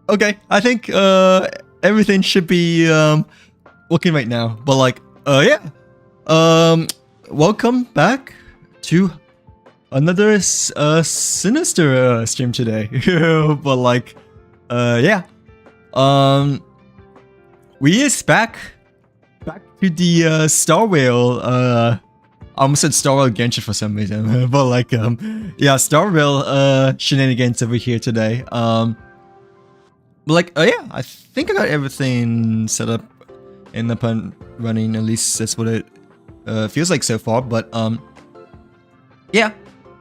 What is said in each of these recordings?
Okay, I think everything should be working right now. But like yeah. Welcome back to another sinister stream today. But like yeah. We is back to the Star Rail I almost said Star Rail Genshin for some reason. But like yeah, Star Rail shenanigans over here today. But like, yeah, I think I got everything set up and up and running. At least that's what it feels like so far. But yeah,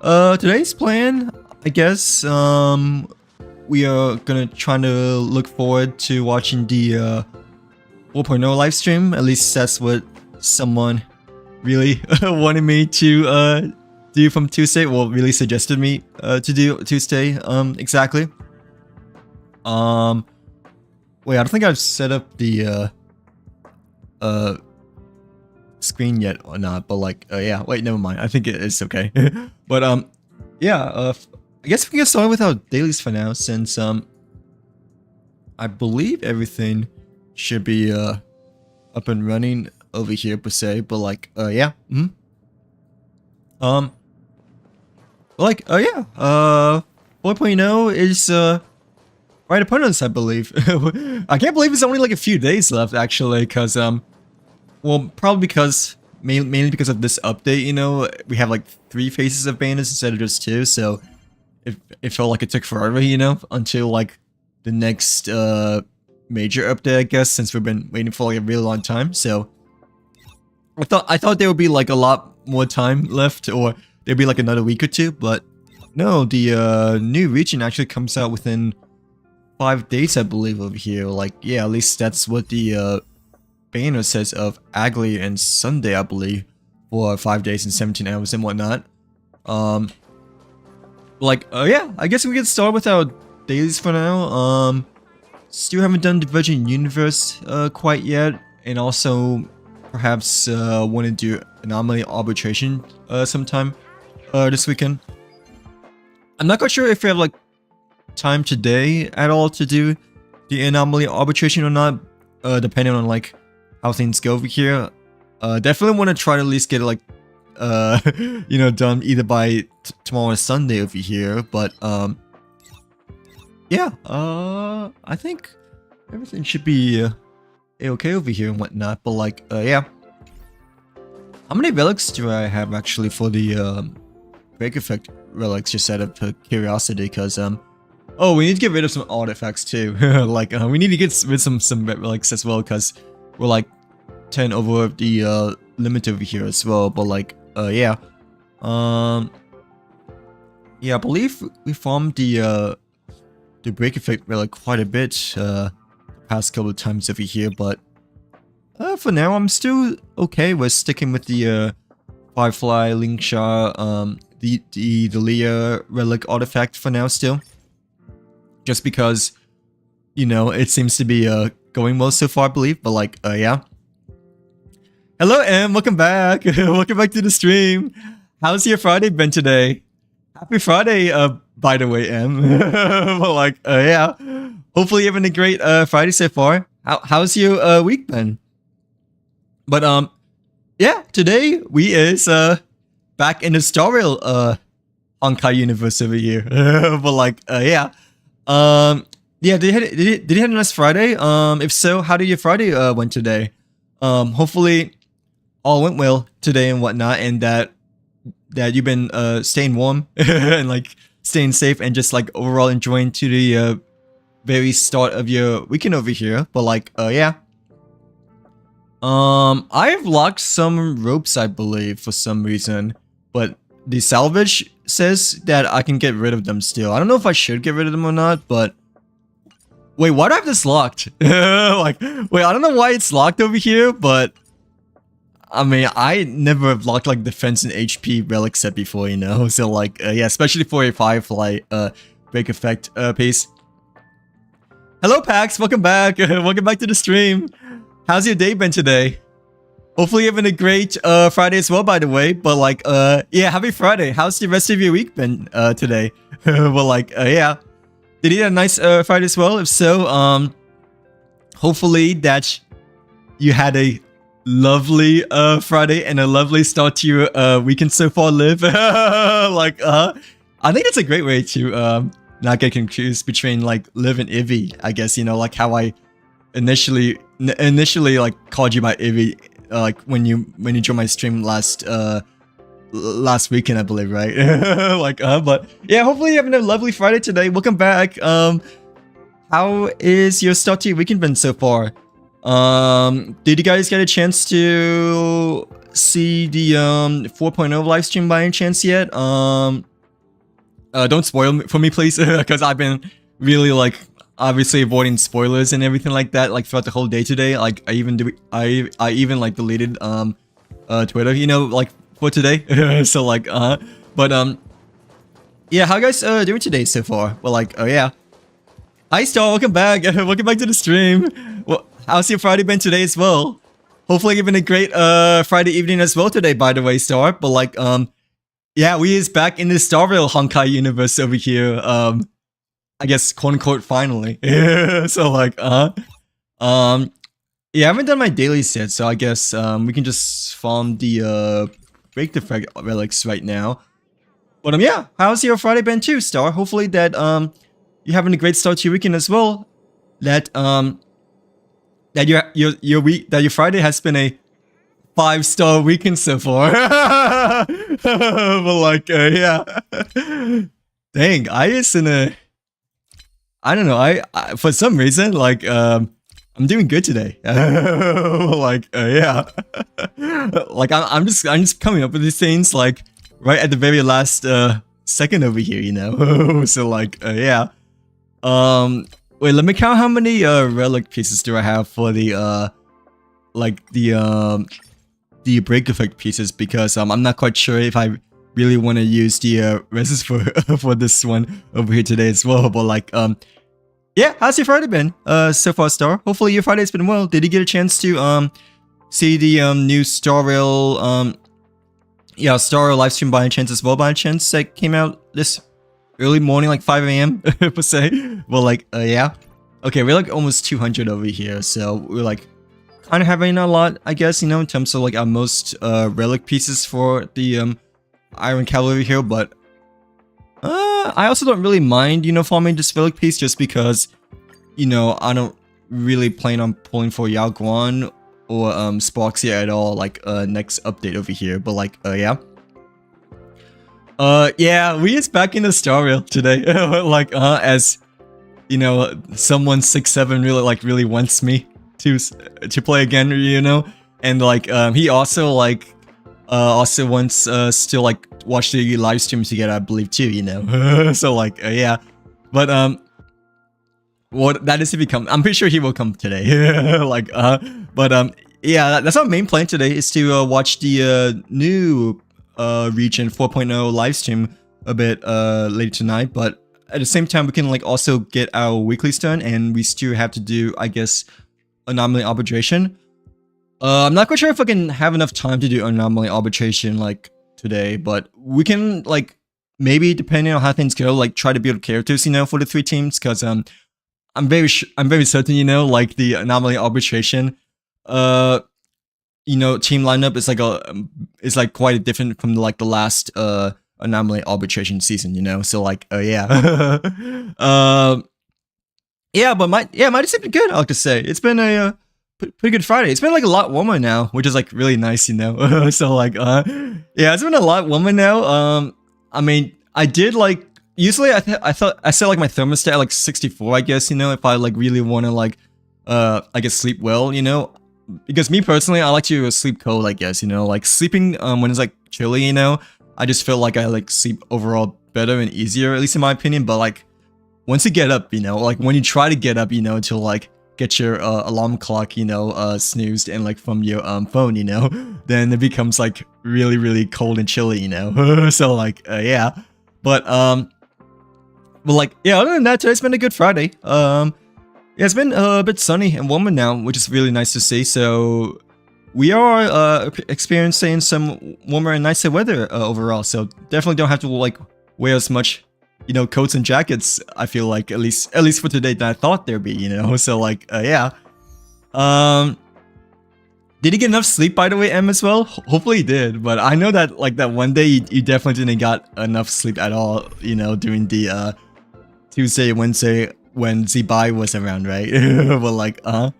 today's plan, I guess, we are gonna try to look forward to watching the 4.0 live stream. At least that's what someone really wanted me to do from Tuesday. Well, really suggested me to do Tuesday. Exactly. Wait, I don't think I've set up the screen yet or not, but like yeah, wait, never mind. I think it's okay. But yeah, I guess we can get started with our dailies for now, since I believe everything should be up and running over here per se, but like yeah. Like yeah, 4.0 is right upon us, I believe. I can't believe it's only like a few days left, actually, because well, probably because mainly because of this update. You know, we have like 3 phases of banners instead of just 2, so it felt like it took forever, you know, until like the next major update, I guess, since we've been waiting for like a really long time. So I thought there would be like a lot more time left, or there'd be like another week or 2, but no, the new region actually comes out within 5 days, I believe, over here. Like, yeah, at least that's what the banner says of Agli and Sunday, I believe, for 5 days and 17 hours and whatnot. Like, yeah, I guess we can start with our dailies for now. Still haven't done the Virgin Universe quite yet, and also perhaps want to do Anomaly Arbitration sometime this weekend. I'm not quite sure if we have like time today at all to do the Anomaly Arbitration or not, depending on like how things go over here. Definitely want to try to at least get it like you know, done either by tomorrow or Sunday over here. But yeah, I think everything should be okay over here and whatnot. But like yeah, how many relics do I have actually for the Break Effect relics, just out of curiosity? Because oh, we need to get rid of some artifacts too. Like we need to get rid of some relics as well, because we're like 10 over the limit over here as well. But like yeah, yeah, I believe we farmed the Break Effect relic quite a bit the past couple of times over here. But for now, I'm still okay with sticking with the Firefly, Lingsha, the Leah relic artifact for now still. Just because, you know, it seems to be going well so far, I believe. But like, yeah. Hello, Em. Welcome back. Welcome back to the stream. How's your Friday been today? Happy Friday, by the way, Em. But like, yeah. Hopefully you're having a great Friday so far. How's your week been? But yeah, today we is back in the Star Rail Honkai universe over here. But like, yeah. Yeah, did you have a nice Friday? If so, how did your Friday went today? Hopefully all went well today and whatnot, and that you've been staying warm and like staying safe and just like overall enjoying to the very start of your weekend over here. But like, yeah. I've locked some ropes, I believe, for some reason, but the salvage says that I can get rid of them still. I don't know if I should get rid of them or not, but wait, why do I have this locked? Like, wait, I don't know why it's locked over here, but I mean, I never have locked like defense and HP relic set before, you know. So like, yeah, especially for a Firefly Break Effect piece. Hello, Pax. Welcome back. Welcome back to the stream. How's your day been today? Hopefully you're having a great Friday as well, by the way. But like, yeah, happy Friday. How's the rest of your week been today? Well, like, yeah. Did you have a nice Friday as well? If so, hopefully that you had a lovely Friday and a lovely start to your weekend so far, Liv. Like, I think it's a great way to not get confused between like Liv and Ivy. I guess, you know, like how I initially like called you by Ivy. Like when you joined my stream last weekend, I believe, right? Like, but yeah, hopefully you're having a lovely Friday today. Welcome back. How is your start to your weekend been so far? Did you guys get a chance to see the 4.0 live stream by any chance yet? Don't spoil for me, please, because I've been really like obviously avoiding spoilers and everything like that, like throughout the whole day today. Like I even like deleted Twitter, you know, like for today. So like but yeah, how you guys doing today so far? Well, like, oh yeah, hi Star, welcome back. Welcome back to the stream. Well, how's your Friday been today as well? Hopefully you've been a great Friday evening as well today, by the way, Star. But like yeah, we is back in the Starville Honkai universe over here. I guess quote unquote finally. So like yeah, I haven't done my dailies yet, so I guess we can just farm the break defect relics right now. But yeah, how's your Friday been too, Star? Hopefully that you're having a great start to your weekend as well. That that your Friday has been a 5-star weekend so far. But like yeah. Dang, I just in a I don't know. I for some reason, like, I'm doing good today. Like, yeah. Like, I'm just coming up with these things, like, right at the very last second over here, you know. So, like, yeah. Wait, let me count how many relic pieces do I have for the like the break effect pieces, because I'm not quite sure if I really want to use the resist for this one over here today as well. But like yeah, how's your Friday been so far, Star? Hopefully your Friday's been well. Did you get a chance to see the new Star Rail yeah, Star Rail live stream by any chance as well, by any chance, that came out this early morning, like 5 a.m. per se? Well, like yeah, okay, we're like almost 200 over here, so we're like kind of having a lot, I guess, you know, in terms of like our most relic pieces for the Iron Cavalry here. But I also don't really mind, you know, farming this relic piece, just because, you know, I don't really plan on pulling for Yao Guan or Sparxia at all, like next update over here. But like yeah, yeah, we is back in the Star Rail today. Like as you know, someone 6'7" really wants me to play again, you know. And like he also like also wants us to like watch the live stream together, I believe too, you know. So like yeah, but what that is if he comes, I'm pretty sure he will come today. Like but yeah, that's our main plan today, is to watch the new region 4.0 live stream a bit later tonight. But at the same time, we can like also get our weeklies done, and we still have to do, I guess, anomaly arbitration. I'm not quite sure if I can have enough time to do anomaly arbitration like today, but we can like maybe, depending on how things go, like try to build characters, you know, for the 3 teams, because I'm very certain, you know, like the anomaly arbitration you know, team lineup is like quite different from like the last anomaly arbitration season, you know. So like yeah. Yeah, but my day's been good, I like to say. It's been a pretty good Friday. It's been like a lot warmer now, which is like really nice, you know. So like yeah, it's been a lot warmer now. I mean, I did like, usually I set like my thermostat at like 64, I guess, you know, if I like really want to like I guess sleep well, you know. Because me personally, I like to sleep cold, I guess, you know, like sleeping when it's like chilly, you know, I just feel like I like sleep overall better and easier, at least in my opinion. But like once you get up, you know, like when you try to get up, you know, to like get your alarm clock, you know, snoozed and like from your phone, you know, then it becomes like really cold and chilly, you know. So like yeah, but like yeah, other than that, today's been a good Friday. Yeah, it's been a bit sunny and warmer now, which is really nice to see. So we are experiencing some warmer and nicer weather overall. So definitely don't have to like wear as much, you know, coats and jackets. I feel like at least for today than I thought there'd be, you know. So like yeah. Did he get enough sleep, by the way, M, as well? Hopefully he did, but I know that like that one day you definitely didn't got enough sleep at all, you know, during the Tuesday, Wednesday when Zibai was around, right? But like, but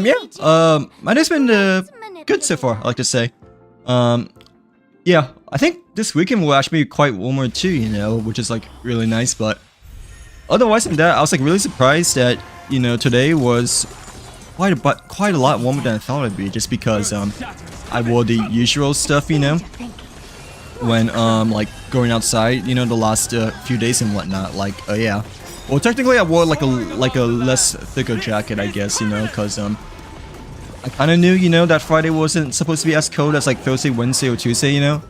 yeah, my day's been good so far, I like to say. Yeah, I think this weekend will actually be quite warmer too, you know, which is like really nice, but otherwise than that, I was like really surprised that, you know, today was quite a lot warmer than I thought it'd be, just because I wore the usual stuff, you know, when like going outside, you know, the last few days and whatnot. Like yeah, well technically I wore like a less thicker jacket, I guess, you know, because I kind of knew, you know, that Friday wasn't supposed to be as cold as like Thursday, Wednesday, or Tuesday, you know,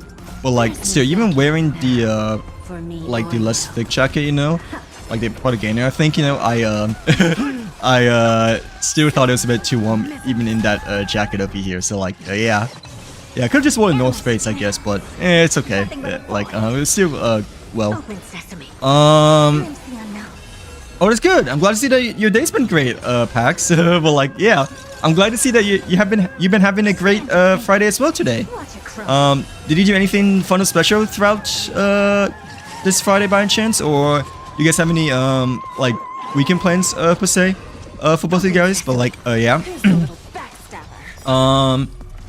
but like still, even wearing the like the less thick jacket, you know, like the product gainer, I think, you know, I still thought it was a bit too warm even in that jacket over here. So like yeah, I could have just worn a North Face, I guess, but it's okay. Like it's still well. Oh, that's good. I'm glad to see that your day's been great, Pax. But like yeah, I'm glad to see that you've been having a great Friday as well today. Did you do anything fun or special throughout this Friday by any chance, or do you guys have any like weekend plans per se for both of you guys? But like yeah.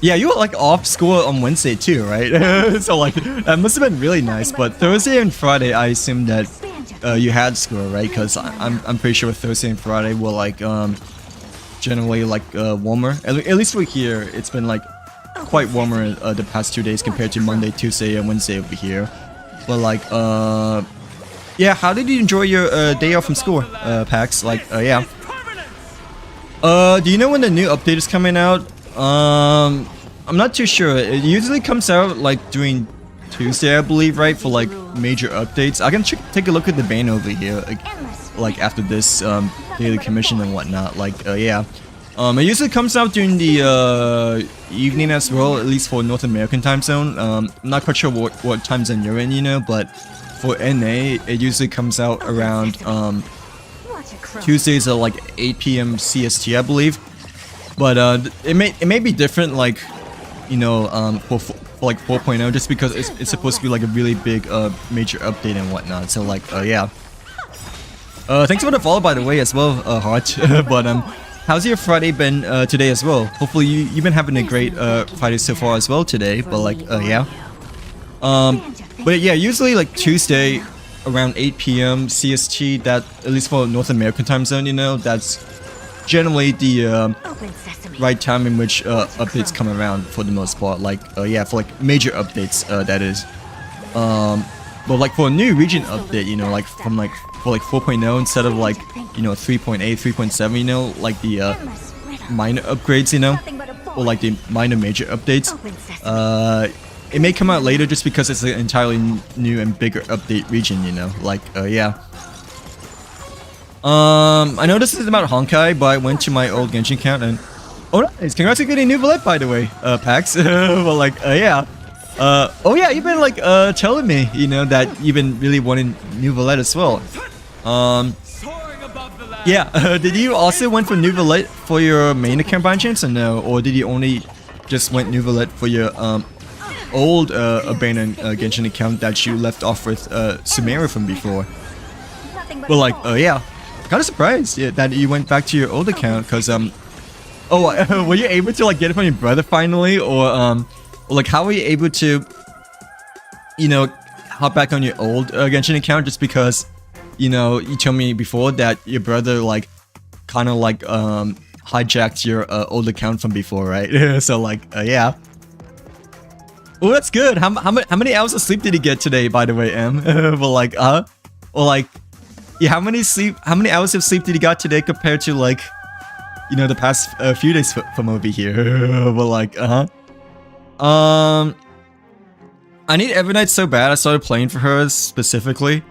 Yeah, you were like off school on Wednesday too, right? So like that must have been really nice. But Thursday and Friday, I assume that you had school, right? Because I'm pretty sure Thursday and Friday were like generally like warmer. At least for here, it's been like quite warmer the past 2 days compared to Monday, Tuesday, and Wednesday over here. But like yeah, how did you enjoy your day off from school, Pax? Like yeah. Do you know when the new update is coming out? I'm not too sure. It usually comes out like during Tuesday, I believe, right? For like major updates. I can take a look at the banner over here, like after this daily commission and whatnot. Like yeah, it usually comes out during the evening as well, at least for North American time zone. I'm not quite sure what time zone you're in, you know, but for NA, it usually comes out around Tuesdays at like 8 p.m. CST, I believe. But it may be different, like, you know, for like 4.0, just because it's supposed to be like a really big major update and whatnot. So like yeah. Thanks for the follow, by the way, as well, Heart. But how's your Friday been today as well? Hopefully you've been having a great Friday so far as well today. But like yeah. But yeah, usually like Tuesday around 8 p.m. CST, that at least for North American time zone, you know, that's generally the right time in which updates come around for the most part. Like yeah, for like major updates, that is. But like for a new region update, you know, like from like for like 4.0 instead of like, you know, 3.8, 3.7, you know, like the minor upgrades, you know, or like the minor major updates. It may come out later just because it's an entirely new and bigger update region, you know, like yeah. I know this is about Honkai, but I went to my old Genshin account and oh nice, congrats on getting new Valette, by the way, Pax. Well like yeah. Oh yeah, you've been like telling me, you know, that you've been really wanting new Valette as well. Yeah, did you also went for new Valette for your main account by chance or no? Or did you only just went new Valette for your old abandoned Genshin account that you left off with Sumeru from before? Well like yeah, kind of surprised that you went back to your old account, because oh were you able to like get it from your brother finally, or like how were you able to, you know, hop back on your old Genshin account, just because, you know, you told me before that your brother like kind of like hijacked your old account from before, right? So like yeah. Oh, that's good. How many hours of sleep did he get today, by the way, M? Well like or like yeah, how many hours of sleep did he got today compared to like, you know, the past few days from over here? Well like I need Evernight so bad I started playing for her specifically.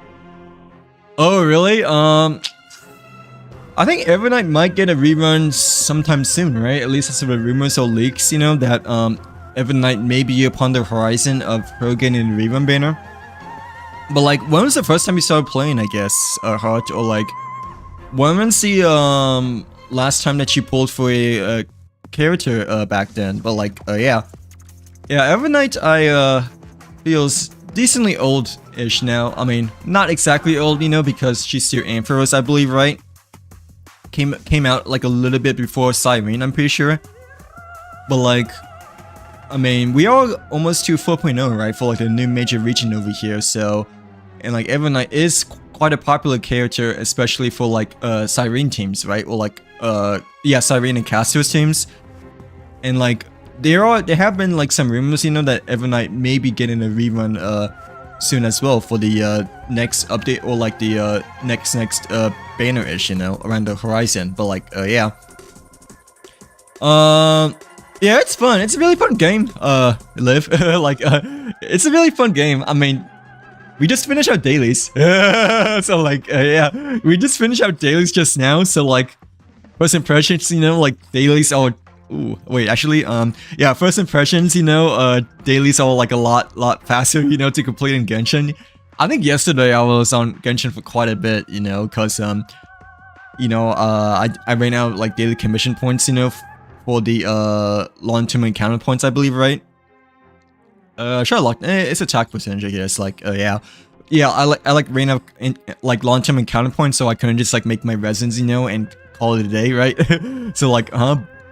Oh, really? I think Every Night might get a rerun sometime soon, right? At least that's the rumors or leaks, you know, that Every Night may be upon the horizon of her getting a rerun banner. But like, when was the first time you started playing, I guess, Heart? Or like, when was the last time that you pulled for a character back then? But like, yeah. Yeah, Every Night feels decently old-ish now. I mean, not exactly old, you know, because she's still Ampharos, I believe, right? Came out like a little bit before Cyrene, I'm pretty sure. But like, I mean, we are almost to 4.0, right? For like the new major region over here, so... And like, Every Night is quite a popular character, especially for like, Cyrene teams, right? Or like, yeah, Cyrene and Castor's teams. And like, there have been like some rumors, you know, that Every Night may be getting a rerun, soon as well for the, next update, or like the, next, banner-ish, you know, around the horizon. But like, yeah. Yeah, it's fun. It's a really fun game, Liv. Like, it's a really fun game. I mean, we just finished our dailies. So like, yeah, we just finished our dailies just now. So like, first impressions, you know, like dailies are... Ooh, wait, actually, yeah, first impressions, you know, dailies are like a lot faster, you know, to complete in Genshin. I think yesterday I was on Genshin for quite a bit, you know, cause, you know, I ran out like daily commission points, you know, for the, long-term encounter points, I believe, right? Sure, lock, it's attack percentage, I guess, like, yeah. Yeah, I like ran out in, like, long-term encounter points, so I couldn't just, like, make my resins, you know, and call it a day, right? So, like,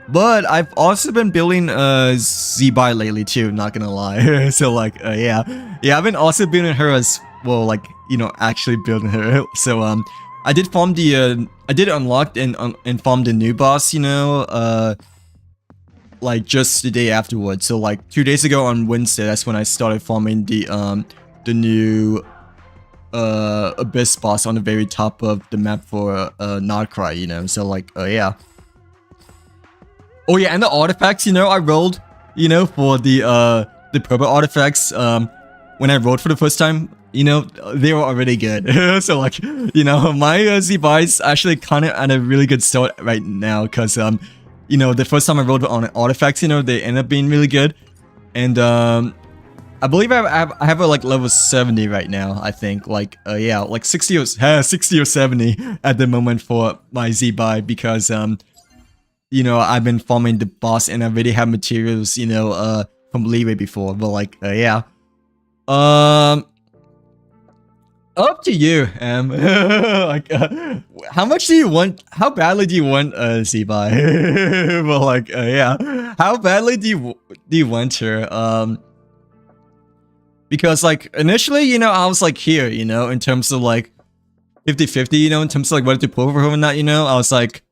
but I've also been building Z-Buy lately too, not gonna lie. So like, yeah. Yeah, I've been also building her as well, like, you know, actually building her. So I did farm the I did unlock and farm the new boss, you know, like just the day afterwards. So like 2 days ago on Wednesday, that's when I started farming the new Abyss boss on the very top of the map for Nodcry, you know. So like, yeah. Oh yeah, and the artifacts, you know, I rolled, you know, for the purple artifacts, when I rolled for the first time, you know, they were already good. So like, you know, my Z-Buys actually kind of at a really good start right now, because, you know, the first time I rolled on artifacts, you know, they end up being really good. And, I believe I have a, like, level 70 right now, I think, like, yeah, like 60 or 70 at the moment for my Z-Buy, because, you know, I've been farming the boss and I already have materials, you know, from Leeway before, but like, yeah. Up to you, like, how much do you want, how badly do you want, Z-Buy? But like, yeah, how badly do you want her? Because like, initially, you know, I was like here, you know, in terms of like, 50-50, you know, in terms of like, whether to pull for her or not, you know, I was like,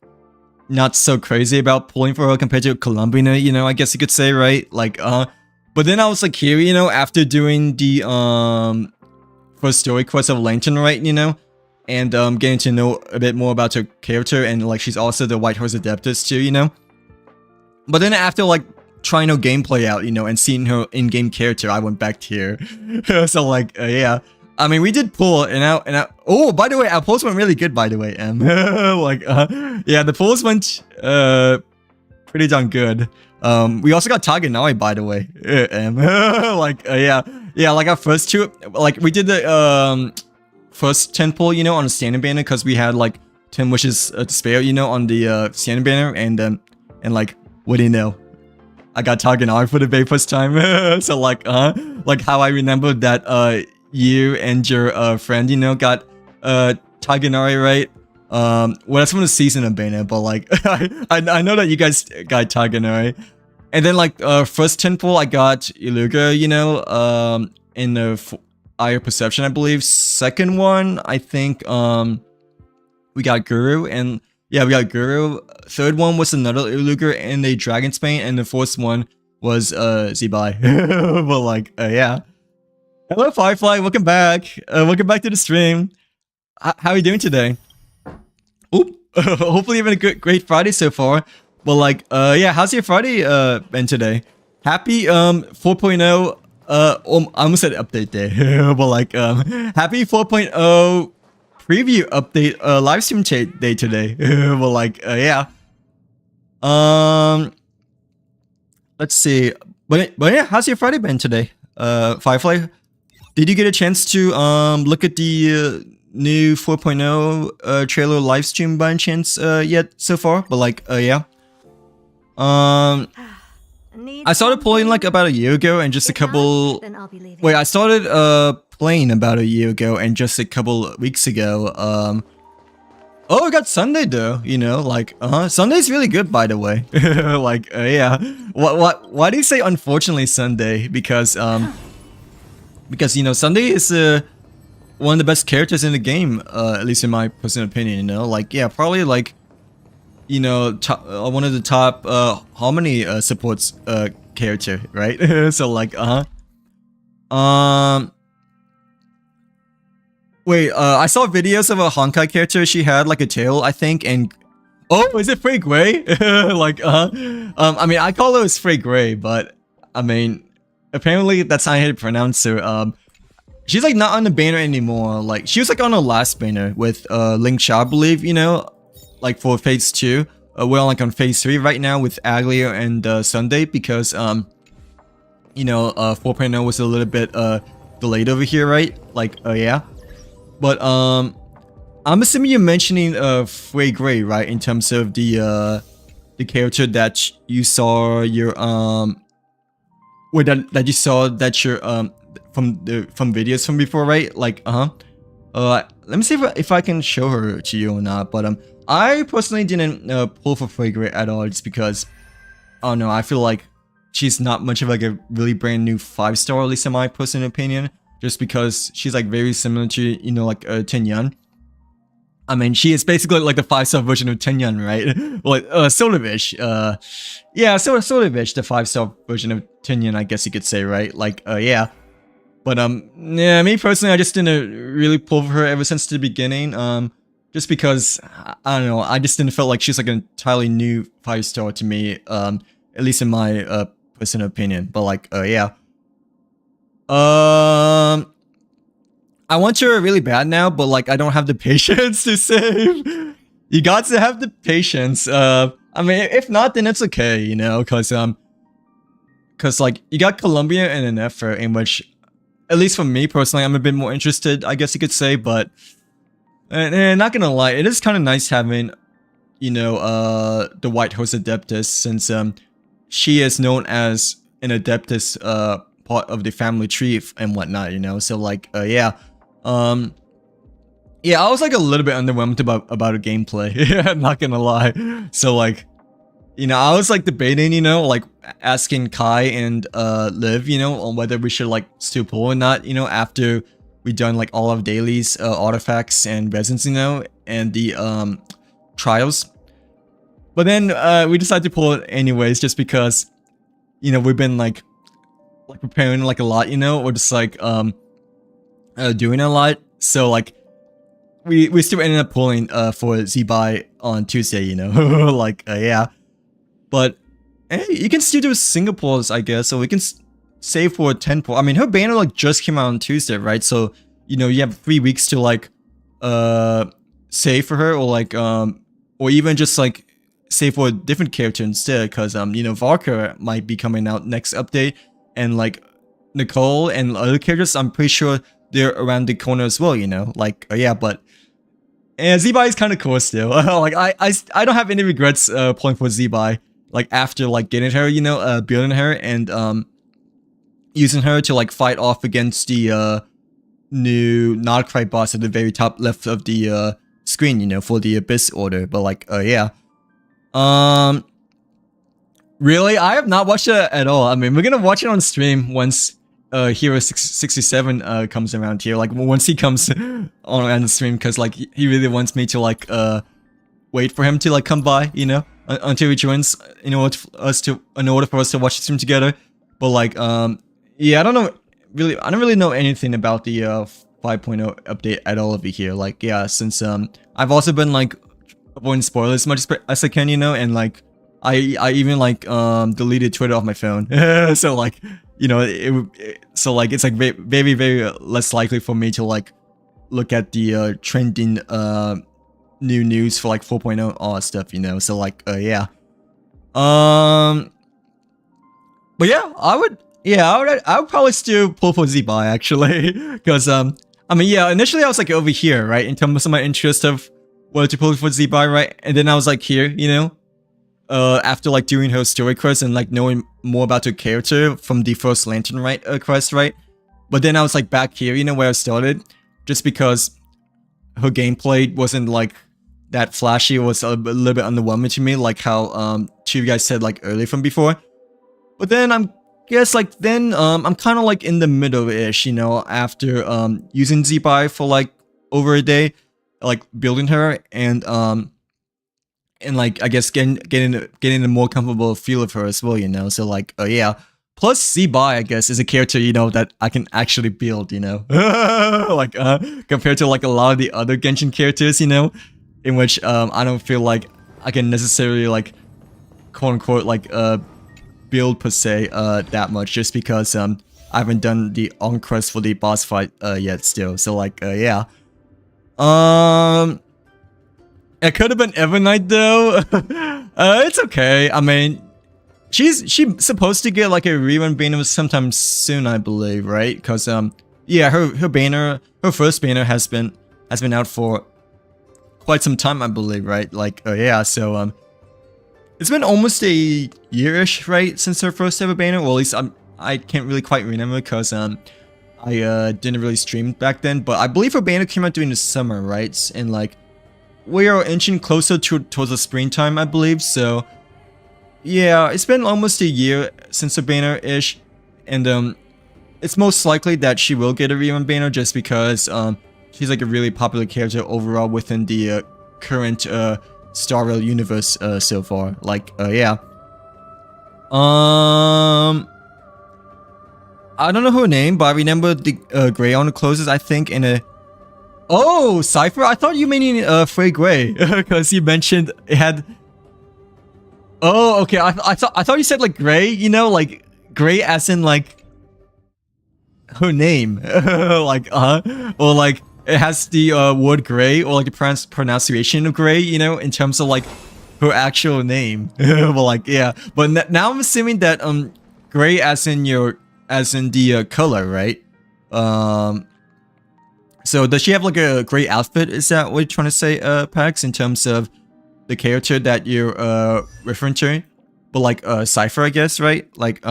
not so crazy about pulling for her compared to Columbina, you know, I guess you could say, right? Like, but then I was like here, you know, after doing the, first story quest of Lantern, right, you know, and, getting to know a bit more about her character, and, like, she's also the White Horse Adeptus, too, you know? But then after, like, trying her gameplay out, you know, and seeing her in-game character, I went back here. So, like, yeah. I mean, we did pull, and oh, by the way, our pulls went really good, by the way, like, yeah, the pulls went, pretty darn good. We also got Taganari, by the way, like, yeah. Yeah, like our first two, like, we did the, first 10 pull, you know, on the standing banner, because we had, like, 10 wishes to spare, you know, on the, standing banner, and like, what do you know? I got Taganari for the very first time. So, like, like how I remember that, you and your friend, you know, got Taganari, right? Well, that's from the season of banner, but like, I know that you guys got Taganari. And then like, first 10 pull, I got Iluga, you know, in the Eye of Perception, I believe. Second one, I think, we got Guru, and yeah, we got Guru. Third one was another Iluga in the Dragon's Bane, and the fourth one was, Z-Buy. But like, yeah. Hello, Firefly. Welcome back. Welcome back to the stream. How are you doing today? Oop. Hopefully you're having a great Friday so far. Well, like, yeah, how's your Friday been today? Happy 4.0. I almost said update day. But like, happy 4.0 preview update live stream day today. Well, like yeah. Let's see. But yeah, how's your Friday been today? Firefly, did you get a chance to look at the new 4.0 trailer live stream by any chance yet so far? But like yeah. I started playing like about a year ago, and just a couple. Wait, I started playing about a year ago, and just a couple weeks ago. Oh, I got Sunday though. You know, like Sunday's really good, by the way. Like yeah. Why do you say unfortunately Sunday? Because you know Sunday is one of the best characters in the game, at least in my personal opinion. You know, like yeah, probably like. You know, one of the top harmony supports character, right? So like, wait, I saw videos of a Honkai character. She had like a tail, I think, and oh, is it Frey Gray? Like, I mean, I call her as Frey Gray, but I mean, apparently that's how I pronounce her. She's like not on the banner anymore. Like, she was like on the last banner with Ling Sha, I believe. You know. Like for phase 2, we're like on phase 3 right now with Aglia and Sunday because you know 4.0 was a little bit delayed over here, right? Like yeah, but I'm assuming you're mentioning Frey Gray, right? In terms of the character that you saw your wait, that you saw that you're from videos from before, right? Like let me see if I can show her to you or not, but I personally didn't pull for Frey Gray at all, just because, I don't know, I feel like she's not much of like a really brand new 5-star, at least in my personal opinion, just because she's like very similar to, you know, like Tenyan. I mean, she is basically like the 5-star version of Tenyan, right? Like Solovich, yeah, Solovich, the 5-star version of Tenyan, I guess you could say, right? Like yeah. But yeah, me personally, I just didn't really pull for her ever since the beginning. Just because I don't know, I just didn't feel like she's like an entirely new 5-star to me. At least in my personal opinion. But like yeah. I want her really bad now, but like I don't have the patience to save. You got to have the patience. I mean, if not, then it's okay, you know, cause like you got Colombia and an effort in which. At least for me personally, I'm a bit more interested, I guess you could say, but not gonna lie, it is kind of nice having, you know, the White Horse Adeptus, since she is known as an Adeptus part of the family tree and whatnot, you know. So like yeah, yeah, I was like a little bit underwhelmed about her gameplay. Yeah, not gonna lie. So like, you know, I was like debating, you know, like asking Kai and Liv, you know, on whether we should like still pull or not, you know, after we done like all of dailies, artifacts and resins, you know, and the trials. But then we decided to pull it anyways, just because, you know, we've been like preparing like a lot, you know, or just like doing a lot. So like we still ended up pulling for Z-Buy on Tuesday, you know, like yeah. But hey, you can still do Singapore's, I guess, so we can save for a 10 pull. I mean, her banner like just came out on Tuesday, right? So, you know, you have 3 weeks to like save for her, or like or even just like save for a different character instead, because you know, Valkyrie might be coming out next update, and like Nicole and other characters, I'm pretty sure they're around the corner as well, you know, like yeah. But Z-Buy is kind of cool still. Like I don't have any regrets playing for Z-Buy. Like after like getting her, you know, building her and using her to like fight off against the new Nodcry boss at the very top left of the screen, you know, for the Abyss Order. But like yeah. Really, I have not watched it at all. I mean, we're gonna watch it on stream once Hero 67 comes around here. Like once he comes on the stream, because like he really wants me to like wait for him to like come by, you know, until he joins in order for us to watch the stream together. But like yeah, I don't really know anything about the 5.0 update at all over here. Like yeah, since I've also been like avoiding spoilers as much as I can, you know, and like I even like deleted Twitter off my phone. So like, you know, so like it's like very less likely for me to like look at the trending new news for like 4.0 all that stuff, you know. So like yeah. But yeah, I would probably still pull for Z-Buy actually, because I mean, yeah, initially I was like over here, right, in terms of my interest of whether to pull for Z-Buy, right, and then I was like here, you know, after like doing her story quest and like knowing more about her character from the first Lantern, right, quest, right, but then I was like back here, you know, where I started, just because her gameplay wasn't like that flashy. It was a little bit underwhelming to me, like how two of you guys said like earlier from before. But then I'm kind of like in the middle-ish, you know, after using Z-Buy for like over a day, like building her and like I guess getting a more comfortable feel of her as well, you know. So like yeah. Plus Z-Buy, I guess, is a character, you know, that I can actually build, you know. Like compared to like a lot of the other Genshin characters, you know, in which I don't feel like I can necessarily like quote unquote like build per se that much, just because I haven't done the on quest for the boss fight yet still. So like yeah. It could have been Evernight though. It's okay. I mean, she's supposed to get like a rerun banner sometime soon, I believe, right? Because yeah, her banner, her first banner has been out for quite some time, I believe, right? Like yeah, so it's been almost a year-ish, right, since her first ever banner. Well, at least I can't really quite remember because I didn't really stream back then. But I believe her banner came out during the summer, right? And like we are inching closer towards the springtime, I believe. So yeah, it's been almost a year since her banner-ish, and it's most likely that she will get a rerun banner just because she's like a really popular character overall within the current Star Rail universe so far. Like yeah. I don't know her name, but I remember the gray on the closes, I think, in a... Oh, Cypher? I thought you meant Frey Gray, because you mentioned it had... Oh, okay, I thought you said like gray, you know, like gray as in like her name. Like or like it has the word gray, or like the pronunciation of gray, you know, in terms of like her actual name. Well, like yeah, but now I'm assuming that gray as in the color, right? So does she have like a gray outfit? Is that what you're trying to say, Pax, in terms of the character that you're referring to? But like Cypher, I guess, right? Like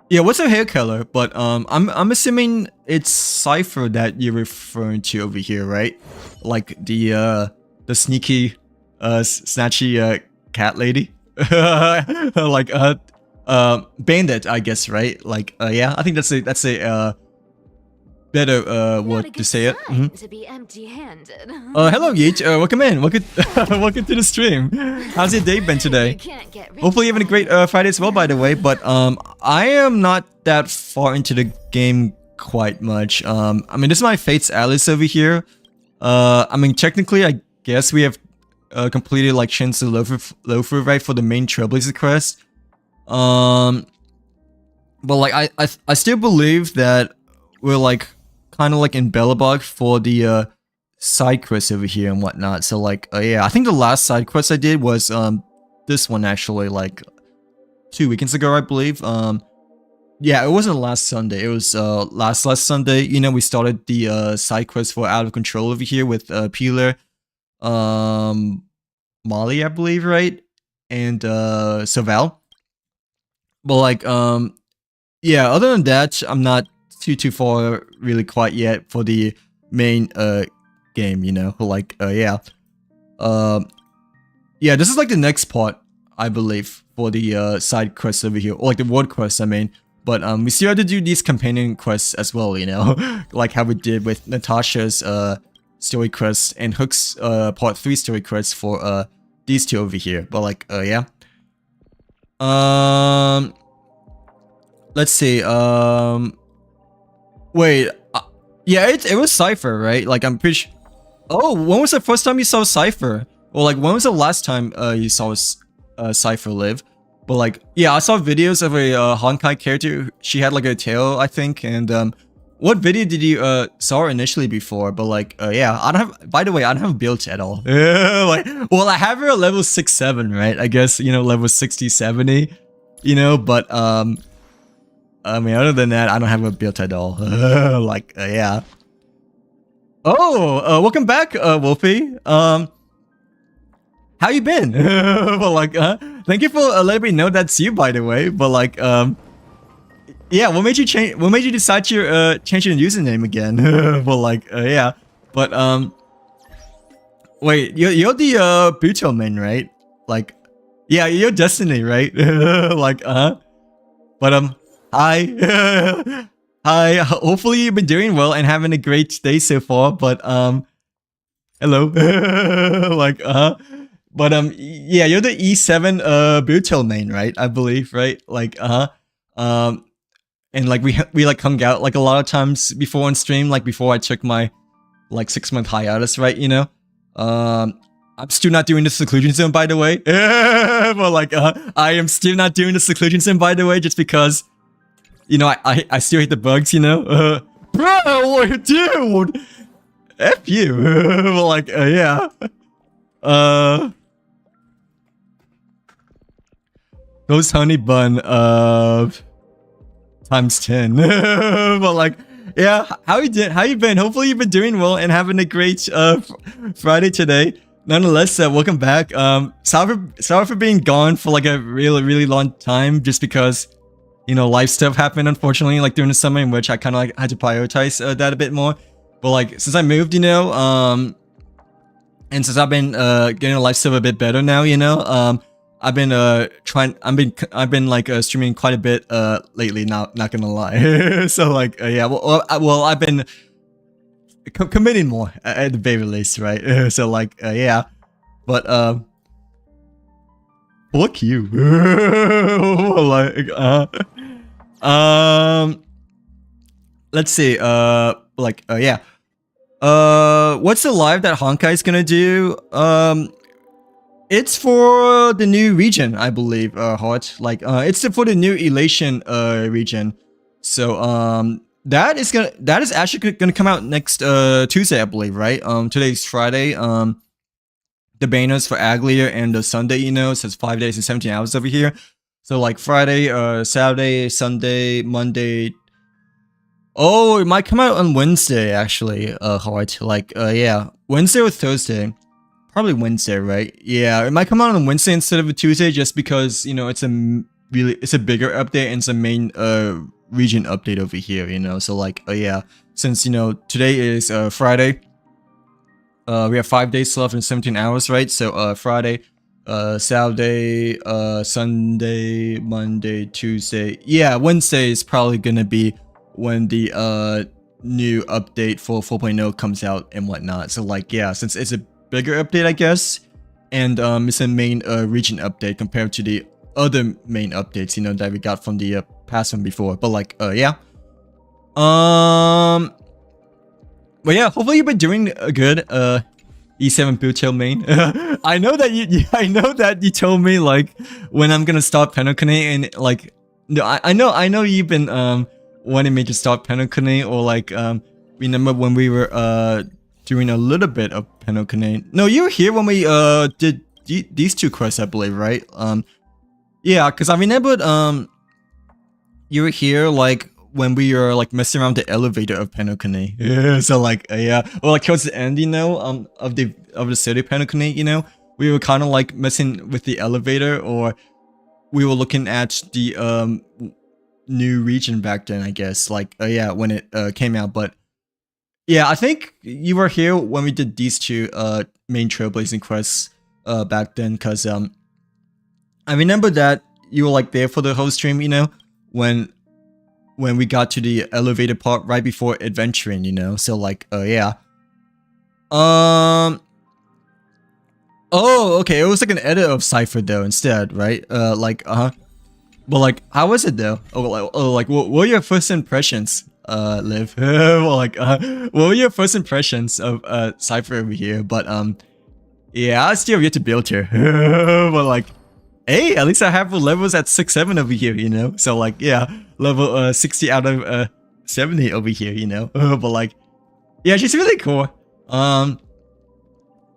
yeah, what's her hair color? But I'm assuming it's Cypher that you're referring to over here, right? Like the sneaky snatchy cat lady. Like bandit, I guess, right? Like yeah, I think that's a better word to say it. To be empty-handed. Hello Yeet, welcome in. Welcome to the stream. How's your day been today? Hopefully you're having a great Friday as well, by the way. But I am not that far into the game quite much. I mean, this is my Fate's Alice over here. I mean, technically, I guess we have completed like Shin's Loafer, right, for the main Trailblazer quest. But like I still believe that we're like kind of like in Bellabog for the side quest over here and whatnot. So like yeah, I think the last side quest I did was this one actually, like 2 weekends ago, I believe. Yeah, it wasn't last Sunday, it was last Sunday. You know, we started the side quest for Out of Control over here with Peeler, Molly, I believe, right, and Saval. But like yeah, other than that, I'm not too far really quite yet for the main game, you know. Like yeah, yeah, this is like the next part, I believe, for the side quests over here, or like the world quest, I mean. But we still have to do these companion quests as well, you know. Like how we did with Natasha's story quest and Hook's part 3 story quest for these two over here. But like yeah, let's see, wait, yeah, it was Cypher, right? Like I'm pretty sure. Oh, when was the first time you saw Cypher? Well, like when was the last time you saw Cypher live? But like yeah, I saw videos of a Honkai character. She had like a tail, I think, and what video did you saw initially before? But like yeah, I don't have. By the way, I don't have built at all. Like, well, I have her at level 6-7, right? I guess level 60, 70, But I mean, other than that, I don't have a built at all. Like yeah. Oh, welcome back, Wolfie. How you been? Well, like, thank you for letting me know that's you, by the way. But like, yeah, what made you change? What made you decide to change your username again? Well, like, yeah, but wait, you're the Buto main, right? Like, yeah, you're Destiny, right? Like, but hi, hi. Hopefully you've been doing well and having a great day so far. But hello, like, but yeah, you're the E7 Buto main, right? I believe, right? Like, and like we like hung out like a lot of times before on stream, like before I took my like 6-month hiatus, right? I'm still not doing the seclusion zone, by the way. But like, I am still not doing the seclusion zone, by the way, just because, I still hate the bugs, Bro, dude, F you. But like, yeah. Those honey bun times 10. But like, yeah, how you been? Hopefully you've been doing well and having a great Friday today. Nonetheless, welcome back. Sorry for being gone for like a really long time, just because life stuff happened, unfortunately, like during the summer, in which I kind of like had to prioritize that a bit more. But like, since I moved, and since I've been getting life stuff a bit better now, I've been I've been like streaming quite a bit lately, not gonna lie. So like yeah, well I've been committing more at the very least, right? So like yeah, but fuck you. Like let's see, like yeah, what's the live that Honkai is gonna do? It's for the new region, I believe, Heart. Like, it's for the new Elation region. So that is actually gonna come out next Tuesday, I believe, right? Today's Friday. The banners for Aglia and the Sunday, it says 5 days and 17 hours over here. So like Friday, Saturday, Sunday, Monday. Oh, it might come out on Wednesday, actually, Heart. Like, yeah, Wednesday or Thursday. Probably Wednesday, right? Yeah, it might come out on Wednesday instead of a Tuesday, just because it's a bigger update and it's a main region update over here, So like, yeah, since today is Friday, we have 5 days left and 17 hours, right? So Friday, Saturday, Sunday, Monday, Tuesday. Yeah, Wednesday is probably gonna be when the new update for 4.0 comes out and whatnot. So like, yeah, since it's a bigger update, I guess, and it's a main region update compared to the other main updates that we got from the past one before. But like yeah, but yeah, hopefully you've been doing good, E7 Buto main. I know that you told me like when I'm gonna start Penokune, and like no, I know you've been wanting me to start Penokune, or like remember when we were doing a little bit of Penokune. No, you were here when we did these two quests, I believe, right? Yeah, because I remembered you were here like when we were like messing around the elevator of Penokune. Yeah, so like yeah, or like towards the end, of the city Penokune, we were kind of like messing with the elevator, or we were looking at the new region back then, I guess. Like yeah, when it came out, but. Yeah, I think you were here when we did these two main trailblazing quests back then, because I remember that you were like there for the whole stream, when we got to the elevator part right before adventuring, so like yeah. Oh, okay, it was like an edit of Cypher though instead, right? Like but like how was it though? Like what were your first impressions? Liv. Well, like, what were your first impressions of Cypher over here? But yeah, I still have yet to build her. But like, hey, at least I have levels at 6-7 over here, So like, yeah, level 60 out of 70 over here, you know. But like, yeah, she's really cool.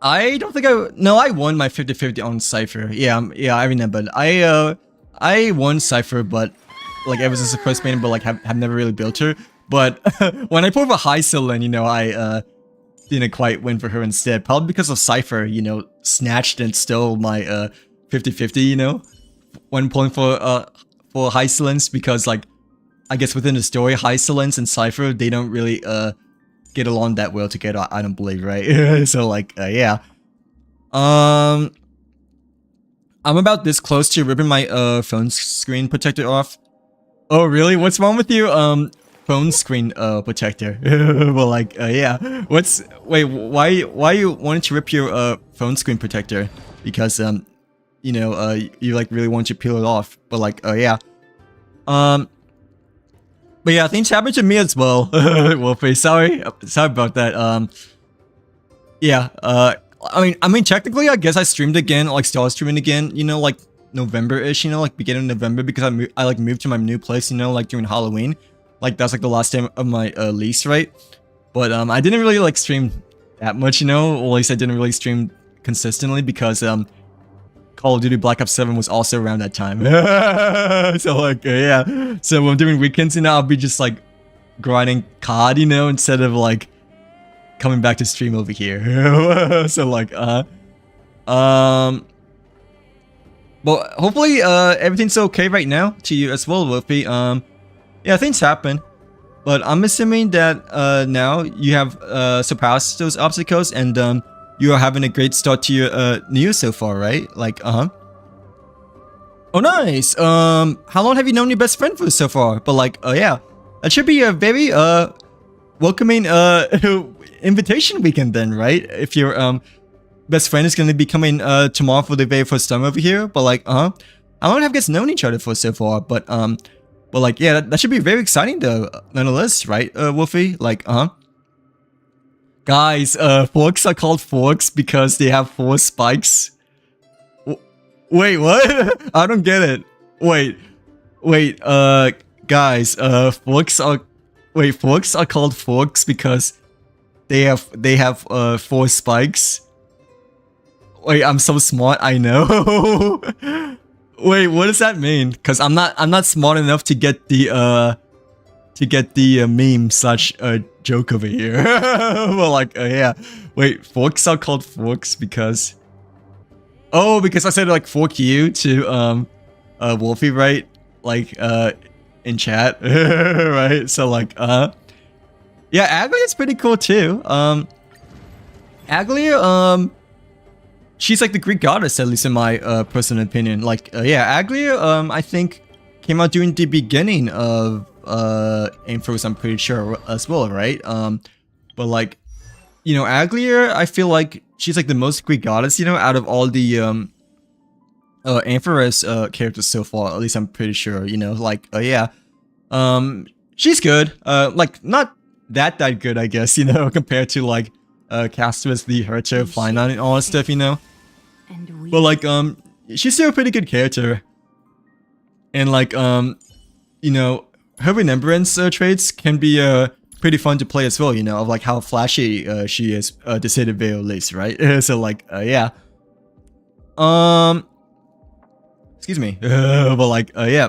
I don't think I won my 50-50 on Cypher. Yeah, yeah, I remember. I won Cypher, but like ever since the first main, but like have never really built her. But when I pulled a high Hysolin, you know, I didn't quite win for her instead. Probably because of Cypher, you know, snatched and stole my 50-50, you know, when pulling for Hysolins, because like I guess within the story, Hysolins and Cypher, they don't really get along that well together, I don't believe, right? So like yeah. I'm about this close to ripping my phone screen protector off. Oh really? What's wrong with you? Phone screen protector. Well like yeah. Wait, why you wanted to rip your phone screen protector? Because you know, you like really want to peel it off. But like yeah. But yeah, things happened to me as well. Wolfie, sorry about that. Yeah, I mean, technically, I guess I streamed again, like started streaming again, you know, like November-ish, you know, like beginning of November, because I like moved to my new place, you know, like during Halloween. Like that's like the last day of my lease, right? But I didn't really like stream that much, you know, or at least I didn't really stream consistently because Call of Duty Black Ops 7 was also around that time. So like yeah, so when I'm doing weekends, you know, I'll be just like grinding COD, you know, instead of like coming back to stream over here. So like but hopefully everything's okay right now to you as well, Wolfie. Yeah, things happen, but I'm assuming that now you have surpassed those obstacles and you are having a great start to your new year so far, right? Like, Oh, nice. How long have you known your best friend for so far? But like, yeah, that should be a very welcoming invitation weekend then, right? If your best friend is gonna be coming tomorrow for the very first time over here. But like, how long have you guys known each other for so far? But like, yeah, that should be very exciting though, nonetheless, right, Wolfie? Like, Guys, forks are called forks because they have 4 spikes. Wait, what? I don't get it. Wait, guys, forks are called forks because they have 4 spikes. Wait, I'm so smart, I know. Wait, what does that mean? Cause I'm not smart enough to get the meme slash joke over here. Well, like, yeah. Wait, forks are called forks because... Oh, because I said like fork you to Wolfie, right? Like in chat, right? So like yeah, Aglia is pretty cool too. Aglia, she's like the Greek goddess, at least in my personal opinion. Like yeah, Aglia I think came out during the beginning of Aimfrost, I'm pretty sure as well, right? But like, you know, Aglia, I feel like she's like the most Greek goddess, you know, out of all the Ampharos characters so far. At least I'm pretty sure, you know, like yeah. She's good. Like not that good, I guess, you know, compared to like Castus, the Herter, Flynon, and all that stuff, you know. But like she's still a pretty good character. And like you know, her remembrance traits can be pretty fun to play as well, you know, of like how flashy she is, to say the very least, right? So like, yeah. Excuse me. But like, yeah.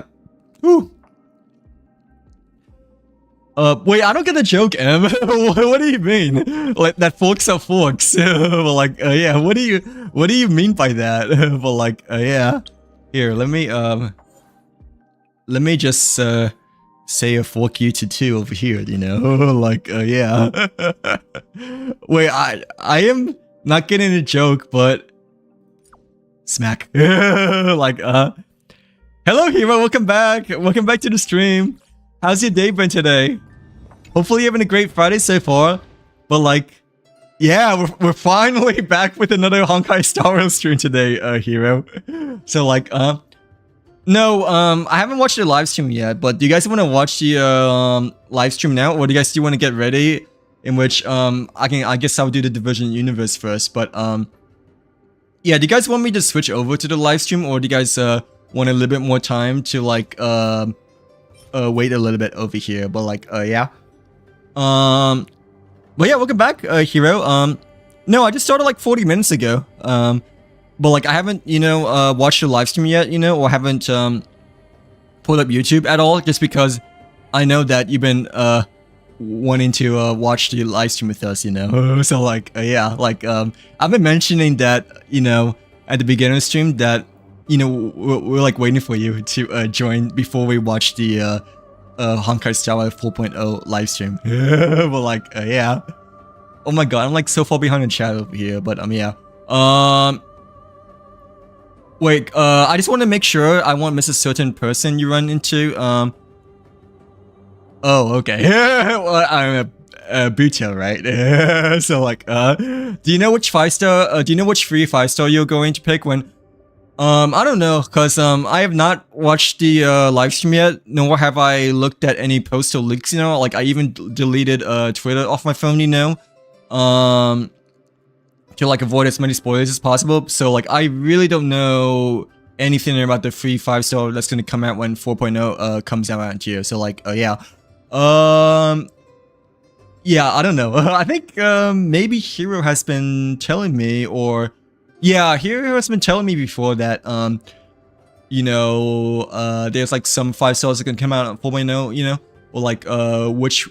Woo. Wait, I don't get the joke, Em. What do you mean? Like that forks are forks. But like, yeah. What do you mean by that? But like, yeah. Here, let me just say a fork you to 2 over here, you know. Like, yeah. Wait, I am not getting a joke, but smack. Like, hello, Hero. Welcome back. Welcome back to the stream. How's your day been today? Hopefully you're having a great Friday so far. But like, yeah, we're finally back with another Honkai Star Rail stream today, Hero. So like, no, I haven't watched the live stream yet, but do you guys want to watch the live stream now, or do you guys still want to get ready? In which I guess I'll do the Division Universe first, but yeah, do you guys want me to switch over to the live stream, or do you guys want a little bit more time to like wait a little bit over here, but like yeah. But yeah, welcome back, Hero. No, I just started like 40 minutes ago. But like I haven't, watched the live stream yet, or haven't pulled up YouTube at all, just because I know that you've been wanting to watch the live stream with us, So like yeah, like I've been mentioning that, at the beginning of the stream that we're like waiting for you to join before we watch the Honkai Star Rail 4.0 live stream. But like yeah. Oh my god, I'm like so far behind the chat over here, but yeah. Wait, I just want to make sure I won't miss a certain person you run into. Oh, okay. Well, I'm a Buto, right? So like, do you know which 5-star? Do you know which 3 5-star you're going to pick when? I don't know, cause I have not watched the live stream yet, nor have I looked at any posts or leaks. Like I even deleted Twitter off my phone. To like avoid as many spoilers as possible. So like I really don't know anything about the free 5-star that's gonna come out when 4.0 comes out around here. So like yeah. Yeah, I don't know. I think maybe Hero has been telling me, or yeah, Hero has been telling me before that there's like some 5-stars that can come out on 4.0, or like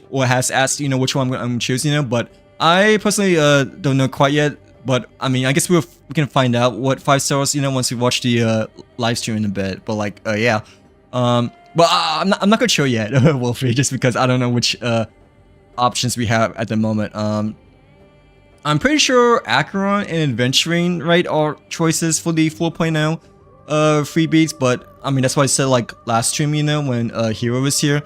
or has asked, which one I'm choosing, but I personally don't know quite yet. But I mean, I guess we can find out what 5-stars, once we watch the live stream in a bit. But like yeah. But I'm not gonna show yet, Wolfie, just because I don't know which options we have at the moment. I'm pretty sure Acheron and Adventuring, right, are choices for the 4.0 freebies, but I mean that's why I said like last stream, when Hero was here.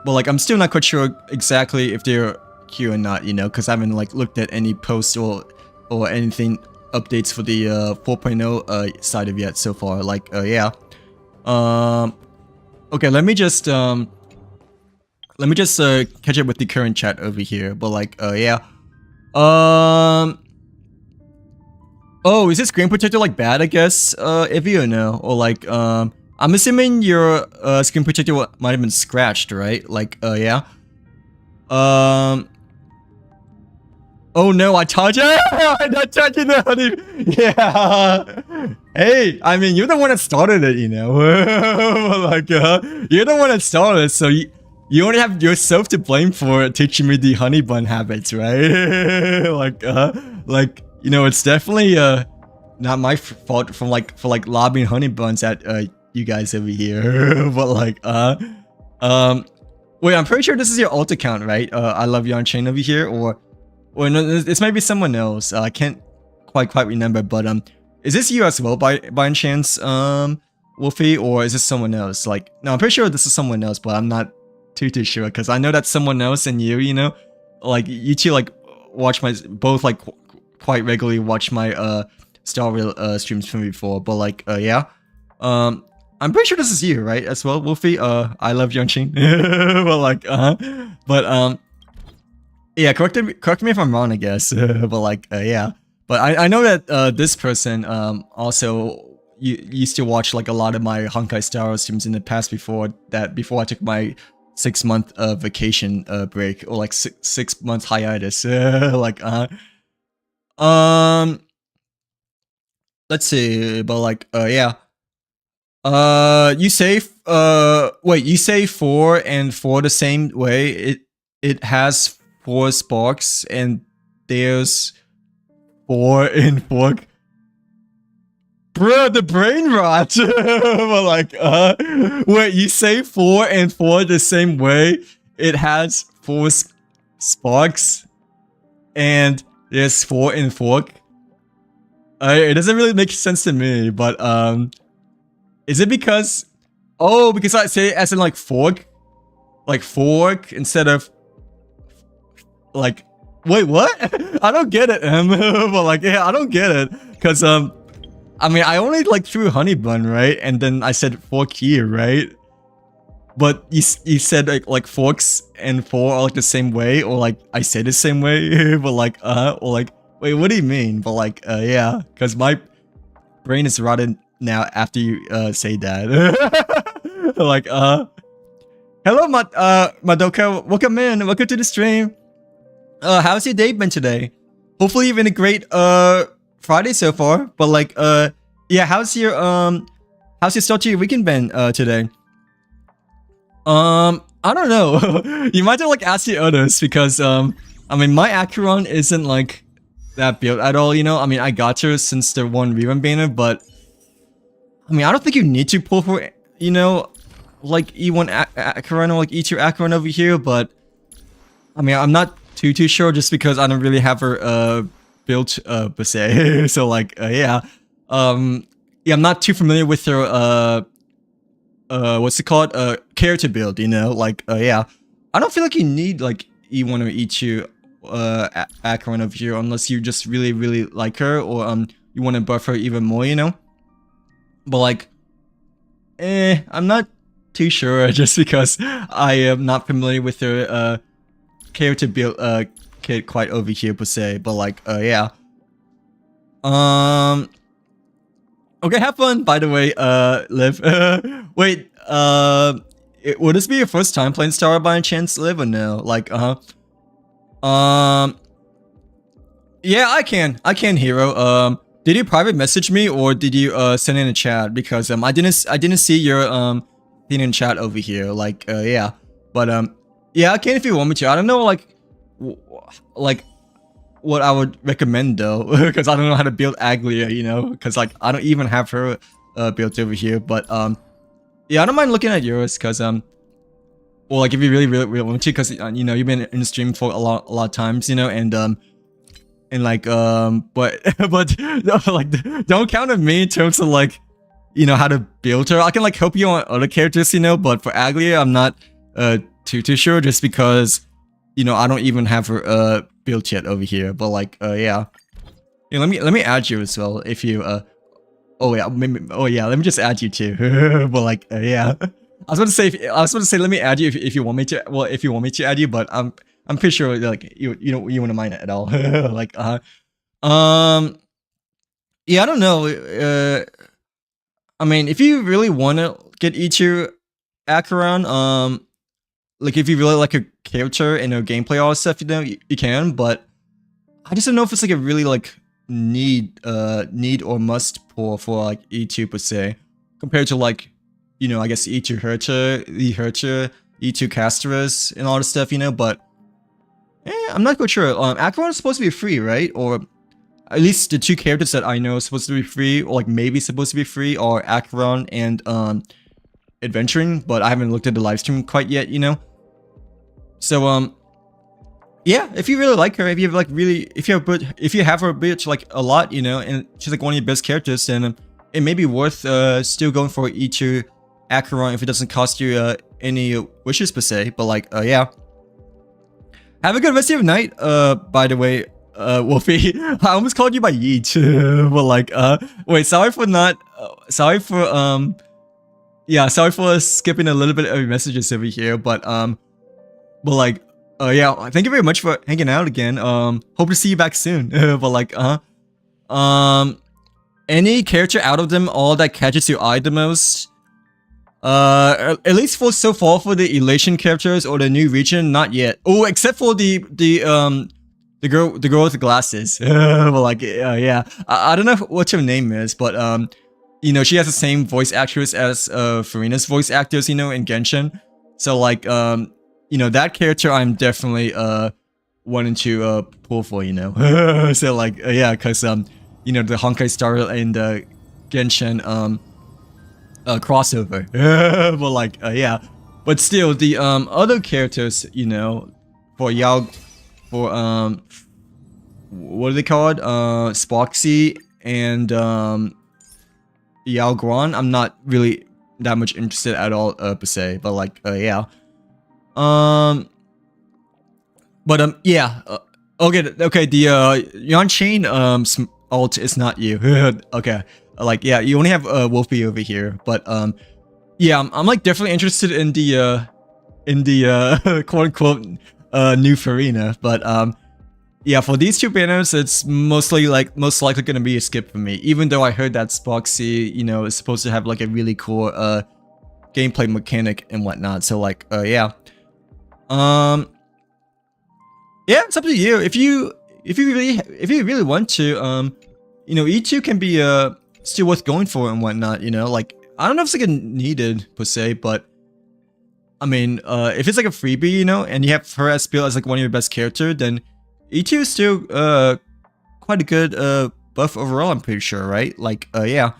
But like I'm still not quite sure exactly if they're here or not, because I haven't like looked at any posts or anything updates for the 4.0 side of yet so far. Like yeah. Okay, let me just catch up with the current chat over here. But like yeah. Oh, is this screen protector like bad, I guess, Ivy, or no? Or like I'm assuming your screen protector might have been scratched, right? Like yeah. Oh no, I touched it! I'm not touching the honey! Yeah! Hey, I mean, you're the one that started it, like, you're the one that started it, so you only have yourself to blame for teaching me the honey bun habits, right? like, it's definitely, not my fault for lobbing honey buns at, you guys over here. But like, wait, I'm pretty sure this is your alt account, right? I love you on chain over here, or no, this might be someone else. I can't quite remember, but is this you as well by any chance, Wolfie, or is this someone else? Like, no, I'm pretty sure this is someone else, but I'm not too sure because I know that someone else and you, like you two like watch my quite regularly watch my Star Rail streams from before, but like yeah, I'm pretty sure this is you, right, as well, Wolfie. I love Yongqing, but like but yeah, correct me if I'm wrong, I guess. But like, yeah. But I know that this person also used to watch like a lot of my Honkai Star Rail streams in the past before I took my 6-month vacation break, or like 6 months hiatus. Like let's see, but like yeah. You say wait, you say 4 and 4 the same way. It has 4 sparks and there's 4 in 4. Bro, the brain rot. But like wait, you say 4 and 4 the same way. It has 4 sparks and there's 4 in 4. It doesn't really make sense to me, but is it because because I say it as in like fork? Like fork instead of like, wait, what? I don't get it, but like, yeah, I don't get it, cause I mean, I only like threw honey bun, right? And then I said fork here, right? But you said like forks and 4 are like the same way, or like I say the same way, but like or like, wait, what do you mean? But like yeah, cause my brain is rotted now after you say that. Like Hello, Madoka. Welcome in. Welcome to the stream. How's your day been today? Hopefully, you've been a great Friday so far. But like, yeah, how's your start to your weekend been today? I don't know. You might have like asked the others because I mean, my Acheron isn't like that built at all. You know, I mean, I got her since the one rerun banner, but I mean, I don't think you need to pull for, you know, like E1 Acheron or like E2 Acheron over here, but I mean, I'm not too sure just because I don't really have her built per se. So like yeah. Yeah, I'm not too familiar with her what's it called? Character build, you know? Like yeah. I don't feel like you need like E1 or E2 Acheron over here unless you just really like her or you want to buff her even more, you know? But like I'm not too sure just because I am not familiar with her character build kit quite over here per se, but like yeah. Okay, have fun by the way, Liv. Wait, will this be your first time playing Star by any chance, Liv, or no? Like yeah, I can, Hero. Did you private message me or did you send in a chat? Because I didn't see your thing in chat over here. Like yeah, but yeah, I can if you want me to. I don't know like what I would recommend though, because I don't know how to build Aglia, you know, because like I don't even have her built over here. But yeah, I don't mind looking at yours because well, like if you really want to, because you know you've been in the stream for a lot of times, you know, and like but like don't count on me in terms of like, you know, how to build her. I can like help you on other characters, you know, but for Aglia I'm not too sure just because, you know, I don't even have her built yet over here. But like yeah, let me add you as well if you oh yeah, let me just add you too. But like yeah, I was going to say let me add you if you want me to. Well, if you want me to add you, but I'm pretty sure like you wouldn't mind it at all. Like yeah, I don't know. I mean, if you really want to get Ichigo Acheron, like if you really like a character and her gameplay, all that stuff, you know, you can. But I just don't know if it's like a really like need or must pull for like E2 per se, compared to like, you know, I guess E2 Hercha, E2 Casterus, and all this stuff, you know. But I'm not quite sure. Acheron is supposed to be free, right? Or at least the two characters that I know are supposed to be free, or like maybe supposed to be free, are Acheron and Adventuring. But I haven't looked at the live stream quite yet, you know. So yeah, if you really like her, if you have like if you have her bitch like a lot, you know, and she's like one of your best characters, then it may be worth still going for Ichigo Acheron if it doesn't cost you any wishes per se. But like yeah, have a good rest of your night. By the way, Wolfie, I almost called you by Yeet. But like wait, sorry for yeah, sorry for skipping a little bit of your messages over here. But like yeah, thank you very much for hanging out again. Hope to see you back soon. But like any character out of them all that catches your eye the most? At least for so far for the Elation characters or the new region, not yet. Oh, except for the girl with the glasses. But like yeah, I don't know what her name is, but you know, she has the same voice actress as Farina's voice actors, you know, in Genshin. So like you know, that character I'm definitely wanting to pull for, you know. So like yeah, cause you know, the Honkai Star and Genshin crossover. But like yeah, but still the other characters, you know, for what are they called? Spoxy and Yao Guan, I'm not really that much interested at all per se. But like yeah. But yeah, okay, the Yan Chain alt is not you. Okay, like yeah, you only have Wolfie over here. But yeah, I'm like definitely interested in the quote unquote new Farina. But yeah, for these two banners, it's most likely gonna be a skip for me. Even though I heard that Spoxy, you know, is supposed to have like a really cool gameplay mechanic and whatnot. So like, yeah. Yeah, it's up to you. If you really want to, you know, E2 can be still worth going for and whatnot. You know, like I don't know if it's like a needed per se, but I mean, if it's like a freebie, you know, and you have her as built as like one of your best character, then E2 is still quite a good buff overall. I'm pretty sure, right? Like, yeah.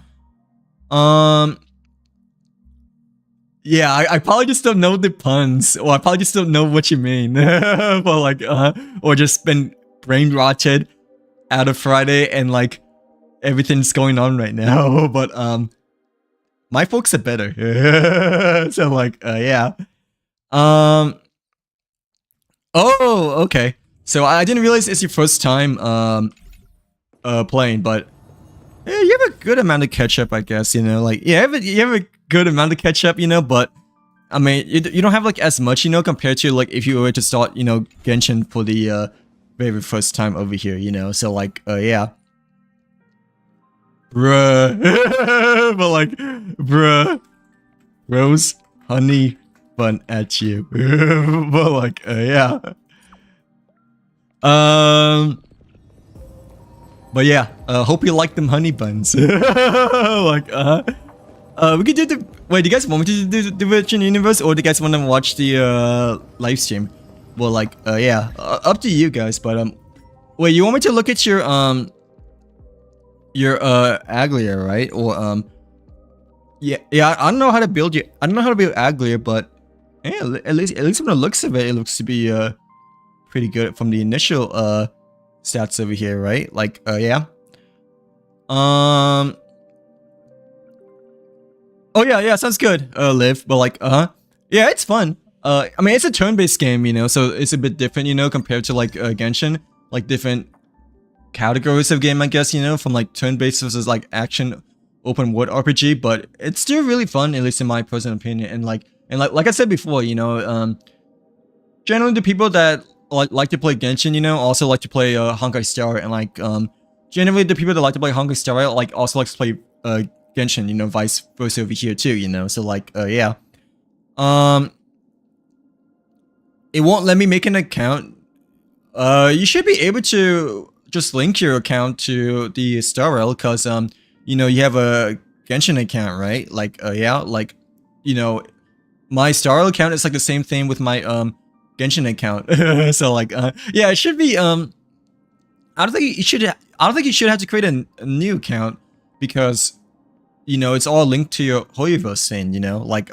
Yeah, I probably just don't know the puns, or I probably just don't know what you mean. But like, or just been brain rotted out of Friday and like everything's going on right now. But my folks are better. So like, yeah. Oh, okay. So I didn't realize it's your first time playing, but yeah, you have a good amount of catch up, I guess. You know, like yeah, you have a good amount of catch up, you know, but I mean, you don't have like as much, you know, compared to like if you were to start, you know, Genshin for the very first time over here, you know. So like, yeah, bruh, but like, bruh, Rose, honey, bun at you, but like, yeah, but yeah, hope you like them honey buns, like, we could do the. Wait, do you guys want me to do the Virgin Universe, or do you guys want to watch the live stream? Well, like, yeah, up to you guys. But wait, you want me to look at your Aglia, right? Or yeah, I don't know how to build you. I don't know how to build Aglia, but yeah, at least from the looks of it, it looks to be pretty good from the initial stats over here, right? Like, yeah. Oh yeah, sounds good, Liv. But like, yeah, it's fun. I mean, it's a turn-based game, you know, so it's a bit different, you know, compared to like Genshin, like different categories of game, I guess, you know, from like turn-based versus like action, open world RPG. But it's still really fun, at least in my personal opinion. And like I said before, you know, generally the people that like to play Genshin, you know, also like to play Honkai Star, and like generally the people that like to play Honkai Star like also like to play Genshin, you know, vice versa over here too, you know. So like, yeah. It won't let me make an account. You should be able to just link your account to the StarRail, because you know, you have a Genshin account, right? Like, yeah, like, you know, my StarRail account is like the same thing with my Genshin account. So like, yeah, it should be I don't think you should have to create a new account, because you know, it's all linked to your Hoyoverse thing, you know, like,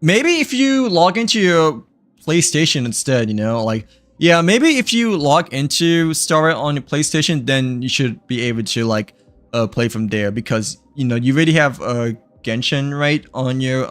maybe if you log into your PlayStation instead, you know, like, yeah, maybe if you log into StarRail on your PlayStation, then you should be able to, like, play from there, because, you know, you already have, Genshin, right, on your,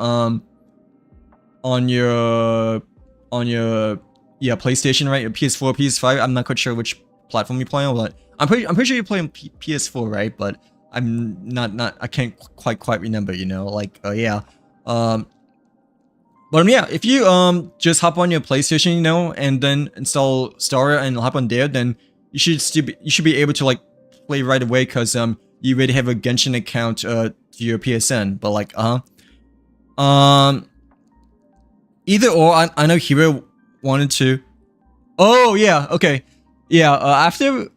yeah, PlayStation, right, your PS4, PS5, I'm not quite sure which platform you're playing on, but I'm pretty sure you're playing PS4, right? But I'm not I can't quite remember, you know, like, yeah. But yeah, if you just hop on your PlayStation, you know, and then install Star and hop on there, then you should be able to like play right away, because you already have a Genshin account to your PSN. But like, either or, I know Hero wanted to. Oh yeah, okay, yeah. After,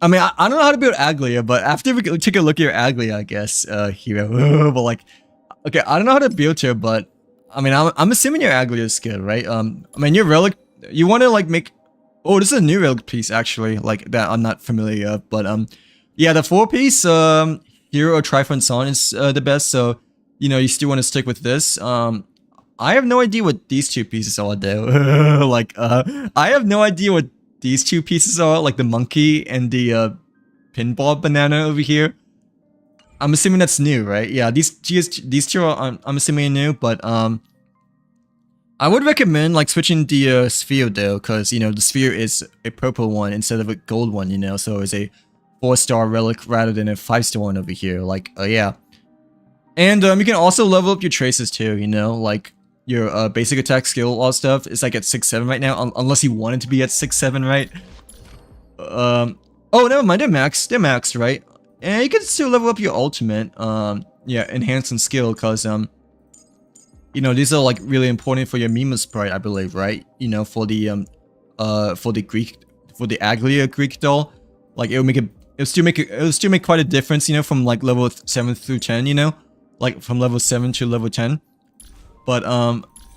I mean, I don't know how to build Aglia, but after we take a look at your Aglia, I guess, Hero. But like, okay, I don't know how to build her, but I mean, I'm assuming your Aglia is good, right? I mean, your relic, you want to like make. Oh, this is a new relic piece actually, like that I'm not familiar with, but yeah, the 4-piece Hero or Triforn Son is the best, so you know, you still want to stick with this. I have no idea what these two pieces are though. Like, I have no idea what these two pieces are, like the monkey and the pinball banana over here. I'm assuming that's new, right? Yeah, these two are, I'm assuming are new, but I would recommend like switching the sphere though, because you know, the sphere is a purple one instead of a gold one, you know, so it's a 4-star relic rather than a 5-star one over here. Like, yeah. And you can also level up your traces too, you know, like your basic attack, skill, all stuff is like at 6-7 right now, unless you want it to be at 6-7, right? Oh, never mind, they're maxed, right? And you can still level up your ultimate, yeah, enhance and skill, cause you know, these are like really important for your Mima sprite, I believe, right? You know, for the Aglia Greek doll, like it'll still make quite a difference, you know, from like level 7 through 10, you know, like from level 7 to level 10. But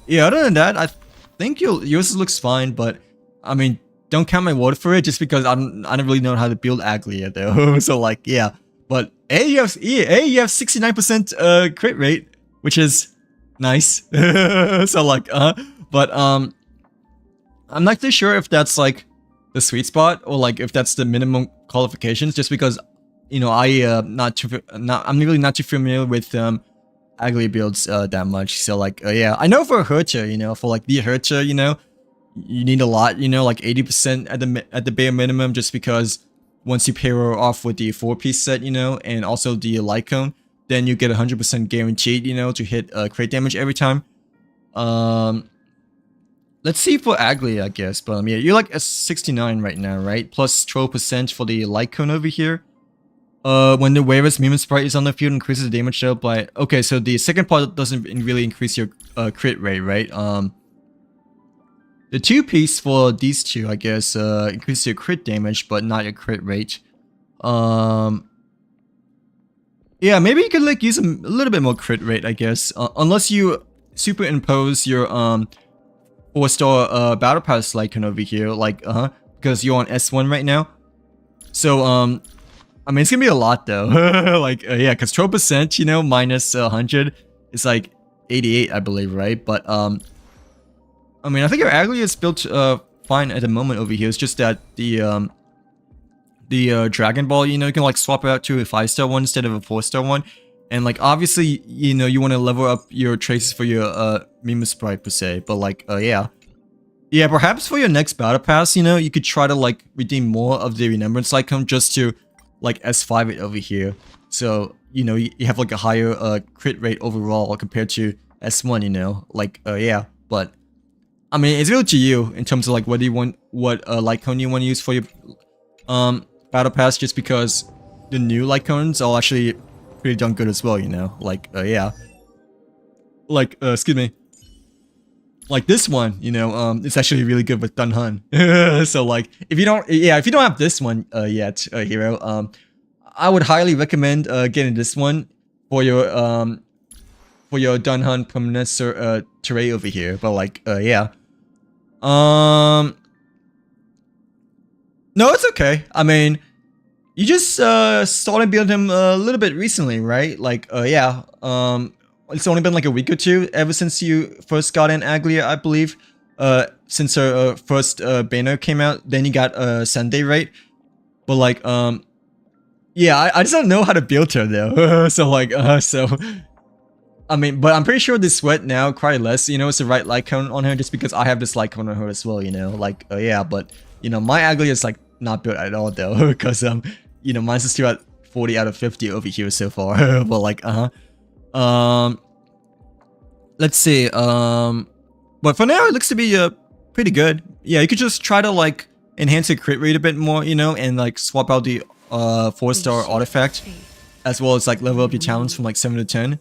yeah, other than that, I think yours looks fine. But I mean, don't count my word for it, just because I don't really know how to build Aglia though. So like, yeah. But you have 69% crit rate, which is nice. So like, but I'm not too sure if that's like the sweet spot or like if that's the minimum qualifications. Just because, you know, I'm really not too familiar with Aglia builds that much. So like, yeah, I know for a Hercha, you know, for like the Hercha, you know, you need a lot, you know, like 80% at the bare minimum, just because once you pair her off with the 4-piece set, you know, and also the light cone, then you get 100% guaranteed, you know, to hit crit damage every time. Let's see for Aglia, I guess, but yeah, you're like a 69 right now, right? Plus 12% for the light cone over here. When the Waver's Mima sprite is on the field, increases the damage dealt by... Okay, so the second part doesn't really increase your crit rate, right? The 2-piece for these two, I guess, increases your crit damage, but not your crit rate. Yeah, maybe you could like use a little bit more crit rate, I guess. Unless you superimpose your 4-star battle pass icon over here, like because you're on S1 right now. So I mean, it's gonna be a lot though. Like yeah, because 12%, you know, minus 100 is like 88, I believe, right? But I mean, I think your Aglia is built fine at the moment over here. It's just that the Dragon Ball, you know, you can like swap it out to a 5-star one instead of a 4-star one. And like, obviously, you know, you want to level up your traces for your Mima sprite per se. But like, yeah. Yeah, perhaps for your next battle pass, you know, you could try to like redeem more of the Remembrance Icon just to like S5 it over here. So, you know, you have like a higher crit rate overall compared to S1, you know. Like, yeah. But I mean, it's really to you in terms of like whether you want what light cone you want to use for your battle pass, just because the new light cones are actually pretty darn good as well, you know. Like yeah, like excuse me, like this one, you know, it's actually really good with Dunhan. So like, if you don't have this one yet, hero, I would highly recommend getting this one for your Dunhan Permanent Terrain over here. But like yeah. No, it's okay. I mean, you just started building him a little bit recently, right? Like, yeah. It's only been like a week or two ever since you first got in Aglia, I believe. Since her first banner came out, then you got Sunday, right? But like, yeah, I just don't know how to build her though. So like, so. I mean, but I'm pretty sure this sweat now quite less, you know, it's the right light cone on her, just because I have this light cone on her as well, you know, like, yeah, but, you know, my Aglia is like not built at all though, because, you know, mine's still at 40 out of 50 over here so far, but like, let's see, but for now it looks to be, pretty good. Yeah, you could just try to like enhance your crit rate a bit more, you know, and like swap out the, 4-star artifact, as well as like level up your talents from like 7 to 10.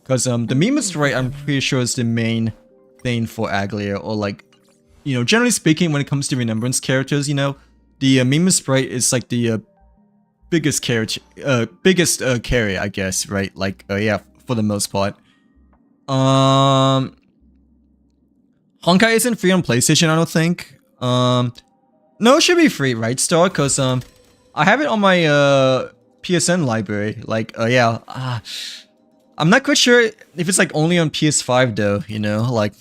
Because the Mima sprite, I'm pretty sure, is the main thing for Aglia, or like, you know, generally speaking, when it comes to Remembrance characters, you know, the Mima sprite is like the biggest character, carry, I guess, right? Like, yeah, for the most part. Honkai isn't free on PlayStation, I don't think. No, it should be free, right, Star? Because I have it on my PSN library. Like, yeah. I'm not quite sure if it's like only on PS5 though, you know, like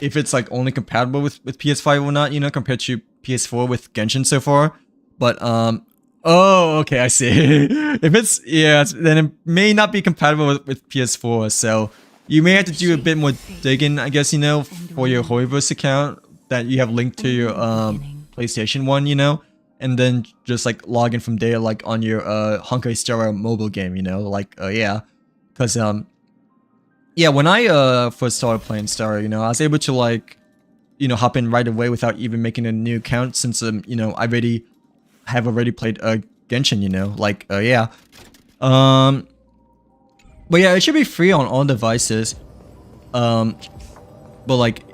if it's like only compatible with PS5 or not, you know, compared to PS4 with Genshin so far. But oh, okay, I see. If it's, yeah, then it may not be compatible with PS4, so you may have to do a bit more digging, I guess, you know, for your Hoiverse account that you have linked to your PlayStation 1, you know, and then just like log in from there, like on your Honkai Star mobile game, you know, like yeah. Because, yeah, when I first started playing Star, you know, I was able to, like, you know, hop in right away without even making a new account, since, you know, I have already played Genshin, you know, like, yeah. But yeah, it should be free on all devices. But like,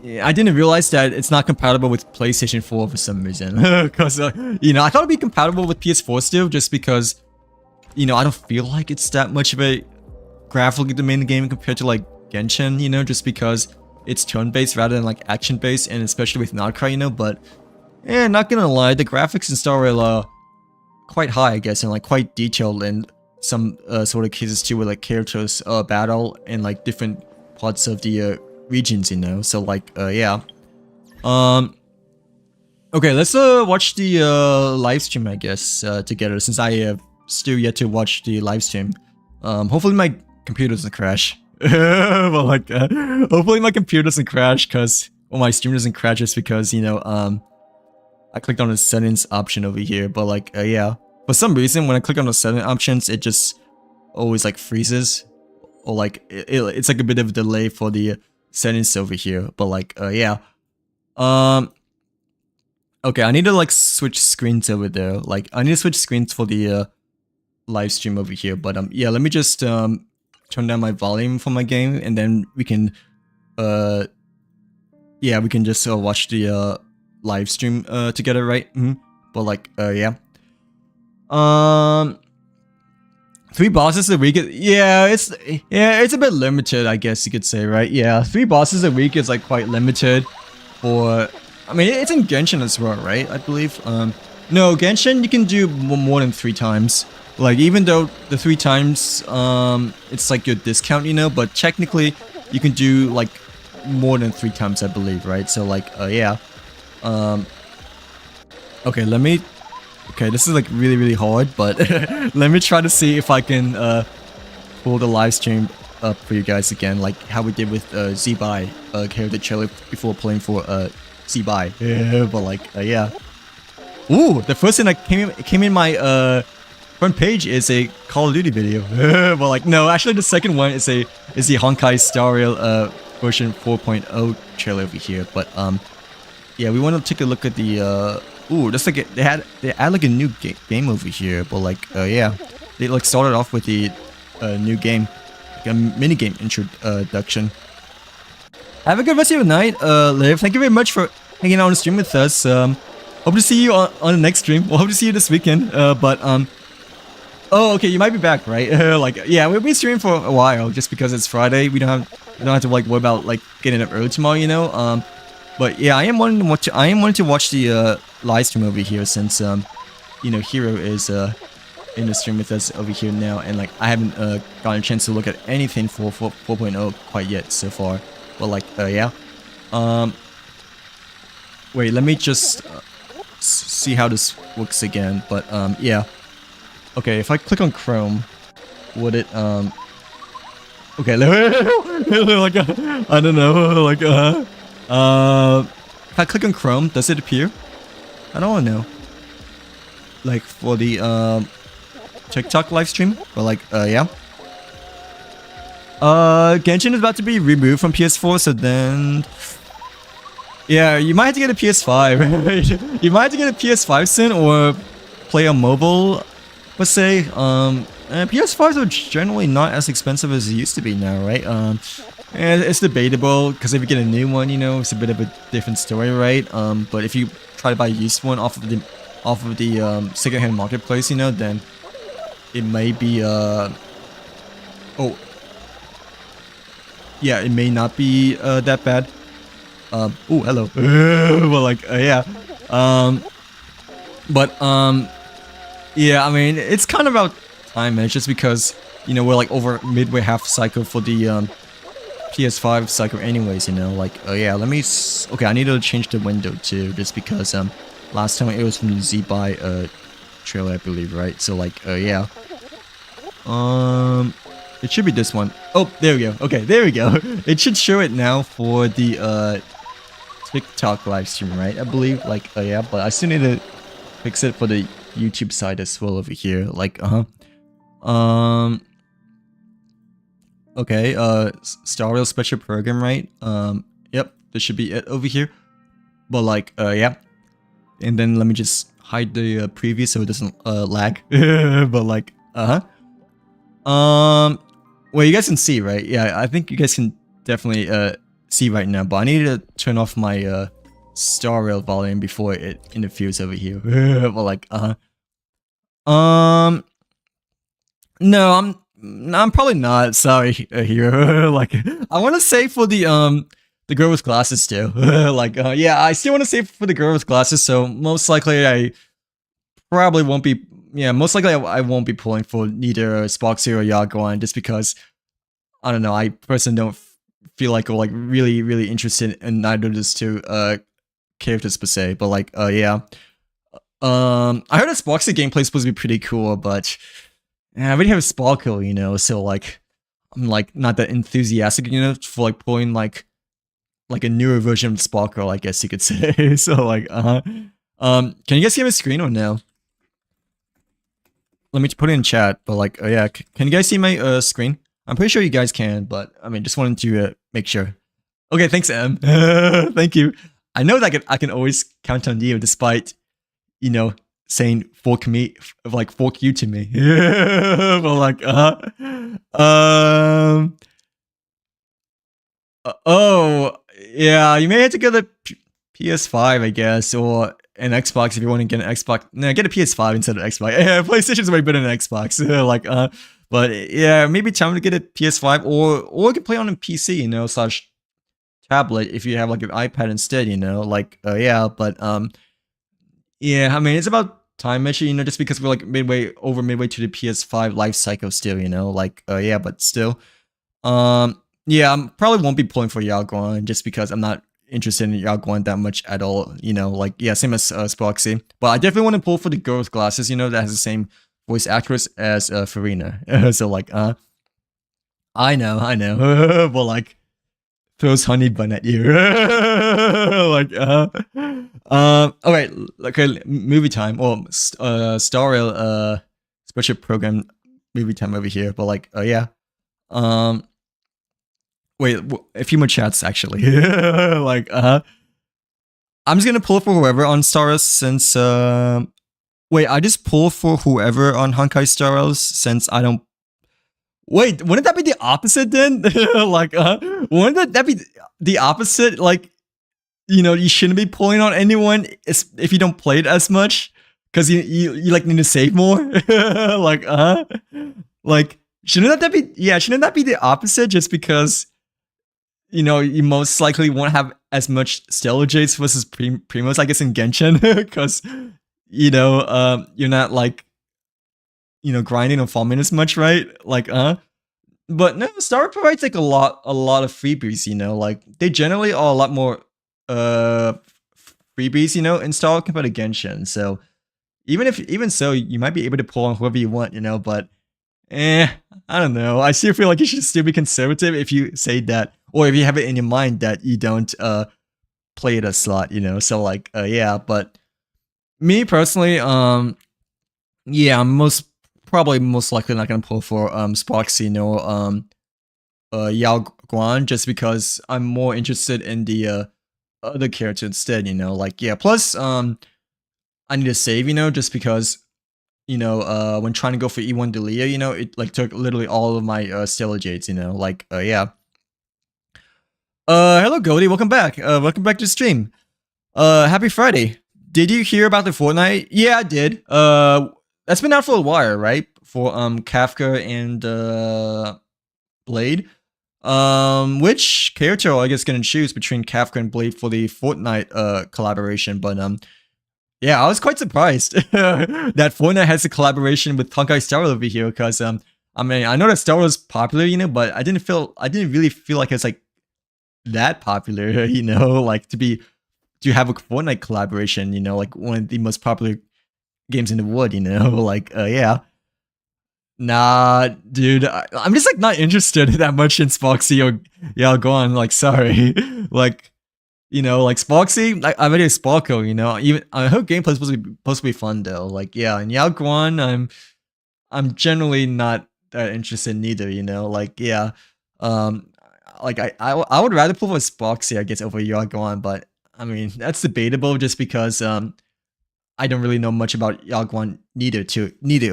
I didn't realize that it's not compatible with PlayStation 4 for some reason. Because, you know, I thought it'd be compatible with PS4 still, just because, you know, I don't feel like it's that much of a graphically demanding game compared to like Genshin, you know, just because it's turn-based rather than like action-based, and especially with Honkai, you know. But, yeah, not gonna lie, the graphics in Star Rail are quite high, I guess, and like quite detailed in some sort of cases too, where like characters battle in like different parts of the regions, you know. So like yeah. Okay, let's watch the live stream, I guess, together, since I have still yet to watch the live stream. Hopefully my computer doesn't crash. But like hopefully my computer doesn't crash, because my stream doesn't crash, just because, you know, I clicked on the settings option over here. But like yeah, for some reason when I click on the setting options, it just always like freezes, or like it's like a bit of a delay for the settings over here. But like yeah, okay, I need to like switch screens over there. Like I need to switch screens for the live stream over here. But yeah, let me just turn down my volume for my game, and then we can yeah, we can just watch the live stream together, right? But like yeah, 3 bosses a week. Yeah, it's a bit limited, I guess you could say, right? Yeah, 3 bosses a week is like quite limited for. I mean, it's in Genshin as well, right? I believe. No, Genshin you can do more than 3 times. Like, even though the 3 times it's like your discount, you know, but technically you can do like more than 3 times, I believe, right? So like yeah. Okay, let me. Okay, this is like really hard, but let me try to see if I can pull the live stream up for you guys again, like how we did with Z-Buy, character trailer before playing for Z-Buy. Yeah, but like yeah. Ooh, the first thing that came in my front page is a Call of Duty video. But like no, actually the second one is the Honkai Star Rail version 4.0 trailer over here. But yeah, we want to take a look at the ooh, that's like they add like a new game over here. But like yeah, they like started off with the new game, like a mini game introduction. Have a good rest of your night, Liv. Thank you very much for hanging out on the stream with us. Hope to see you on the next stream. We'll hope to see you this weekend. But oh, okay, you might be back, right? Like yeah, we'll be streaming for a while, just because it's Friday. We don't have to like worry about like getting up early tomorrow, you know. But yeah, I am wanting to watch the live stream over here, since you know, Hero is in the stream with us over here now, and like I haven't gotten a chance to look at anything for 4.0 quite yet so far. But like yeah, wait, let me just see how this works again. But yeah, okay, if I click on Chrome, would it okay, like I don't know, like if I click on Chrome, does it appear? I don't want to know. Like for the TikTok live stream, but like yeah. Genshin is about to be removed from PS4, so then yeah, you might have to get a PS5. You might have to get a PS5 soon, or play on mobile. Let's say PS5s are generally not as expensive as they used to be now, right? And it's debatable, because if you get a new one, you know, it's a bit of a different story, right? But if you try to buy a used one off of the secondhand marketplace, you know, then it may be oh yeah, it may not be that bad. Oh, hello. Well, like yeah. But yeah, I mean, it's kind of about time, man. It's just because, you know, we're like over midway half cycle for the PS5 cycle anyways, you know. Like yeah, let me okay, I need to change the window too, just because last time it was from the Z-Buy trailer, I believe, right? So like yeah, it should be this one. Oh, there we go. Okay, there we go. It should show it now for the TikTok live stream, right? I believe, like yeah, but I still need to fix it for the YouTube side as well over here. Like okay, Star Rail special program, right? Yep, this should be it over here. But like yeah, and then let me just hide the preview so it doesn't lag. But like Well, you guys can see, right? Yeah, I think you guys can definitely see right now, but I need to turn off my star rail volume before it interferes over here. But like, no, I'm probably not. Sorry, here. Like, I want to say for the girl with glasses still. Like, yeah, I still want to say for the girl with glasses. So most likely, I probably won't be. Yeah, most likely I won't be pulling for neither Spoxy or Yaguan just because I don't know. I personally don't feel like like really interested in neither of those two characters per se. But like, yeah. I heard that Spoxy gameplay is supposed to be pretty cool, but I already have Sparkle, you know, so like I'm like not that enthusiastic, you know, for like pulling like a newer version of Sparkle, I guess you could say. So like, can you guys see my screen or no? Let me put it in chat, but like, yeah, can you guys see my screen? I'm pretty sure you guys can, but I mean, just wanted to make sure. Okay, thanks, Em. Thank you. I know that I can always count on you, despite you know saying fork me, like fork you to me. But like, oh, yeah, you may have to get a PS5, I guess, or an Xbox if you want to get an Xbox. No, get a PS5 instead of Xbox. Yeah, PlayStation's way better than Xbox. Like, but yeah, maybe time to get a PS5 or you can play on a PC, you know, slash tablet if you have like an iPad instead, you know, like, yeah, but yeah, I mean, it's about time issue, you know, just because we're like midway to the PS5 life cycle still, you know, like, yeah, but still, yeah, I probably won't be pulling for Yaguan just because I'm not interested in Yaguan that much at all, you know, like, yeah, same as Spoxy, but I definitely want to pull for the girl with glasses, you know, that has the same voice actress as Farina. So like, I know, but like, throws honey bun at you. Like, alright, okay, movie time. Well, Star Rail, special program movie time over here, but like, yeah. Wait, a few more chats actually. Like, I'm just gonna pull for whoever on Star Rail since, wait, I just pull for whoever on Honkai Star Rail since I don't. Wait, wouldn't that be the opposite then? Like, wouldn't that be the opposite? Like, you know, you shouldn't be pulling on anyone if you don't play it as much because you like need to save more. Like, like shouldn't that be the opposite? Just because you know you most likely won't have as much stellar jades versus primos, I guess, in Genshin because you know you're not like you know grinding or farming as much, right? Like, but no, Star provides like a lot of freebies, you know, like they generally are a lot more freebies, you know, in Star compared to Genshin. So even so, you might be able to pull on whoever you want, you know, but I don't know. I still feel like you should still be conservative if you say that, or if you have it in your mind that you don't play it a slot, you know. So like yeah, but me personally, yeah, I'm most likely not gonna pull for Sparksy or Yao Guan just because I'm more interested in the other character instead, you know, like yeah, plus I need to save, you know, just because you know, when trying to go for E1 Delia, you know, it like took literally all of my Stellar Jades, you know, like yeah. Hello Goldie, welcome back. Welcome back to the stream. Happy Friday. Did you hear about the Fortnite? Yeah, I did. That's been out for a while, right? For Kafka and Blade. Which character I guess gonna choose between Kafka and Blade for the Fortnite collaboration? But yeah, I was quite surprised that Fortnite has a collaboration with Honkai Star Rail over here because I mean I know that Star Rail is popular, you know, but I didn't really feel like it's like that popular, you know, like to have a Fortnite collaboration, you know, like one of the most popular games in the world, you know, like yeah. Nah, dude, I'm just like not interested that much in Spoxy or yeah, go on, like sorry. Like, you know, like Spoxy, like I already Sparkle, you know. Even I hope gameplay is supposed to be fun though. Like, yeah, and Yao Guan, I'm generally not that interested neither, you know. Like, yeah. Like I would rather pull for Spoxy, I guess, over Yao Guan, but I mean that's debatable just because I don't really know much about Yagwan neither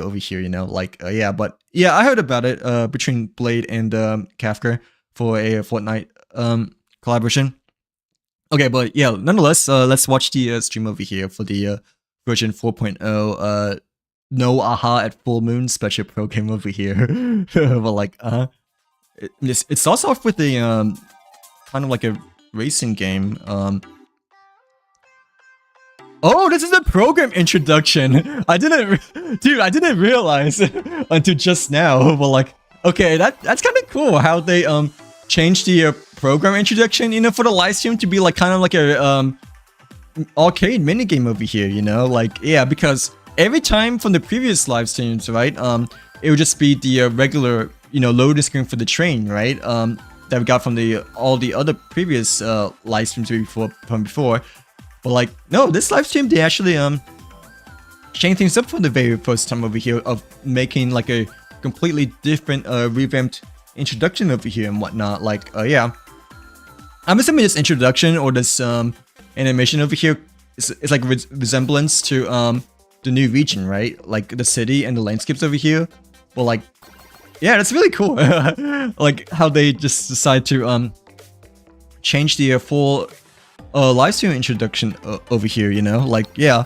over here, you know, like, yeah, but yeah, I heard about it, between Blade and, Kafka for a Fortnite, collaboration. Okay, but yeah, nonetheless, let's watch the, stream over here for the, version 4.0, no aha at full moon special program over here. But like, it starts off with a, kind of like a racing game, Oh, this is a program introduction. I didn't realize until just now. But like, okay, that's kind of cool how they changed the program introduction, you know, for the live stream to be like kind of like a arcade mini game over here, you know, like yeah, because every time from the previous live streams, right, it would just be the regular, you know, loading screen for the train, right, that we got from the all the other previous live streams before. But like, no, this live stream, they actually changed things up for the very first time over here of making like a completely different revamped introduction over here and whatnot. Like, yeah, I'm assuming this introduction or this animation over here is like resemblance to the new region, right? Like the city and the landscapes over here. Well, like, yeah, that's really cool. Like how they just decide to change the full live stream introduction over here, you know, like, yeah,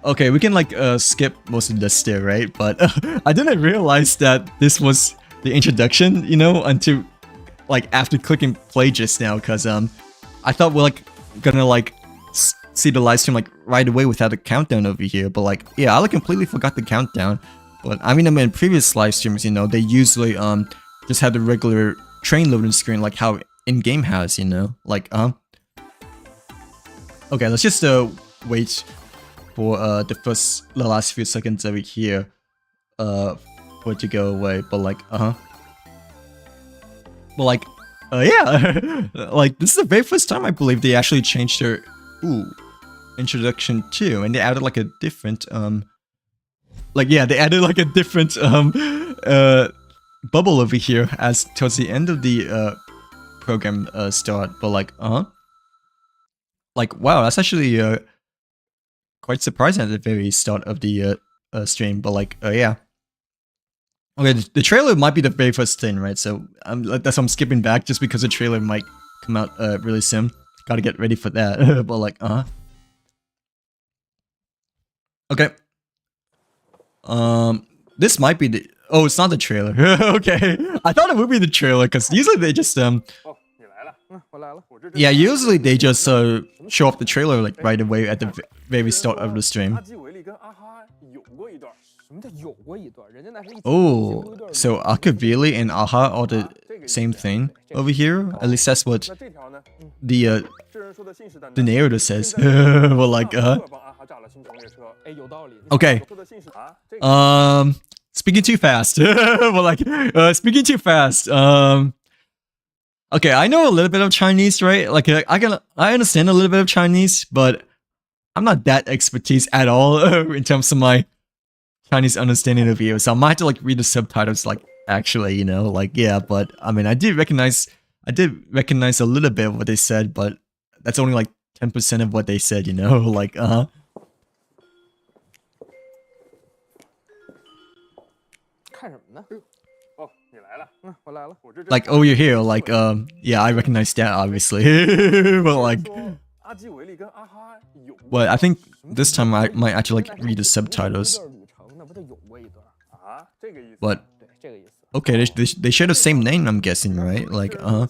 okay, we can like skip most of this there, right? But I didn't realize that this was the introduction, you know, until like after clicking play just now, because I thought we're like gonna like see the live stream like right away without a countdown over here, but like, yeah, I like completely forgot the countdown. But I mean, in previous live streams, you know, they usually just had the regular train loading screen like how in-game has, you know, like okay, let's just wait for the last few seconds over here for it to go away. But like, but like, yeah, like this is the very first time I believe they actually changed their introduction too, and they added like a different like, yeah, they added like a different bubble over here as towards the end of the program start. But like, like, wow, that's actually quite surprising at the very start of the stream. But like, yeah, okay, the trailer might be the very first thing, right? So that's why I'm skipping back, just because the trailer might come out really soon. Gotta get ready for that. But like, okay. This might be the... Oh, it's not the trailer. Okay, I thought it would be the trailer, because usually they just yeah, usually they just show up the trailer like right away at the very start of the stream. Oh, so Akavili and Aha are the same thing over here? At least that's what the narrator says. Well, like, okay. Speaking too fast. Well, like, speaking too fast. Okay, I know a little bit of Chinese, right? Like, I understand a little bit of Chinese, but I'm not that expertise at all in terms of my Chinese understanding of you. So I might have to like read the subtitles, like, actually, you know, like, yeah. But I mean, I did recognize a little bit of what they said, but that's only like 10% of what they said, you know, like, like, oh, you're here, like, yeah, I recognize that, obviously. But like, well, I think this time I might actually like read the subtitles. But okay, they share the same name, I'm guessing, right? Like, oh,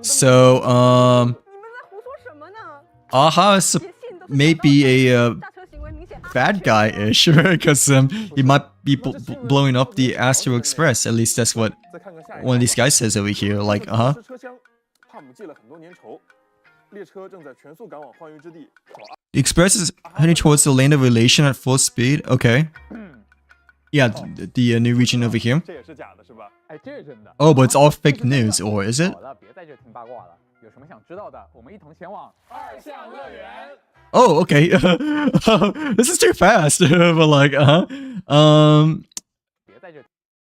so Aha is maybe a bad guy-ish, because he might be blowing up the Astro Express. At least that's what one of these guys says over here. Like, The Express is heading towards the land of relation at full speed. Okay. Yeah, the new region over here. Oh, but it's all fake news, or is it? Oh, okay. This is too fast. But like, oh,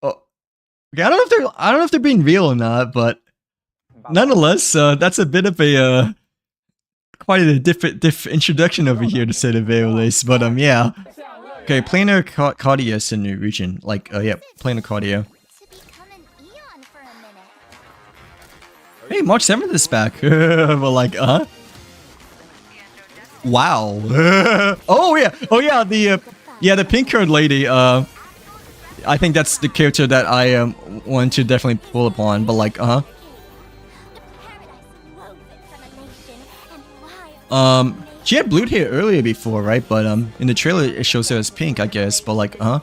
okay, I don't know if they're being real or not, but nonetheless, that's a bit of a quite a different introduction over here to say the very least. But yeah. Okay, planar cardia is in the region. Like, yeah, planar cardia. Hey, March 7th is back. But like, wow. Oh yeah, the pink-haired lady. I think that's the character that I want to definitely pull upon. But like, she had blue hair earlier before, right? But in the trailer it shows her as pink, I guess. But like, the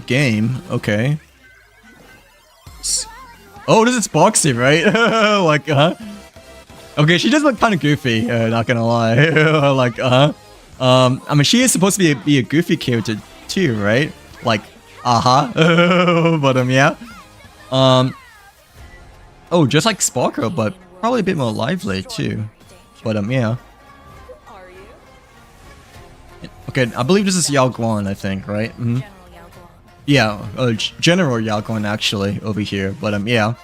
game, okay. Oh, this is Boxy, right? Like, okay, she does look kind of goofy. Not gonna lie. Like, I mean, she is supposed to be a goofy character too, right? Like, but yeah. Oh, just like Sparkle, but probably a bit more lively too. But yeah. Okay, I believe this is Yao Guan, I think, right? Mm-hmm. Yeah, General Yao Guan actually over here. But yeah.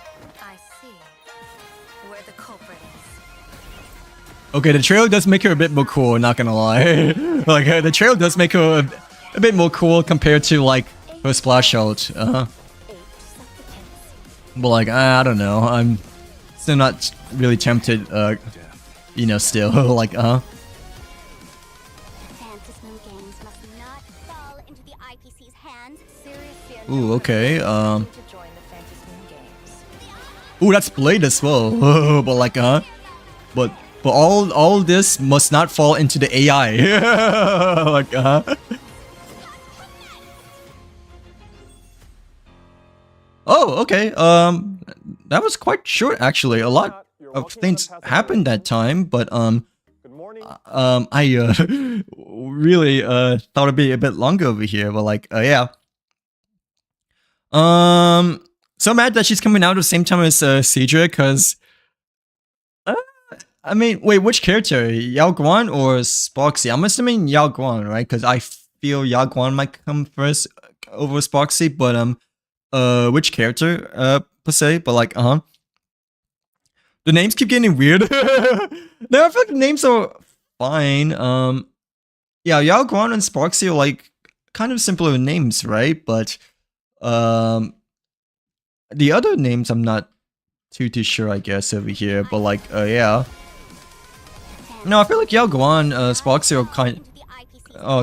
Okay, the trailer does make her a bit more cool, not gonna lie. Like, the trailer does make her a bit more cool compared to like her splash out. But like, I don't know. I'm still not really tempted. You know, still like, Ooh, okay. Ooh, that's Blade as well. But like, but all this must not fall into the AI. Like, Oh, okay. That was quite short actually. A lot of things happened that time, but I really thought it'd be a bit longer over here. But like, yeah. So mad that she's coming out at the same time as Cedra, cause I mean, wait, which character? Yao Guan or Sparksy? I'm assuming Yao Guan, right? Cause I feel Yao Guan might come first over Sparksy, but which character per se? But like, the names keep getting weird. No, I feel like the names are fine. Yeah, Yao Guan and Sparksy are like kind of simpler names, right? But the other names I'm not too sure, I guess, over here. But like, yeah. No, I feel like Yao Guan, Sparksy are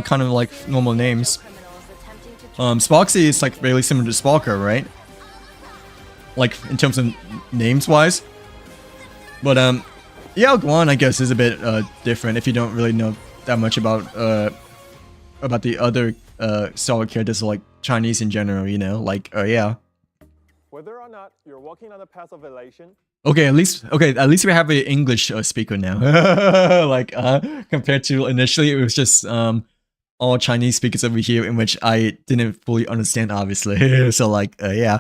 kind of like normal names. Sparksy is like really similar to Sparker, right? Like in terms of names wise. But Yao Guan, I guess, is a bit different if you don't really know that much about the other Star Wars characters, like Chinese in general, you know, like yeah. Whether or not you're walking on the path of elation. Okay, at least we have an English speaker now. Like compared to initially, it was just all Chinese speakers over here, in which I didn't fully understand, obviously. So like, yeah.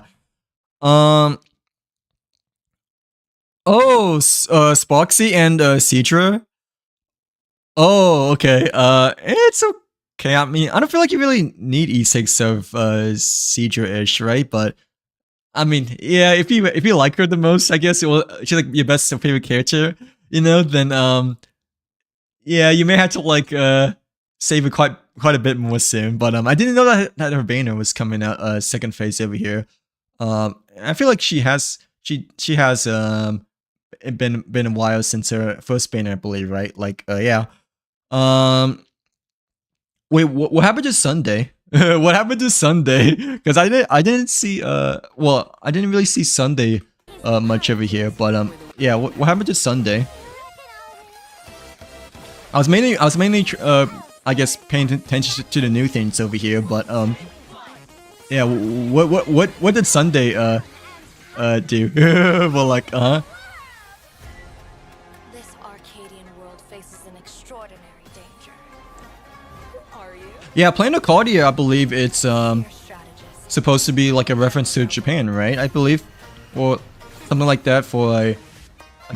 Oh, Sparksy and Cedra. Oh, okay. It's okay. I mean, I don't feel like you really need E6 of Cedra-ish, right? But I mean, yeah, if you like her the most, I guess she's like your best favorite character, you know, then yeah, you may have to like save it quite a bit more soon. But I didn't know that her banner was coming out second phase over here. I feel like she has been a while since her first banner, I believe, right? Like yeah. Wait, what happened to Sunday? What happened to Sunday? Because I didn't see well, I didn't really see Sunday much over here, but yeah, what happened to Sunday? I was mainly I guess paying attention to the new things over here, but yeah, what did Sunday do? Well, like This Arcadian world faces an extraordinary danger. Who are you? Yeah, Planar Cardia, I believe it's supposed to be like a reference to Japan, right? I believe, or something like that for I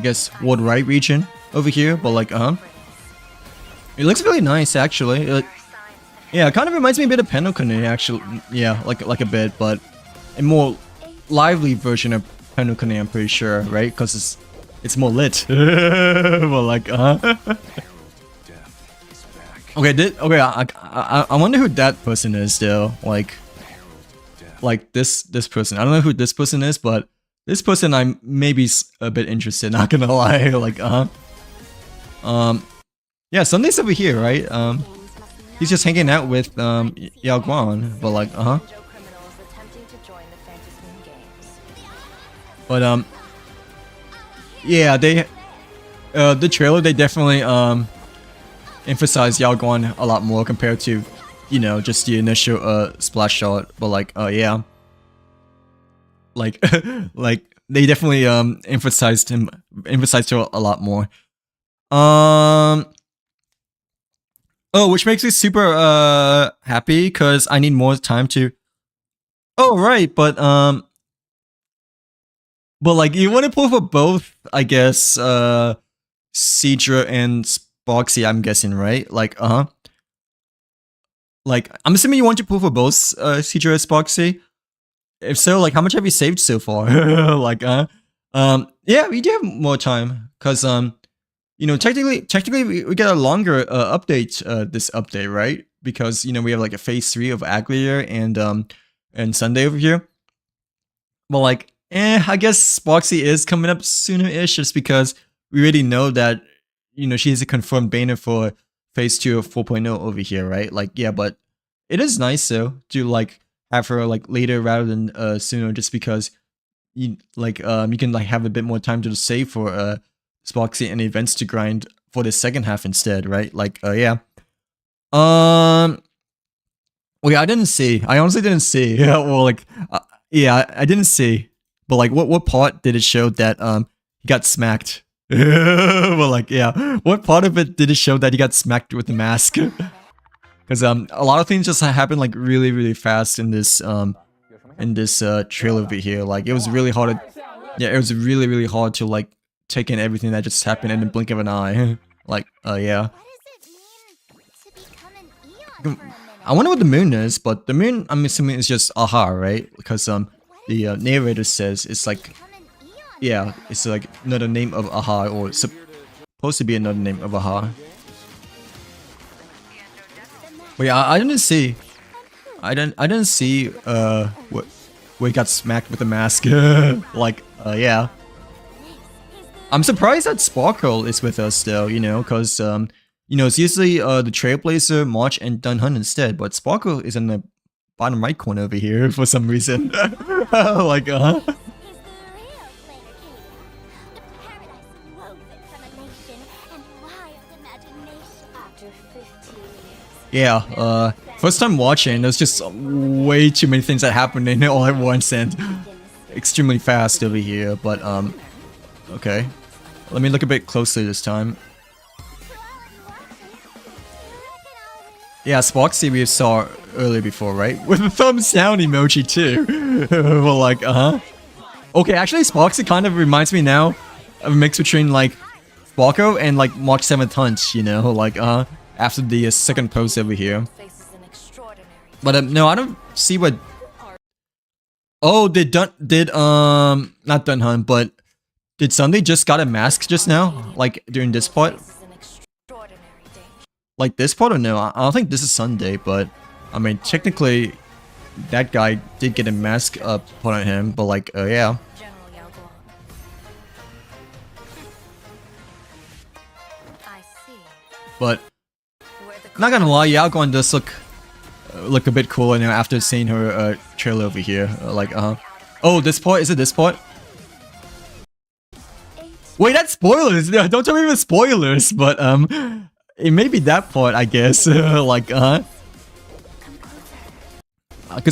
guess World Right region over here. But like, it looks really nice actually. Yeah, it kind of reminds me a bit of Penokune, actually. Yeah, like a bit, but a more lively version of Penokune, I'm pretty sure, right? Because it's more lit. Well, like, Okay, I wonder who that person is, though. Like this person. I don't know who this person is, but this person I'm maybe a bit interested. Not gonna lie. Like, yeah, Sunday's over here, right? He's just hanging out with Yao Guan, but like, criminals attempting to join the Fantasy Games. but yeah, they the trailer, they definitely emphasize Yao Guan a lot more compared to, you know, just the initial splash shot. But like, yeah, like like they definitely emphasized her a lot more. Oh, which makes me super happy because I need more time to. Oh right, but like you want to pull for both, I guess. Cedra and Boxy, I'm guessing, right? Like, like I'm assuming you want to pull for both Cedra and Boxy. If so, like, how much have you saved so far? Like, yeah, we do have more time because you know, technically we get a longer update this update, right? Because, you know, we have like a phase 3 of Aglier and Sunday over here. But like, I guess Boxy is coming up sooner-ish just because we already know that, you know, she's a confirmed banner for phase 2 of 4.0 over here, right? Like, yeah, but it is nice though to like have her like later rather than sooner, just because you like you can like have a bit more time to save for Spoxy and events to grind for the second half instead, right? Like, yeah. Okay, I didn't see. I honestly didn't see. Yeah, well, like, yeah, I didn't see. But like, what part did it show that he got smacked? Well, like, yeah, what part of it did it show that he got smacked with the mask? Because a lot of things just happened like really fast in this trailer over here. Like, it was really hard to, yeah, it was really hard to like take in everything that just happened in the blink of an eye. Like, yeah. I wonder what the moon is, but the moon, I'm assuming, is just aha, right? Because the narrator says it's like, yeah, it's like another name of aha, or supposed to be another name of aha. But yeah, I didn't see. I didn't see what where he got smacked with the mask. Like, yeah. I'm surprised that Sparkle is with us though, you know, because you know, it's usually the Trailblazer, March, and Dunhunt instead, but Sparkle is in the bottom right corner over here for some reason. Like, yeah, first time watching, there's just way too many things that happened in it all at once and extremely fast over here, but okay. Let me look a bit closely this time. Yeah, Spoxy we saw earlier before, right? With the thumbs down emoji too. Well, like, okay, actually Spoxy kind of reminds me now of a mix between like Sparko and like March 7th Hunt, you know, like, after the second post over here. But no, I don't see what. Oh, not Dunhunt, but did Sunday just got a mask just now? Like during this part? Like this part or no? I don't think this is Sunday, but I mean technically that guy did get a mask put on him, but like, yeah. But not gonna lie, Yao Guan does look a bit cooler now after seeing her trailer over here. Like, oh, this part? Is it this part? Wait, that's spoilers! Don't tell me it's spoilers, but it may be that part, I guess. Like, because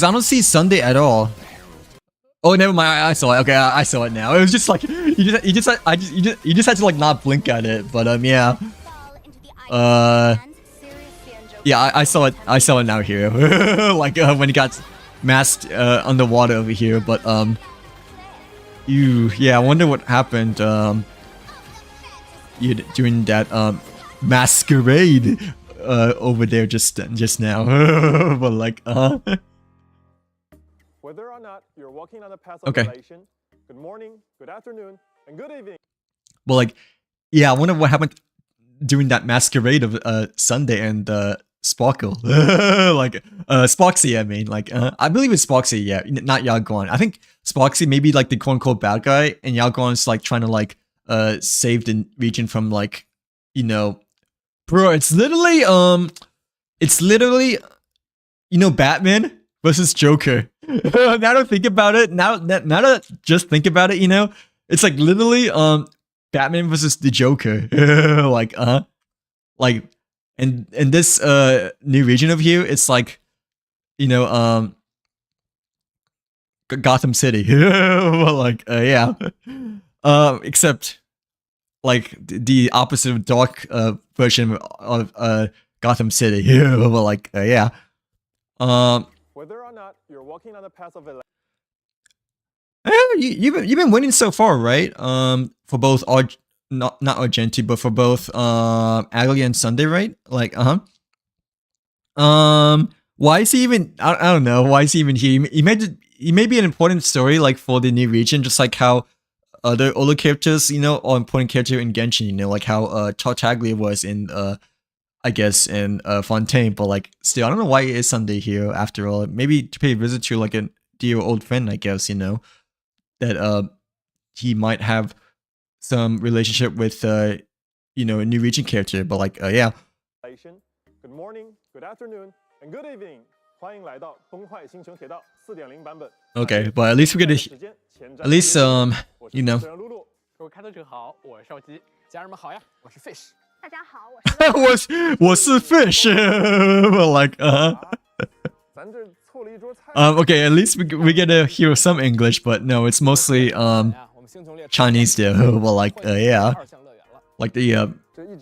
I don't see Sunday at all. Oh, never mind. I saw it. Okay, I saw it now. It was just like you just had to like not blink at it. But yeah. Yeah, I saw it. I saw it now here. Like when he got masked underwater over here. But yeah, I wonder what happened during that masquerade over there just now. But like, Whether or not you're walking on the path of Okay. elation, good morning, good afternoon, and good evening. well, like, yeah, I wonder what happened during that masquerade of Sunday and Sparkle. Like, Spoxy, I mean, like, I believe it's Spoxy, yeah, not Yaguan. I think Spoxy may be like the quote unquote bad guy, and Yaguan's like trying to like save the region from like, you know, bro, it's literally, Batman versus Joker. Now that I think about it, now that I just think about it, it's like literally Batman versus the Joker. Like like in this new region of here, it's like Gotham City. Well, like yeah. Except like the opposite of dark version of Gotham City. Well, like yeah. Whether or not you're walking on the path of elation. You've been winning so far, right? For both not Argenti, but for both Agli and Sunday, right? Like why is he even? I don't know. Why is he even here? He may be an important story, like for the new region, just like how other characters, are important character in Genshin. Like how Tartaglia was in I guess in Fontaine, but like still, I don't know why it is Sunday here after all. Maybe to pay a visit to like a dear old friend, I guess, that he might have some relationship with a new region character, but like yeah. Good morning, good afternoon, and good evening. 欢迎来到崩坏星球铁道 4.0 版本。 Okay, but at least we're gonna at least 各位开拓者好，我是少基，家人们好呀，我是 Fish。大家好，我是我是 fish. But like okay, at least we get to hear some English, but no, it's mostly Chinese there. Well, like yeah, like the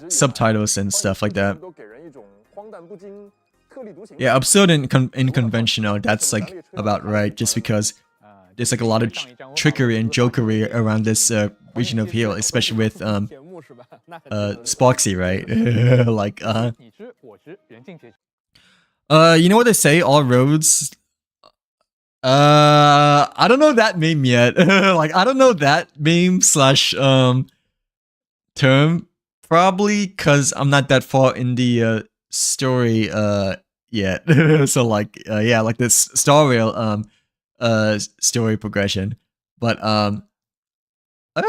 subtitles and stuff like that. Yeah, absurd and inconventional. That's like about right. Just because there's like a lot of trickery and jokery around this region of here, especially with Spoxy, right? Like you know what they say? All roads. I don't know that meme yet. Like I don't know that meme slash term. Probably because I'm not that far in the story yet. So like yeah, like this Star Rail story progression. But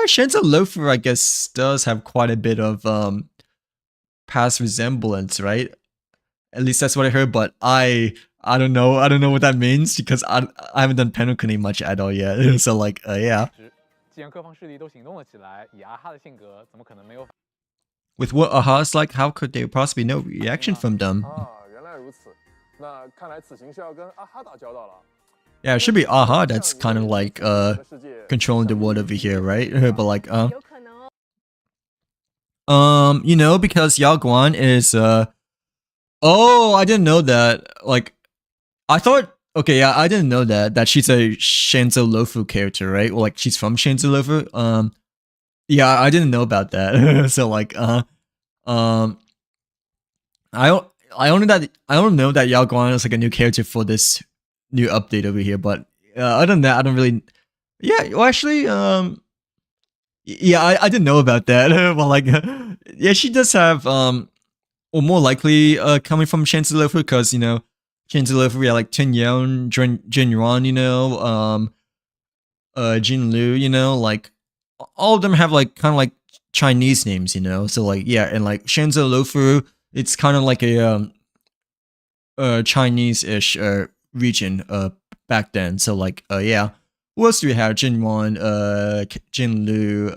Shenzo Loafer, I guess, does have quite a bit of past resemblance, right? At least that's what I heard, but I don't know. I don't know what that means because I haven't done Penukuni much at all yet. So like yeah. With what Aha's like, how could there possibly no reaction from them? 原来如此，那看来此行是要跟阿哈打交道了。 Yeah, it should be Aha that's kind of like controlling the world over here, right? But like 有可能哦。 because Yao Guan is oh, I didn't know that. Like I thought okay, yeah, I didn't know that she's a Shenzo Lofu character, right? Well, like she's from Shenzo Lofu. Yeah, I didn't know about that. So like I don't know that Yao Guan is like a new character for this new update over here, but other than that, I don't really. Yeah, well, actually, yeah, I didn't know about that. Well, like, yeah, she does have or more likely coming from Shenzi Lofu because Shenzi Lofu, yeah, like Tin Yeon, Jin Yuan, Jin Lu, like all of them have like kind of like Chinese names, So like yeah, and like Shenzi Lofu, it's kind of like a Chinese-ish region back then. So like yeah, who else do we have? Jin Yuan, Jin Lu,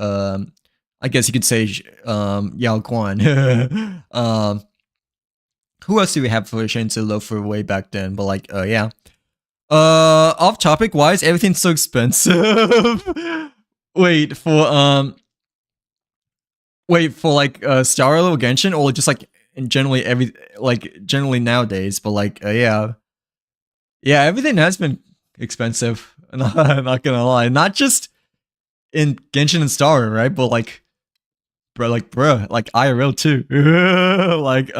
I guess you could say Yao Guan. Who else do we have for Shenzi Lofu way back then? But like yeah. Off topic, why is everything so expensive? Wait for like Star Rail Genshin or just like generally nowadays, but like yeah, everything has been expensive. Not gonna lie, not just in Genshin and Star Rail, right? But like, bruh, like IRL too. Like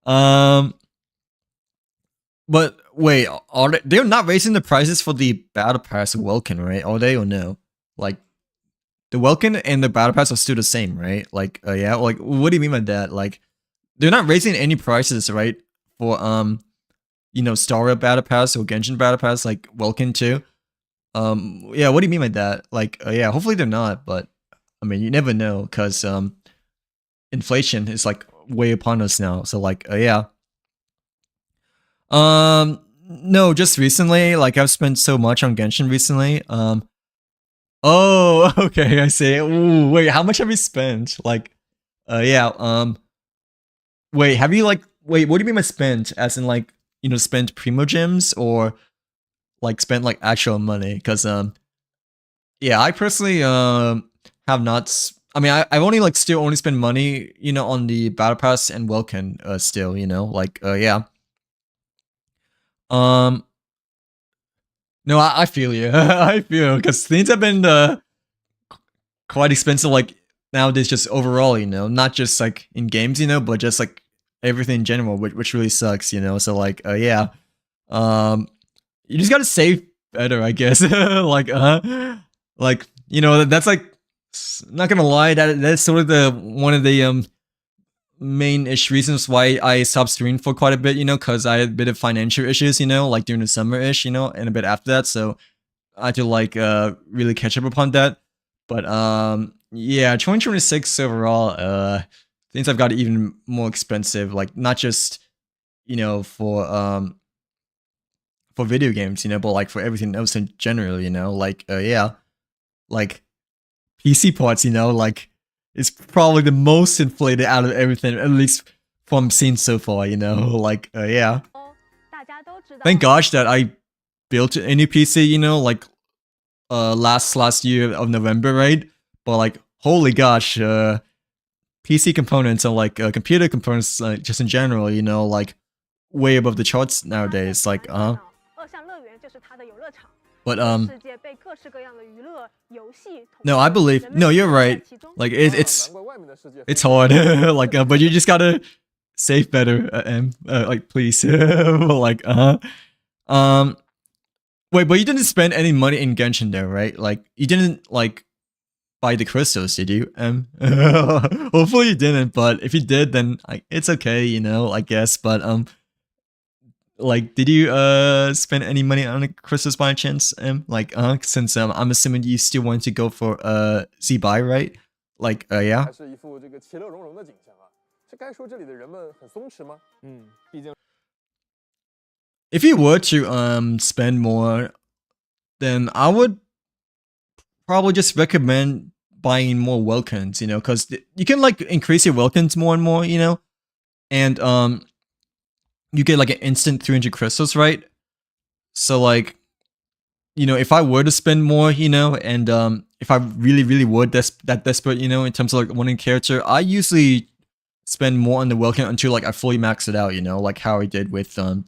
Um, but wait, they're not raising the prices for the battle pass Welkin, right? Are they or no? Like the Welkin and the battle pass are still the same, right? Like yeah, like what do you mean by that? Like they're not raising any prices, right? For you know, Star Rail battle pass or Genshin battle pass, like Welkin too. Yeah, what do you mean by that? Like yeah, hopefully they're not, but I mean you never know because inflation is like way upon us now. So like yeah. No, just recently, like I've spent so much on Genshin recently. Oh, okay, I see. Ooh, wait, how much have you spent? Like, yeah, wait, have you like, wait, what do you mean by spent? As in like, you know, spent primo gems or like spent like actual money? Because, yeah, I personally, have not, I mean, I've only like still only spent money, you know, on the Battle Pass and Welkin, still, you know, like, yeah. No, I feel you. I feel because things have been quite expensive. Like nowadays, just overall, you know, not just like in games, you know, but just like everything in general, which really sucks, you know. So like, yeah, you just gotta save better, I guess. Like you know, that's like not gonna lie, that's sort of the one of the main-ish reasons why I stopped streaming for quite a bit, you know, because I had a bit of financial issues, you know, like during the summer-ish, you know, and a bit after that, so I had to like really catch up upon that. But yeah, 2026 overall, things have got even more expensive, like not just, you know, for video games, you know, but like for everything else in general, you know, like yeah, like PC parts, you know, like it's probably the most inflated out of everything, at least from seeing so far, you know, like yeah. Thank gosh that I built a new PC, you know, like last year of November, right? But like holy gosh, PC components and like computer components, just in general, you know, like way above the charts nowadays. Like but no, I believe no, you're right. Like it's hard, like but you just gotta save better, like please, like wait, but you didn't spend any money in Genshin there, right? Like you didn't like buy the crystals, did you? Hopefully you didn't, but if you did, then like it's okay, you know, I guess. But like, did you spend any money on the crystals by chance? Like, since I'm assuming you still want to go for Z buy, right? Like, yeah. 还是一副这个其乐融融的景象啊。是该说这里的人们很松弛吗？毕竟 If you were to spend more, then I would probably just recommend buying more Welkins, you know, because you can like increase your Welkins more and more, you know, and you get like an instant 300 crystals, right? So like, you know, if I were to spend more, you know, and if I really were that desperate, you know, in terms of like wanting character, I usually spend more on the Welkin until like I fully max it out, you know, like how I did with the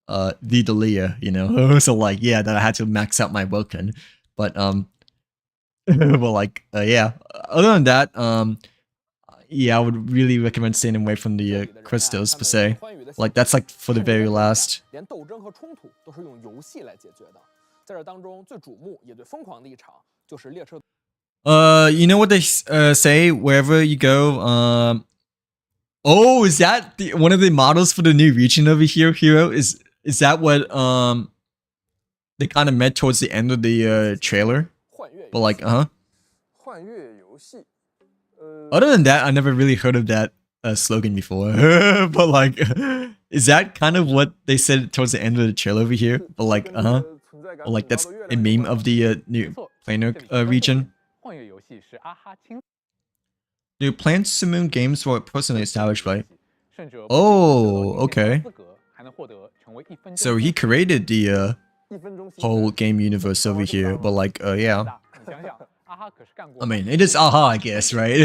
Dalia, you know. So like yeah, that I had to max out my Welkin. But well like yeah. Other than that, yeah, I would really recommend staying away from the crystals per se. Like that's like for the very last. 连斗争和冲突都是用游戏来解决的。在这当中最瞩目也最疯狂的一场就是列车。You know what they say wherever you go. Oh, is that one of the models for the new region over here? Hero is that what they kind of met towards the end of the trailer? But like, 幻乐游戏。 Other than that, I never really heard of that slogan before. But like, is that kind of what they said towards the end of the trailer over here? But like, like that's a meme of the new Planar region. 幻乐游戏是阿哈亲 New Plants to Moon games were personally established by. 胜者 Oh, okay. 资格还能获得成为1分钟 So he created the 1分钟 whole game universe over here. But like, yeah. 你想想，阿哈可是干过 I mean, it is Aha, I guess, right?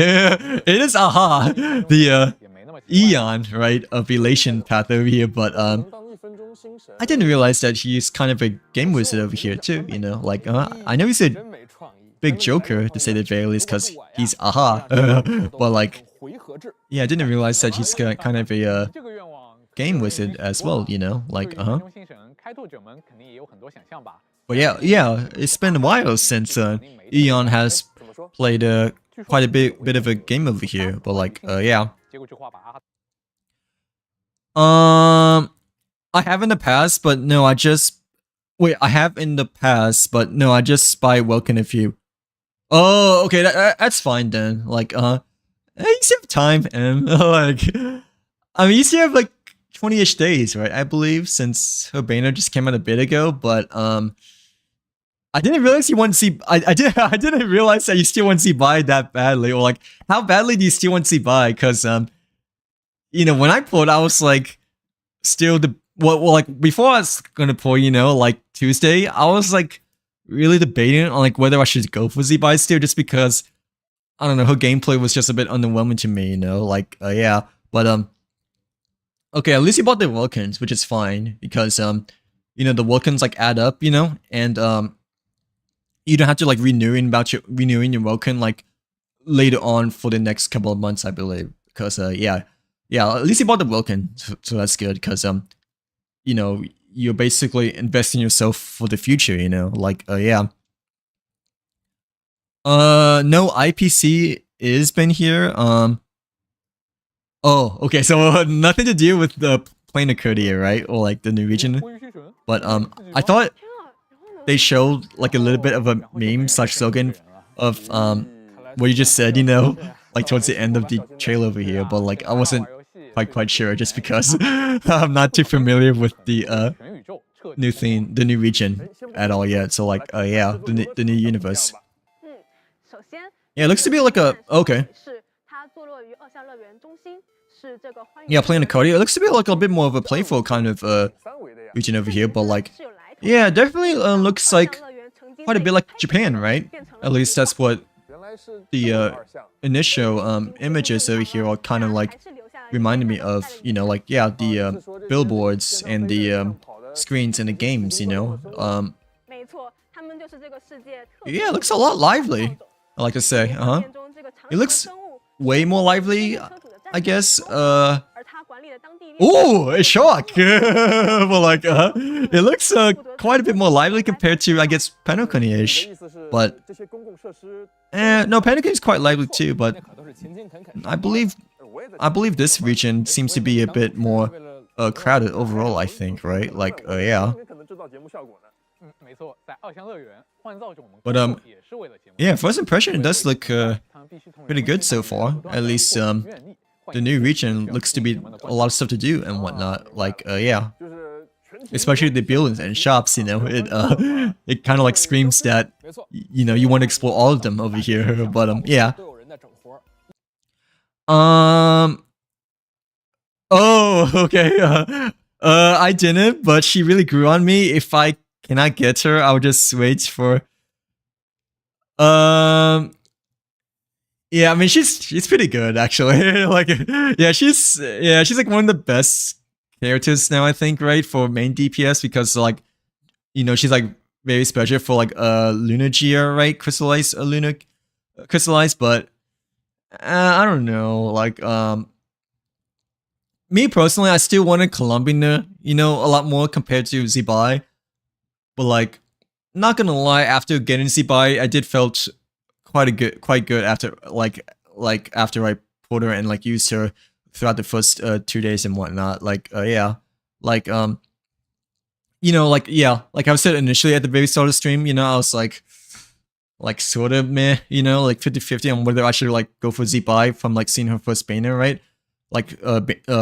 It is Aha, the 也没那么奇怪 Eon, right, of elation path over here. But 当1分钟心神。 I didn't realize that he's kind of a game wizard over here too. You know, like I know he's a 真没创意。 big joker to say the very least, because he's Aha. But like, 回合制 yeah, I didn't realize that he's kind of a 这个愿望 game with it as well, you know, like 对于民众新神，开拓者们肯定也有很多想象吧。 But yeah, it's been a while since Eon has played quite a bit of a game over here. But like, yeah. 结果这话把阿 I have in the past, but no, I just wait. I have in the past, but no, I just spy welcome a few. Oh, okay, that's fine then. Like, you still have time, and like, I mean, you still have like 20-ish days, right? I believe since her banner just came out a bit ago, but I didn't realize you want to see. I didn't realize that you still want to see buy that badly, or like, how badly do you still want to see buy? Because you know, when I pulled, I was like, still the well, like before I was gonna pull, you know, like Tuesday, I was like really debating on like whether I should go for Z-Buy still, just because I don't know, her gameplay was just a bit underwhelming to me, you know, like yeah, but okay, at least you bought the Vulcans, which is fine because you know, the Vulcans like add up, you know, and you don't have to like renewing your Vulcan like later on for the next couple of months, I believe, because yeah, at least you bought the Vulcan, so that's good because you know, you're basically investing yourself for the future, you know, like yeah. No, IPC is been here. Oh, okay, so nothing to do with the Planar Courtier, right? Or like the new region. 关于新神， But I thought they showed like a little bit of a meme slash slogan of what you just said, you know, like towards the end of the trailer over here. But like I wasn't quite sure just because I'm not too familiar with the 全宇宙彻底 new thing, the new region at all yet. So like yeah, the new universe. 首先 Yeah, it looks to be like a okay. 是它坐落于二项乐园中心，是这个欢迎 Yeah, playing the Courtier. It looks to be like a bit more of a playful kind of 三维的呀。 region over here, but like 是有来头的。 yeah, definitely looks like 二项乐园曾经 quite a bit like Japan, right? At least that's what 原来是 the 二项。 initial images over here are kind of like reminded me of, you know, like yeah, the billboards and the screens in the games, you know. 没错，他们就是这个世界特 Yeah, it looks a lot lively, I like to say. 变中这个长 It looks 生物 way more lively, 车主的战 I 斗 guess. 而他管理的当地 Oh, a shock! Well, like, it looks quite a bit more lively compared to, I guess, 你的 Penacony-ish. 意思是 but- 这些公共设施， No, Penacony is quite lively too, 那 but 可都是勤勤恳恳。 I believe 我也在 I believe this region seems to be a bit more crowded overall, I think, right? Like, yeah. 可能制造节目效果呢。嗯，没错，在二项乐园换造种们 But, 工作也是为了节目。 Yeah, first impression, it does look 他们必须同 pretty good so far. At least the new region looks to be a lot of stuff to do and whatnot. Like, yeah. 就是全体 Especially the buildings and shops, you know, it kind of like screams that, 没错， you know, you want to explore all of them over here. But yeah. 都有人在整活儿。 Oh, okay. I didn't, but she really grew on me. If I cannot get her, I'll just wait for. Yeah, I mean she's pretty good actually. Like, yeah, she's like one of the best characters now, I think, right, for main DPS because like, you know, she's like very special for like Lunar Gear, right, crystallized Lunar crystallized, but I don't know, like me personally, I still wanted Columbina, you know, a lot more compared to Z-Buy. But like, not gonna lie, after getting Z-Buy, I did felt quite good after after I pulled her and like used her throughout the first 2 days and whatnot. Like yeah, like you know, like yeah, like I said initially at the very start of the stream, you know, I was like sort of meh, you know, like 50-50 on whether I should like go for Z-Buy from like seeing her first banner, right? Like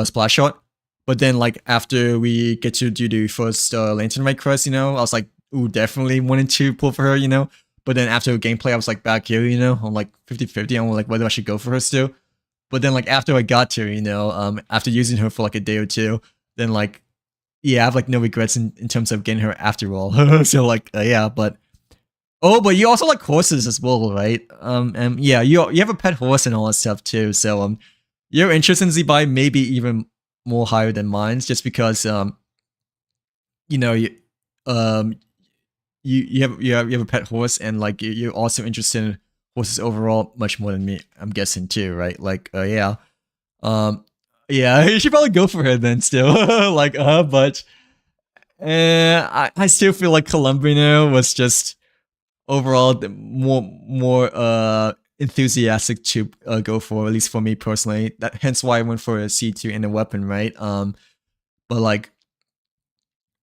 splash shot. But then like after we get to do the first lantern right quest, you know, I was like, ooh, definitely wanted to pull for her, you know. But then after gameplay, I was like back here, you know, I'm like 50-50 on like whether I should go for her still. But then like after I got to her, you know, after using her for like a day or two, then like yeah, I have like no regrets in terms of getting her after all. So like yeah, but but you also like horses as well, right? And yeah, you have a pet horse and all that stuff too. So your interest in Z-Buy may be even more higher than mine's, just because you know, you have a pet horse, and like you're also interested in horses overall much more than me, I'm guessing too, right? Like yeah. Yeah, you should probably go for her then still. Like, but I still feel like Columbina was just overall more enthusiastic to go for, at least for me personally. Hence why I went for a C2 and a weapon, right? But like,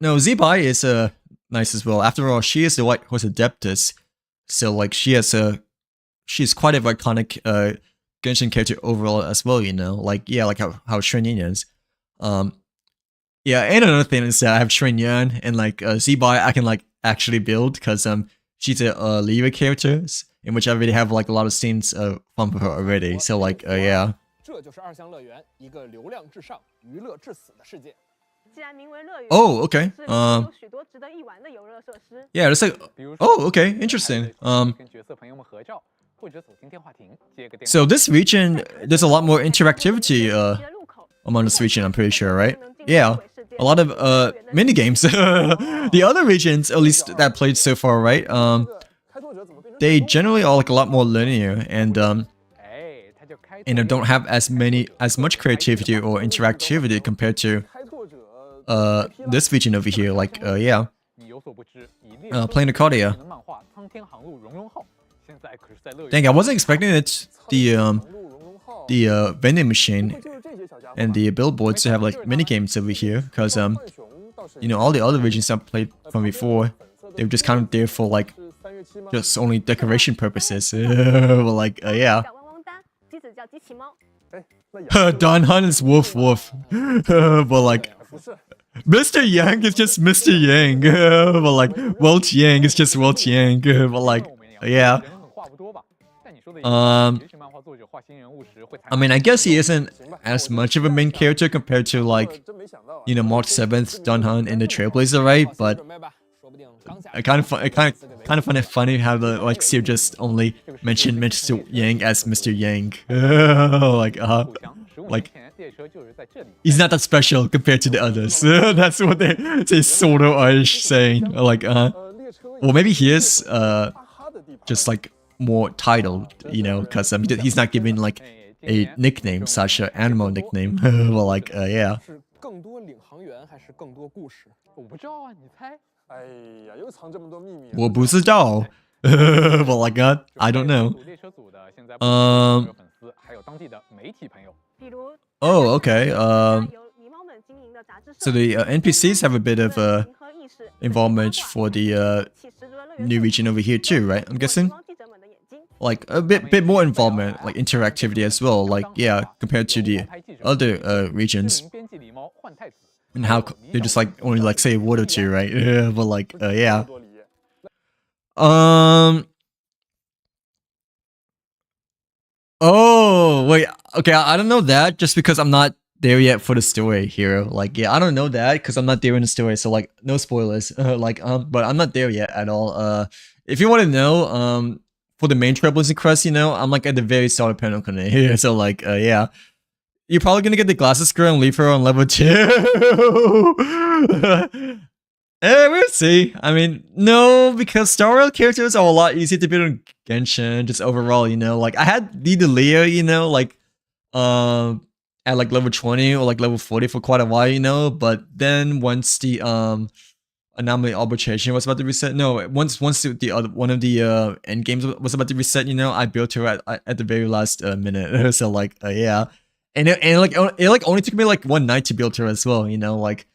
no, Zibai is nice as well. After all, she is the White Horse Adeptus, so like she's quite an iconic Genshin character overall as well. You know, like yeah, like how Shen Yin is. Yeah, and another thing is that I have Shen Yan and like Zibai I can like actually build because she's a leader character in which I already have like a lot of scenes from her already. So like yeah. 这就是二项乐园，一个流量至上、娱乐至死的世界。 既然名为乐园， Oh, okay. 是里面有许多值得一玩的游乐设施。 Yeah, it's like oh, okay, interesting. 跟角色朋友们合照，或者走进电话亭接个电话。 So this region, there's a lot more interactivity 的入口 among this region, I'm pretty sure, right? Yeah, a lot of mini games. The other regions, at least that I played so far, right? 开拓者怎么变成 They generally are like a lot more linear and 哎，他就开 and don't have as much creativity or interactivity compared to 开拓者 this region over here. Like yeah, 你有所不知，以列 playing the Cardia. 的漫画《苍天航路荣荣号》，现在可是在乐园。 Dang, I wasn't expecting it. The 路荣荣号 vending machine 就是这些小家伙 and the billboards to have like mini games over here because 浣熊倒是 you know all the other regions I've played from before, they were just kind of there for like 是3月7吗？ just only decoration purposes. Well, like yeah. 叫汪汪丹，机子叫机器猫。 哎，那羊 Don Hunt is Woof Woof. But like 不是 Mr. Yang is just Mr. Yang. But like Welch Yang is just Welch Yang. But like yeah. 人很话不多吧？但你说的 Um 也许漫画作者画新人物时会采 I mean I guess he isn't as much of a main character compared to like 真没想到啊 you know March 7th, Don Hunt and the Trailblazer, right? 放心 But 准备吧，说不定刚下 I kind of find it funny how the like Seer just only mentioned Mr. Yang as Mr. Yang. Like 互相。15 like 年前列车就是在这里。 he's not that special compared to the others. That's what they sort of are saying. Like 列车 well maybe he is 巴哈的地盘 just like more titled, you know, because he's not given like a nickname such an animal nickname. Well like yeah. 是更多领航员还是更多故事？我不知道啊，你猜？哎呀，又藏这么多秘密啊。我不知道。Well like I don't know. 列车组的现在粉丝，还有当地的媒体朋友。比如 Oh okay. 由狸猫们经营的杂志社 So the NPCs have a bit of 银河意识 involvement for the 气十足的乐园 new region over here too, right? I'm guessing 光记者们的眼睛。 like a bit more involvement, like interactivity as well. Like yeah, compared to the other 知 regions 名编辑狸猫换太子， and how they just like only like say a word or two, right? But like yeah. 多礼 Oh wait, okay. I don't know that just because I'm not there yet for the story, Hero. Like yeah, I don't know that because I'm not there in the story. So like no spoilers. But I'm not there yet at all. If you want to know, for the main Trailblazing quest, you know, I'm like at the very start of Pinnacle here. So like yeah, you're probably gonna get the glasses girl and leave her on level 2. We'll see. I mean, no, because Star Rail characters are a lot easier to build in Genshin, just overall, you know. Like, I had Leah, you know, like, at like level 20 or like level 40 for quite a while, you know. But then once the, Anomaly Arbitration was about to reset, no, once the other, one of the, end games was about to reset, you know, I built her at the very last minute. So, like, yeah. And it only took me like one night to build her as well, you know, like,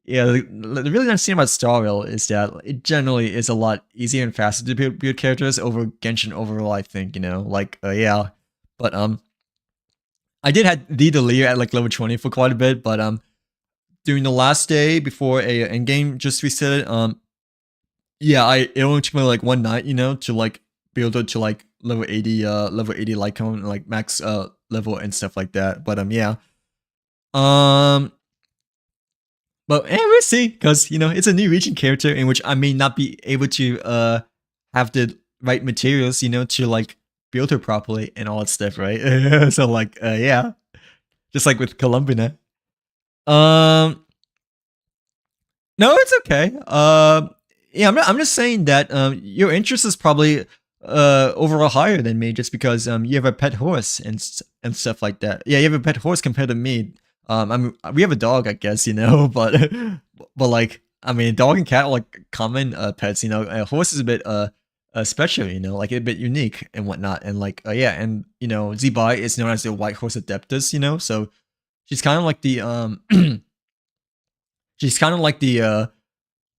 yeah, the really nice thing about Star Rail is that it generally is a lot easier and faster to build characters over Genshin overall, I think, you know, like, yeah. But, I did have Leah at like level 20 for quite a bit, but, during the last day before a endgame just reset, yeah, it only took me like one night, you know, to like build it to like level 80 Lycone, like max, level and stuff like that. But, yeah. But we'll see, because, you know, it's a new region character in which I may not be able to have the right materials, you know, to, like, build her properly and all that stuff, right? So, like, yeah. Just like with Columbina. No, it's okay. Yeah, I'm just saying that your interest is probably overall higher than me just because you have a pet horse and stuff like that. Yeah, you have a pet horse compared to me. I mean, we have a dog, I guess, you know, but like, I mean, dog and cat are like common pets, you know. A horse is a bit special, you know, like a bit unique and whatnot. And like, yeah, and you know, Zibai is known as the White Horse Adeptus, you know, so she's kind of like the she's kind of like the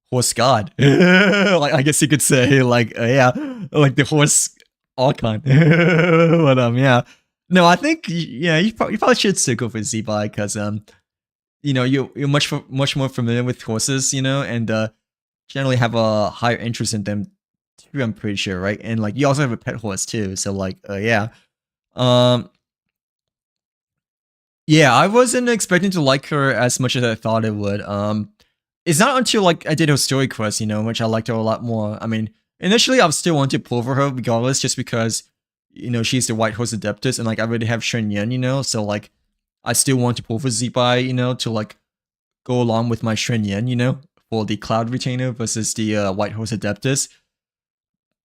horse god, like I guess you could say, like yeah, like the horse archon. But yeah, no, I think yeah, you probably should still go for Zibai because you know, you're much more familiar with horses, you know, and generally have a higher interest in them too, I'm pretty sure, right? And like you also have a pet horse too, so like yeah. Yeah, I wasn't expecting to like her as much as I thought it would. It's not until like I did her story quest, you know, which I liked her a lot more. I mean, initially I still wanted to pull for her regardless, just because, you know, she's the White Horse Adeptus, and like I already have Shen Yan, you know, so like I still want to pull for Zibai, you know, to like go along with my Shen Yan, you know, for the Cloud Retainer versus the White Horse Adeptus.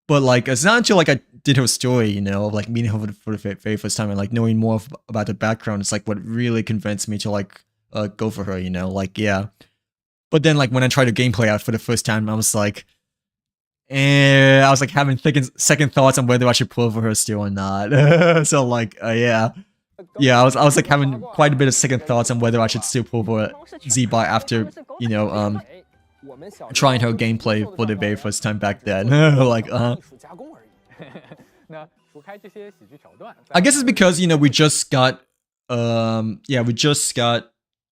But like, it's not until like I did her story, you know, like meeting her for the very first time and like knowing more about the background, it's like what really convinced me to like go for her, you know, like yeah. But then like when I tried to gameplay out for the first time, I was like, I was like having second thoughts on whether I should pull for her still or not. So like yeah, I was like having quite a bit of second thoughts on whether I should still pull for Zibai after, you know, trying her gameplay for the very first time back then. Like I guess it's because, you know, we just got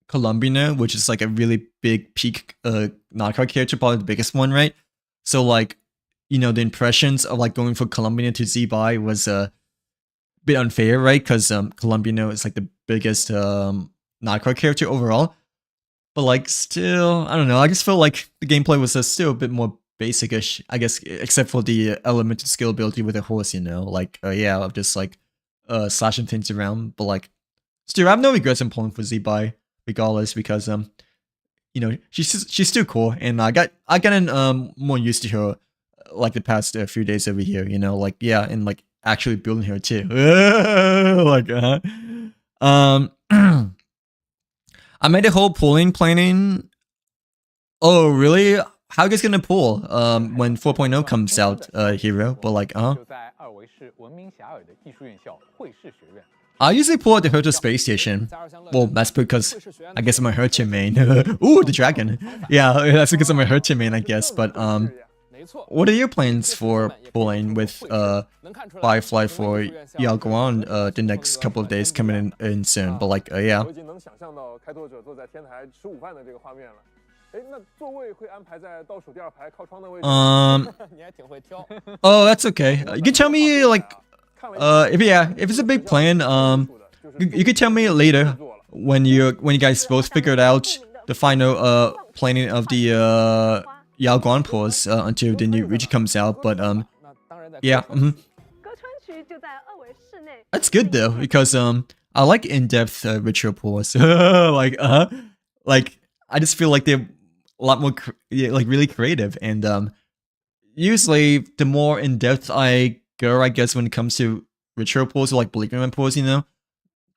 Columbina, which is like a really big peak knockout character, probably the biggest one, right? So like, you know, the impressions of like going for Columbina to Zibai was a bit unfair, right? Because Columbina is like the biggest knockout character overall. But like still, I don't know, I just felt like the gameplay was still a bit more basic-ish, I guess, except for the element of skill ability with a horse, you know, like yeah, of just like slashing things around. But like still, I have no regrets in pulling for Zibai regardless, because you know, she's still cool, and I gotten more used to her like the past few days over here, you know, like yeah, and like actually building her too. Like I made a whole pulling planning. Oh really? How are you guys gonna pull when 4.0 comes out, Hero? But like I usually pull at the Herta space station. Well, that's because I guess I'm a Herta main. Ooh, the dragon. Yeah, that's because I'm a Herta main, I guess. But what are your plans for pulling with Firefly for Yaoguang the next couple of days coming in soon? But like yeah. Oh, that's okay. You can tell me like if it's a big plan, you can tell me later when you guys both figured out the final planning of the Yaoguang pulls until the new region comes out. But yeah, that's good though, because I like in-depth ritual pulls. Like I just feel like they're a lot more like really creative, and usually the more in-depth I go, I guess, when it comes to ritual pulls or like Bleakman pulls, you know,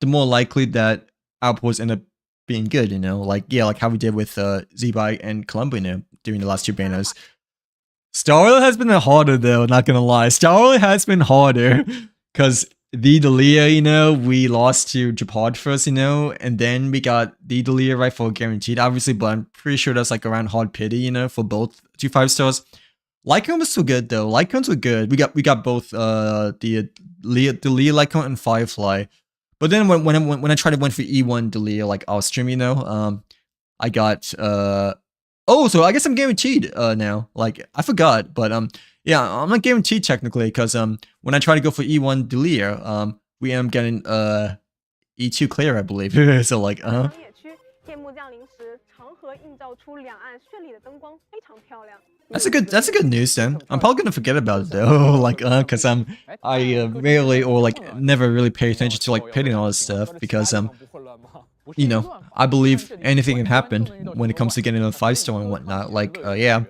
the more likely that our pulls end up being good, you know, like yeah, like how we did with Zibai and Columbina during the last two banners. Star Oil has been harder though, not gonna lie. Star Oil has been harder because the Delia, you know, we lost to Japod first, you know, and then we got the Delia right for guaranteed, obviously, but I'm pretty sure that's like around hard pity, you know, for both 2 5-stars. Lycon was still good though. Lycons were good. We got both the Leah Lycon and Firefly. But then when I tried to win for E1 Delia, like off stream, you know, I got oh, so I guess I'm guaranteed now. Like I forgot, but yeah, I'm not guaranteed technically, because when I try to go for E1 Delia, we am getting E2 clear, I believe. So like that's a good news then. I'm probably gonna forget about it though, like because I rarely or like never really pay attention to like pitting all this stuff, because you know, I believe anything can happen when it comes to getting a 5-star and whatnot. Like yeah,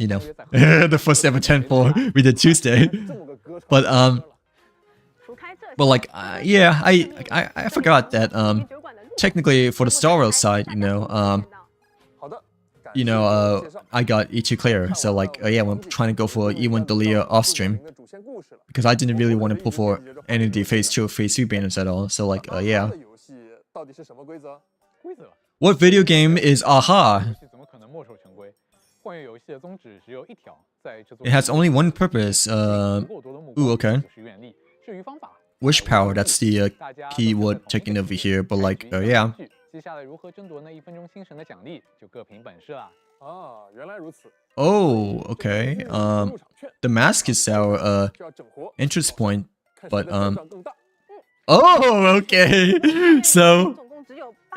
you know, the first ever 10-4 we did Tuesday. But like yeah, I forgot that technically for the Star Wars side, you know, I got E2 clear, so like yeah, I'm trying to go for E1 Delia off stream because I didn't really want to pull for any of the phase 2 or phase 3 banners at all. So like yeah. What video game is Aha? It has only one purpose. Ooh, okay. Wish power, that's the keyword taken over here, but like, yeah. Oh, okay. The mask is our interest point, but oh, okay. So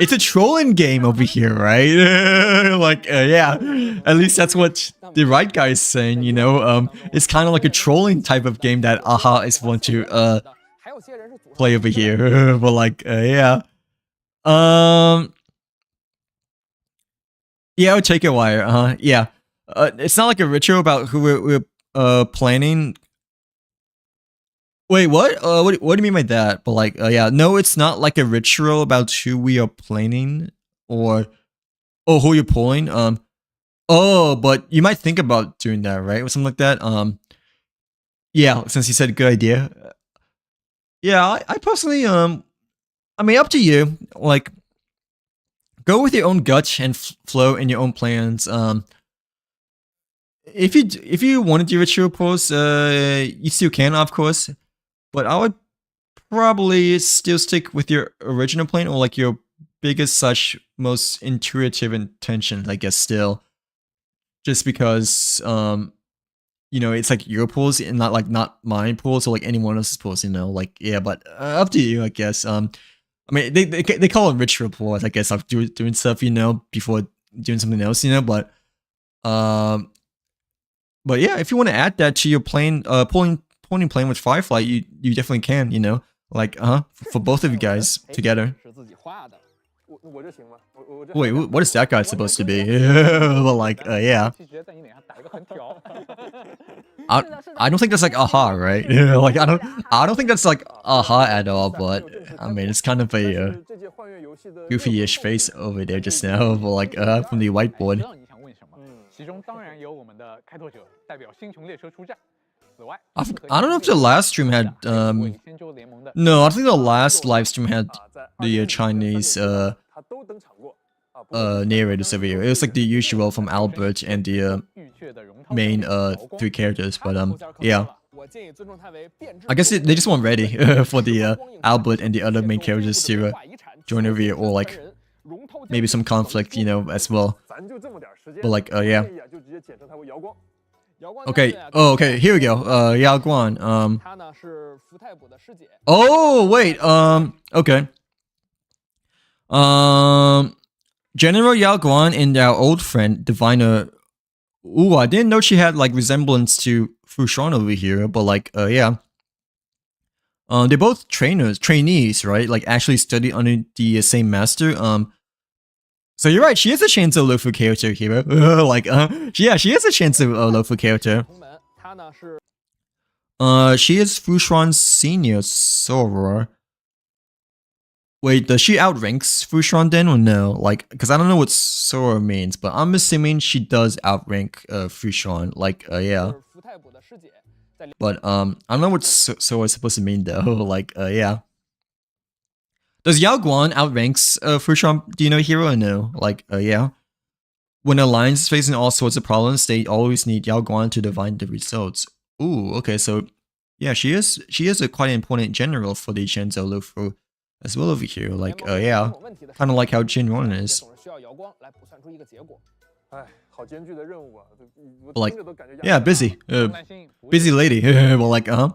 it's a trolling game over here, right? Like, yeah. At least that's what the right guy is saying, you know. It's kind of like a trolling type of game that Aha is want to play over here. But like, yeah. Yeah, I'll take a wire. Yeah. It's not like a ritual about who we're planning. Wait, what? What do you mean by that? But like, yeah, no, it's not like a ritual about who we are planning or who you're pulling. Oh, but you might think about doing that, right, or something like that. Yeah, since you said good idea. Yeah, I personally, I mean, up to you. Like, go with your own gut and flow in your own plans. If you want to do ritual pulls, you still can, of course. But I would probably still stick with your original plan or like your biggest such most intuitive intentions, I guess, still. Just because you know, it's like your pulls and not mine pulls or like anyone else's pulls, you know, like yeah, but up to you, I guess. I mean they call it ritual pulls, I guess, of doing stuff, you know, before doing something else, you know, but yeah, if you want to add that to your plane pulling playing with Firefly, you definitely can, you know, like for both of you guys together. Wait, what is that guy supposed to be? Well, like yeah. I don't think that's like Aha, right? Like I don't think that's like Aha at all, but I mean it's kind of a goofy-ish face over there just now, but like from the whiteboard. I don't know if the last stream had no, I think the last live stream had the Chinese narrators over here. It was like the usual from Albert and the main 3 characters, but yeah. I guess they just weren't ready for the Albert and the other main characters to join over here, or like maybe some conflict, you know, as well. But like yeah. Okay. Oh, okay. Here we go. Yao Guan. Oh, wait. Okay. General Yao Guan and our old friend Diviner. Ooh, I didn't know she had like resemblance to Fu Shuan over here, but like, yeah. They're both trainees, right? Like actually study under the same master. So you're right, she is a Chainsaw Lufu character here. Like, yeah, she is a Chainsaw Lufu character. She is Fu Shuan's senior soror. Wait, does she outranks Fu Shuan then or no? Like, because I don't know what soror means, but I'm assuming she does outrank Fu Shuan. Like, yeah. But I don't know what soror is supposed to mean though. Like, yeah. Does Yao Guan outranks Fu Shuan? Do you know hero or no? Like, yeah. When an alliance is facing all sorts of problems, they always need Yao Guan to divine the results. Ooh, okay, so yeah, she is a quite important general for the Chainsaw Lufu as well over here. Like, yeah, kind of like how Jin Yuan is. But like, yeah, busy, busy lady. Well, like, oh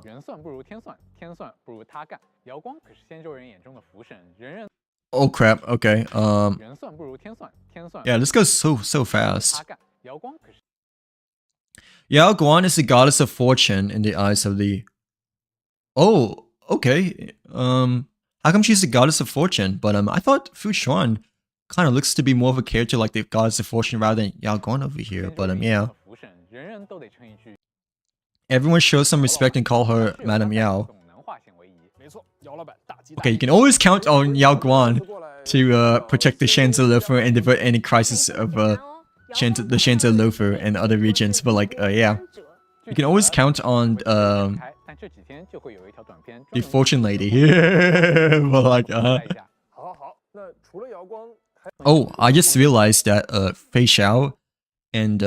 crap. Okay. Yeah, this goes so fast. Yao Guan is the goddess of fortune in the eyes of the. Oh, okay. How come she's the goddess of fortune? But I thought Fu Shuan kind of looks to be more of a character like the goddess of fortune rather than Yao Guan over here. But yeah. 人人都得称一句 Everyone show some respect and call her 是有 Madam 当代 Yao. 总能化险为夷。没错，姚老板大吉大 Okay, 利。 you can always count on Yao Guan to protect the Shanzhou Loafer and divert any crisis of the Shanzhou Loafer and other regions. But like, yeah, you can always count on 但这几天就会有一条短片 the Fortune Lady. But like, 带一下。好好好，那除了瑶光，还 oh, I just realized that Fei Xiao and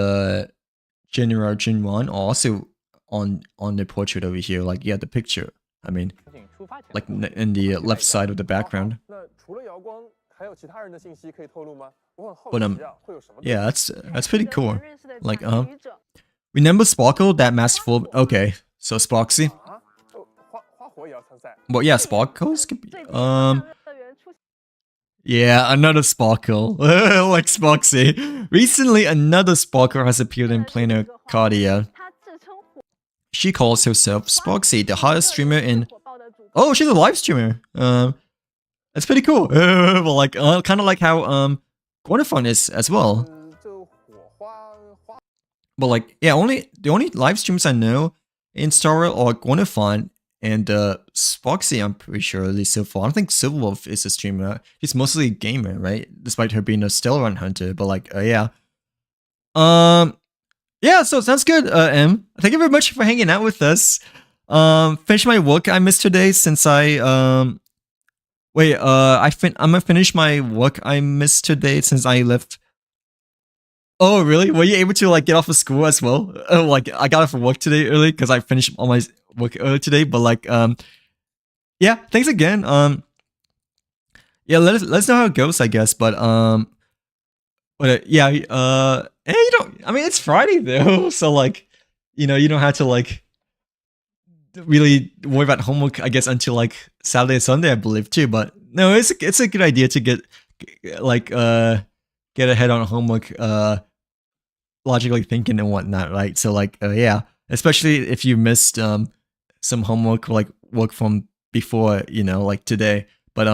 General Jinwan are also on the portrait over here. Like, yeah, the picture. I mean, 事情出发前 like in the left side of the background. 那除了瑶光，还有其他人的信息可以透露吗？我很好 But 奇啊，会有什么？ yeah, that's pretty cool. 认识的 Like, 甲鱼者 Remember Sparkle, that masterful? Okay, so Sparksy. 啊，花火也要参赛？ Well, yeah, Sparkles could be. 最近奥上乐园出 Yeah, another Sparkle. Like Sparksy. Recently, another Sparkle has appeared in 现 Planar 这个 Cardia. 他自称火 She calls herself Sparksy, the hottest streamer in. 火爆的主播 Oh, she's a live streamer. That's pretty cool. Well, like, kind of like how Guanafon is as well. 就火花 But like, yeah, the only live streams I know in Star Rail are Guanafon and Sparksy. I'm pretty sure at least so far. I don't think Silverwolf is a streamer. She's mostly a gamer, right? Despite her being a Stellar Run hunter. But like, yeah. Yeah, so sounds good, M. Thank you very much for hanging out with us. Finish my work I missed today since I wait, I'm gonna finish my work I missed today since I left. Oh, really? Were you able to like get off of school as well? Oh, like I got off of work today early because I finished all my work early today. But like, yeah, thanks again. Yeah, let us know how it goes, I guess. But yeah, you don't. I mean, it's Friday though, so like, you know, you don't have to like really worry about homework, I guess, until like Saturday or Sunday, I believe too. But no, it's a good idea to get like get ahead on homework, logically thinking and whatnot, right? So like, yeah, especially if you missed some homework like work from before, you know, like today. But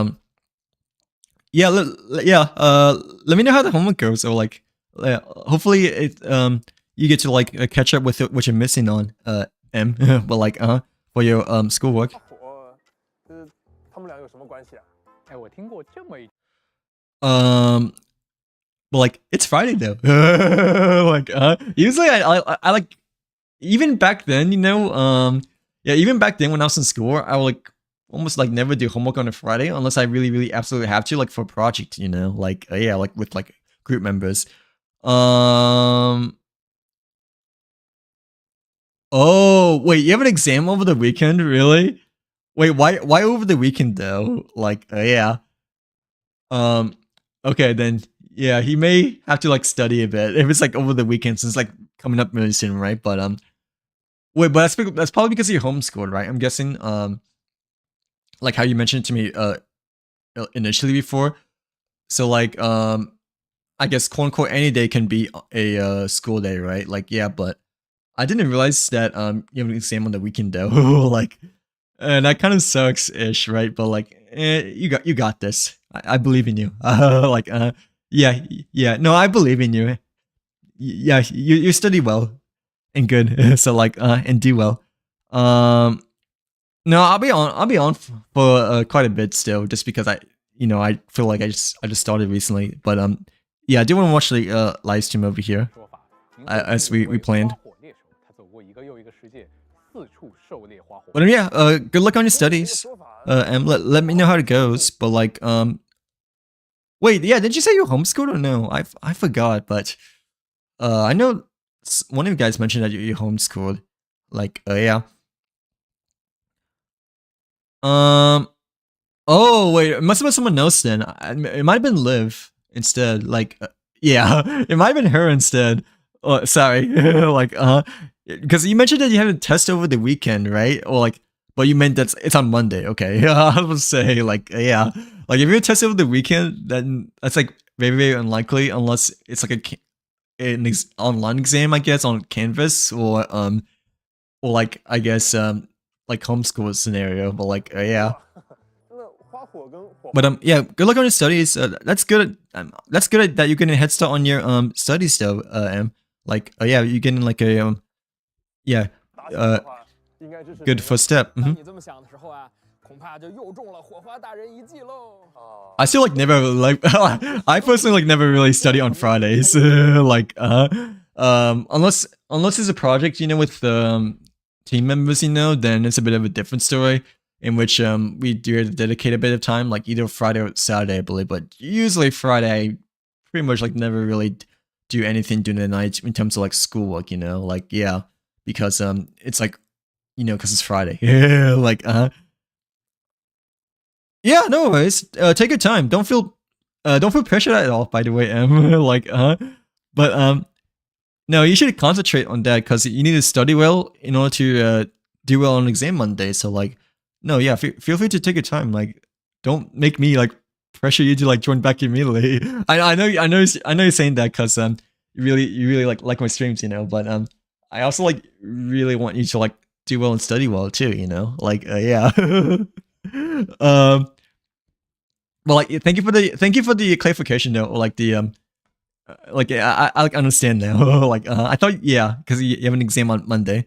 yeah, let me know how the homework goes, or like, hopefully it you get to like catch up with what you're missing on M. But like for your schoolwork. 花火，他们俩有什么关系啊？哎，我听过这么一 But like it's Friday though. Like usually I like, even back then, you know, yeah, even back then when I was in school, I would like almost like never do homework on a Friday unless I really absolutely have to, like for a project, you know, like yeah, like with like group members. Oh wait, you have an exam over the weekend, really? Wait, why over the weekend though? Like yeah. Okay then. Yeah, he may have to like study a bit if it's like over the weekend, since it's like coming up really soon, right? But wait, but that's probably because you're homeschooled, right? I'm guessing. Like how you mentioned to me initially before. So like I guess quote unquote any day can be a school day, right? Like yeah, but I didn't realize that you have an exam on the weekend though. Like, and that kind of sucks ish, right? But like, you got this. I believe in you. Like yeah, no, I believe in you. Yeah, you study well and good. So like and do well. No, I'll be on for quite a bit still, just because I feel like I just started recently. But yeah, I do want to watch the live stream over here 说法。 as we planned. 花火猎手，他走过一个又一个世界，四处狩猎花火。 But yeah, good luck on your studies. And let me know how it goes. But like wait, yeah, did you say you're homeschooled or no? I forgot, but I know one of you guys mentioned that you're homeschooled. Like yeah. Oh wait, it must have been someone else then. It might have been Liv instead. Like yeah, it might have been her instead. Oh, sorry. Like because you mentioned that you had a test over the weekend, right? Or like, but you meant that it's on Monday. Okay, I was say like yeah, like if you're tested over the weekend, then that's like very unlikely unless it's like an online exam, I guess, on Canvas or like I guess like homeschool scenario. But like yeah. 那花火跟火 But yeah, good luck on your studies. That's good. That's good that you're getting a head start on your studies though. Like, yeah, you're getting like a yeah, 打起来的话，应该支持 good first step. 当 Mhm. 你这么想的时候啊，恐怕就又中了火花大人一计喽。 I still like never like I personally like never really study on Fridays. Like unless it's a project, you know, with team members, you know, then it's a bit of a different story in which we do dedicate a bit of time, like either Friday or Saturday, I believe. But usually Friday, I pretty much like never really do anything during the night in terms of like schoolwork, you know, like yeah, because it's like, you know, because it's Friday. Like yeah, no worries. Take your time. Don't feel pressured at all. By the way, like but no, you should concentrate on that because you need to study well in order to do well on exam Monday. So like, no, yeah, feel free to take your time. Like, don't make me like pressure you to like join back immediately. I know you're saying that because you really like my streams, you know. But I also like really want you to like do well and study well too, you know. Like yeah. Well, like thank you for the clarification though. Like the like I like understand now. Like I thought yeah, because you have an exam on Monday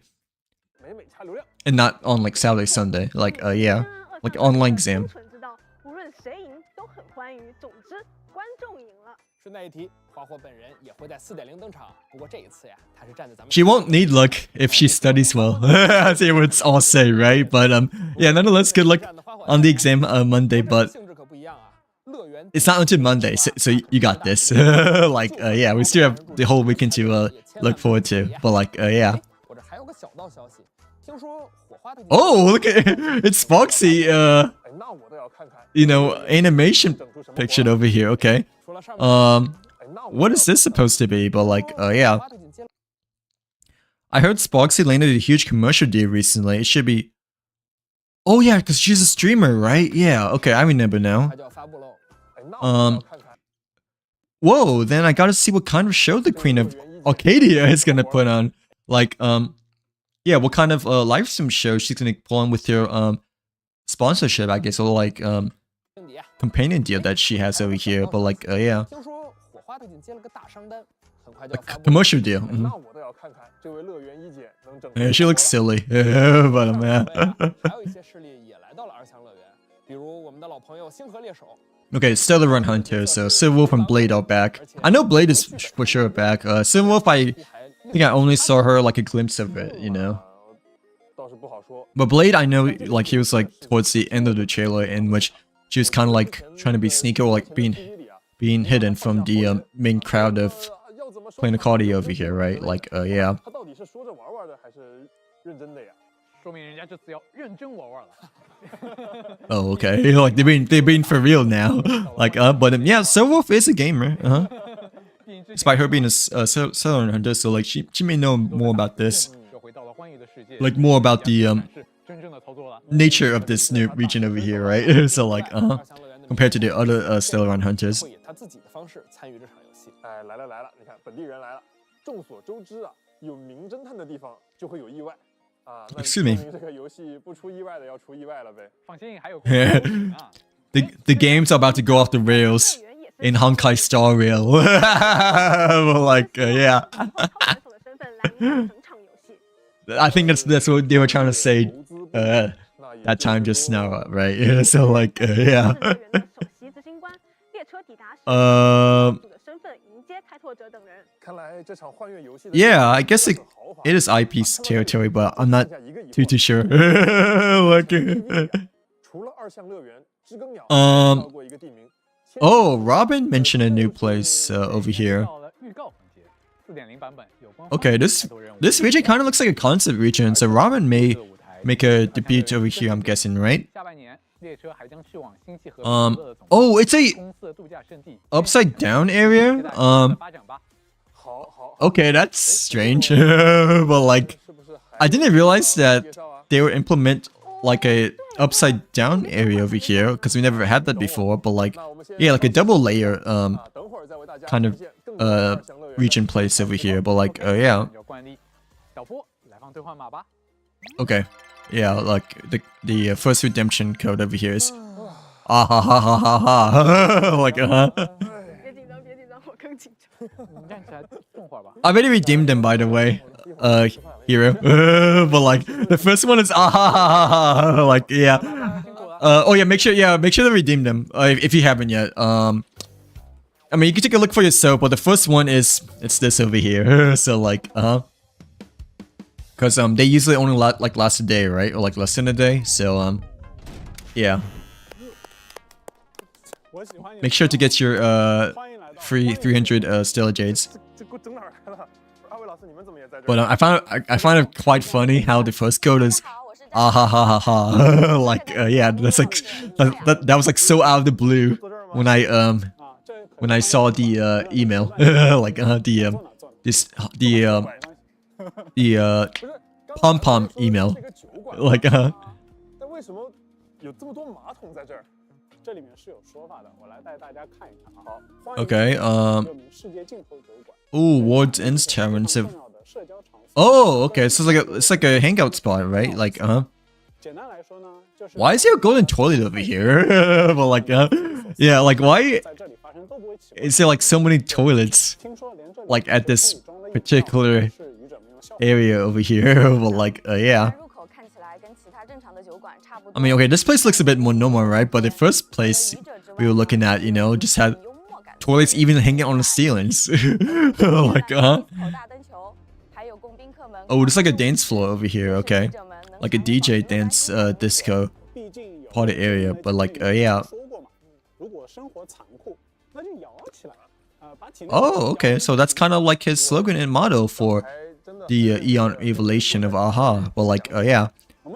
美美掐流量。 and not on like Saturday Sunday. Like yeah, like online exam. 纯知道，无论谁赢都很欢愉。总之，观众赢了。顺带一提，花火本人也会在4.0登场，不过这一次呀，他是站在咱们。 She won't need luck if she studies well. As they would all say, right? But yeah, nonetheless, good luck on the exam Monday. But 性质可不一样啊，乐园 it's not until Monday, so you got this. Like yeah, we still have the whole weekend to look forward to. But like yeah. 我这还有个小道消息，听说火花的 Oh, look at it's Foxy. 哎，那我倒要看看。 You know, animation pictured over here. Okay. 除了上面 哎，那我 What is this supposed to be? But like yeah. I heard Spoxy landed a huge commercial deal recently. It should be. Oh yeah, because she's a streamer, right? Yeah. Okay, I remember now. 它就要发布喽。 哎，那我倒要看看。 Whoa, then I gotta see what kind of show the Queen of Arcadia is gonna put on. Like yeah, what kind of live stream show she's gonna pull on with her sponsorship, I guess, or like 兄弟啊， companion deal that she has over here. But like yeah, 听说火花最近接了个大商单，很快就 a 要发布。 commercial deal. 哎 Mhm. 那我倒要看看这位乐园一姐能整出 Yeah, she 什么 looks 来。 silly, but man. 还有一些势力也来到了二象乐园，比如我们的老朋友星河猎手。 Okay, Stellar Run Hunter, so Silverwolf and Blade are back. I know Blade is for sure back. Silverwolf, I think I only saw her like a glimpse of it, you know. 倒是不好说。 But Blade, I know like he was like towards the end of the trailer in which she was kind of like trying to be sneaky or like 前面 PPT 里啊 being hidden from the main crowd of 要怎么说 playing the cardi over here, right? Like, yeah. 他到底是说着玩玩的，还是认真的呀？说明人家这次要认真玩玩了。 Oh, okay. Like they're being for real now. Like, but yeah, Silverwolf is a gamer. Despite her being a Stellar Hunter, so like she may know more about this, 又回到了欢愉的世界 like more about the 是真正的操作了。 nature of this new region over here, right? So like, 二象乐园的 compared to the other Stellar Run Hunters. 会以他自己的方式参与这场游戏。哎，来了来了，你看本地人来了。众所周知啊，有名侦探的地方就会有意外啊。那 Excuse me 说明这个游戏不出意外的要出意外了呗。放心，还有更多的游戏啊。 The game's about to go off the rails in Honkai Star Rail. Like, yeah. 超选手的身份来影响整场游戏。 I think that's what they were trying to say 投资不菲那也 that 就 time 是 just 说 now, right? So like, yeah. 乐园的首席执行官，列车抵达时，组的身份迎接开拓者等人。看来这场幻乐游戏的 Yeah, I guess it 很豪华 it is IP's territory, but I'm not 剩下一个疑惑 too sure. 除了二象乐园，知更鸟 Um, 到过一个地名。 Oh, Robin mentioned a new place over here. 到了预告环节，4.0版本有关 Okay, this region kind of looks like a concept region, so Robin may make a debut over here, I'm guessing, right? 下半年列车还将去往新西和 Oh, it's a 公司的度假胜地 upside down area? 发展吧。好好， Okay, that's strange. But like, 是不是还 I didn't realize 介 that 绍啊？ they would implement like a upside down area over here because we never had that before. But like, 那我们先 yeah, like a double layer 啊，等会儿再为大家 kind of 呈现更多的二象乐园的 region place over here. But like, yeah, 按照惯例，小波来放兑换码吧。 okay, yeah, like the first redemption code over here is ah ha ha ha ha ha. Like 别紧张，别紧张，我更紧张。你站起来动会儿吧。 I already redeemed them, by the way. Hero. But like the first one is like yeah. 辛苦了。Oh yeah, make sure to redeem them if you haven't yet. I mean you can take a look for yourself, but the first one it's this over here. So like because they usually only last a day, right? Or like less than a day. So yeah. Make sure to get your free 300 Stellar Jades. 这给我整哪儿来了？二位老师，你们怎么也在这儿？ But I find it quite funny how the first code is ah ha ha ha ha. Like yeah, that's like that was like so out of the blue when I saw the email like the pom pom email 这个酒馆 like 但为什么有这么多马桶在这儿？这里面是有说法的，我来带大家看一看啊。好，欢迎 okay 又名世界尽头酒馆。 oh Ward's Inn's Taverns have 重要的社交场所。 oh okay so it's like a hangout spot right like 简单来说呢，就是 why is there a golden toilet over here but like yeah like why 在这里发生都不会起。 is there like so many toilets 听说连这里 like at this 是中的一 particular 是愚者没有效果。 area over here but like yeah 入口看起来跟其他正常的酒馆差不多。 I mean okay this place looks a bit more normal right but the first place we were looking at you know just had toilets even hanging on the ceilings like 口大灯球，还有供宾客们 oh there's like a dance floor over here okay like a DJ dance disco 毕竟有 party area but like yeah 说过嘛，如果生活残酷，那就摇起来。把体力 oh okay so that's kind of like his slogan and motto for 还真的 the Eon evolution of AHA but like yeah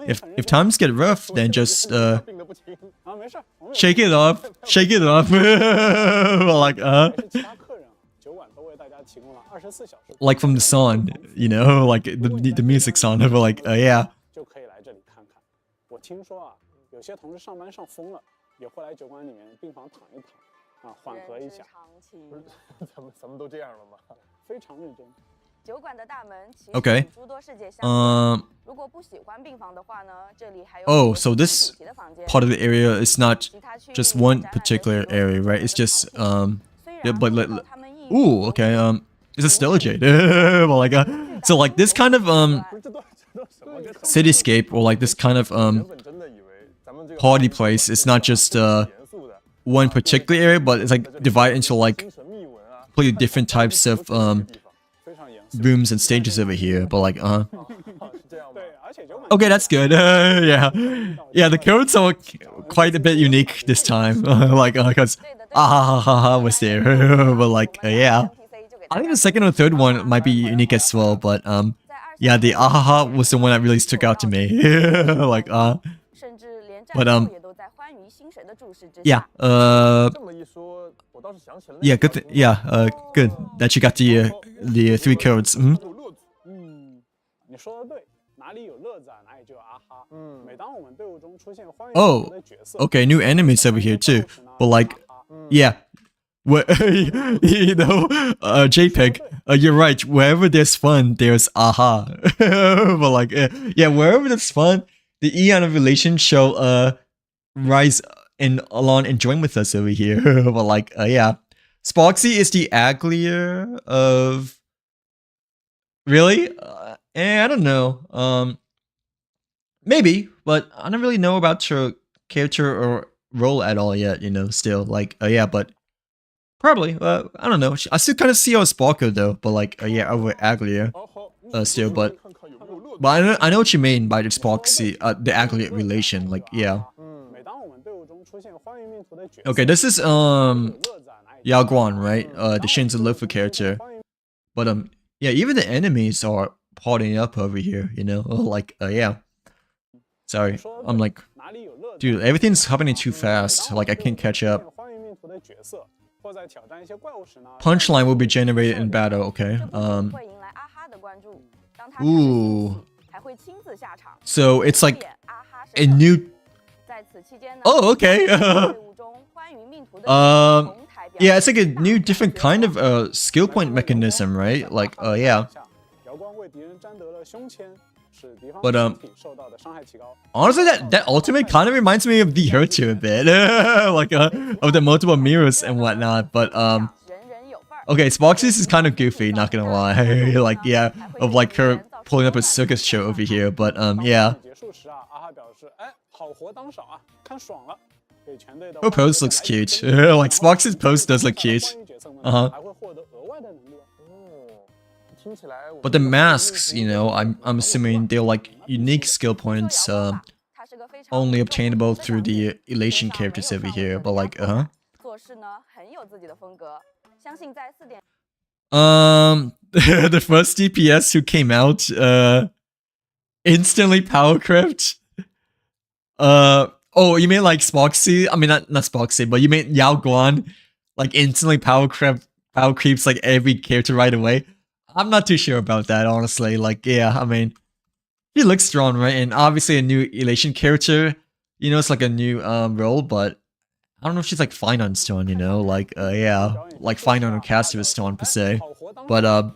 if times get rough then just 病得不轻。啊，没事，我们有 shake it off but like 是其他客人啊，酒馆都为大家提供了24小时 like from the song you know like the music song but like yeah 就可以来这里看看。我听说啊，有些同事上班上疯了，也会来酒馆里面病房躺一躺，啊，缓和一下，咱们都这样了吗？非常认真。酒馆的大门其实 Okay 与诸多世界相似。如果不喜欢病房的话呢，这里还有 oh so this 主题的房间 part of the area is not 其他区域 just 有 one 展览的 particular 使用 area right it's just 虽 yeah 然 but 会 like 受他们意义 ooh okay it's a Stellar Jade but like so like this kind of 这都什么？这 cityscape or like this kind of 原本真的以为咱们这个 party place it's not just 严肃的， one particular area but it's like divided into like 精神秘闻啊， completely different types of 非常严肃。 rooms and stages over here but like 是这样吗？对，而且酒馆 okay that's good yeah the codes are quite a bit unique this time like because was there but like yeah I think the second or third one might be unique as well but yeah the was the one that really stuck out to me like 甚至连 But, 战友也都在欢愉星神的注视之 yeah 下。这么一说，我倒是想起了 yeah good good that you got the 3 codes 有乐子。你说的对，哪里有乐子啊，哪里就有啊哈。每当我们队伍中出现欢愉 Oh 的角色， okay new enemies over here too but like yeah what you know JPEG you're right wherever there's fun there's AHA but like yeah wherever there's fun the Eon of relation shall rise and along and join with us over here but like yeah Sparksy is the uglier of really I don't know maybe but I don't really know about your character or role at all yet you know still like yeah but probably I don't know I still kind of see her as Sparker though but like yeah over uglier 好好， still but 看看有没有乐子。 but I know what you mean by the Sparksy the uglier relation like yeah 每当我们队伍中出现欢愉命途的角色 okay this is 有乐子啊，哪里就有 Yao Guan right the Shin's Luffy character but yeah even the enemies are partying up over here you know like yeah sorry I'm like 哪里有乐子 dude everything's happening too fast like I can't catch up 欢愉命途的角色，或在挑战一些怪物时呢， punchline will be generated in battle okay 这部分会迎来啊哈的关注。当他 Ooh 还会亲自下场。 so it's like 演啊哈 a 神 new 在此期间呢 oh okay 队伍中欢愉命途的 Um, 同台表 yeah 演 it's like a new different kind of skill point mechanism right like yeah 瑶光为敌人沾得了胸签，使敌方 But, 身体受到的伤害提高。 honestly that ultimate kind of reminds me of the Hurtu a bit like of the multiple mirrors and whatnot but 人人有份儿。Okay, Sparxy's is kind of goofy, not gonna lie. Like, yeah, of like her pulling up a circus show over here, but yeah. 结束时啊，阿哈表示，哎，好活当赏啊，看爽了。给全队的 Her pose looks cute. Like Sparxy's pose does look cute. 还会获得额外的能力。 But the masks, you know, I'm assuming they're like unique skill points, only obtainable through the elation characters over here. But like, 做事呢很有自己的风格，相信在4点。the first DPS who came out, instantly power crept. Oh, you mean like Sparxy? I mean, not Sparxy, but you mean Yao Guan, like instantly power creeps like every character right away. I'm not too sure about that, honestly. Like, yeah, I mean, he looks strong, right? And obviously a new elation character, you know, it's like a new role, but I don't know if she's like fine on stone, you know, like yeah, like fine on her caster is stone per se. But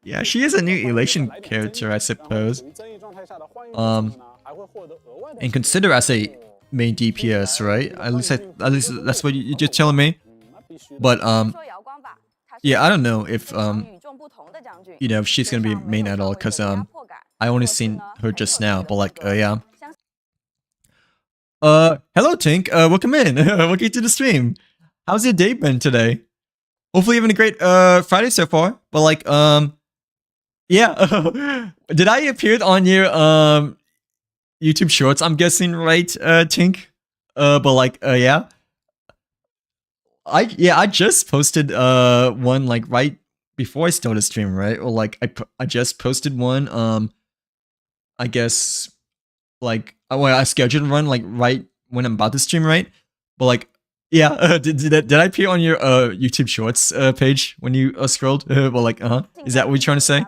yeah, she is a new elation character, I suppose. And consider as a main DPS, right? At least that's what you're just telling me. But yeah, I don't know if you know, if she's gonna be main at all, cause I only seen her just now. But like yeah. Hello Tink, welcome in. Welcome to the stream. How's your day been today? Hopefully you're having a great Friday so far. But like yeah. Did I appear on your YouTube shorts, I'm guessing, right, Tink? But like yeah. I just posted one like right before I started stream, right? Or like I just posted one I guess like well, I scheduled one like right when I'm about to stream, right? But like yeah, did I appear on your YouTube shorts page when you scrolled? Well like is that what you're trying to say?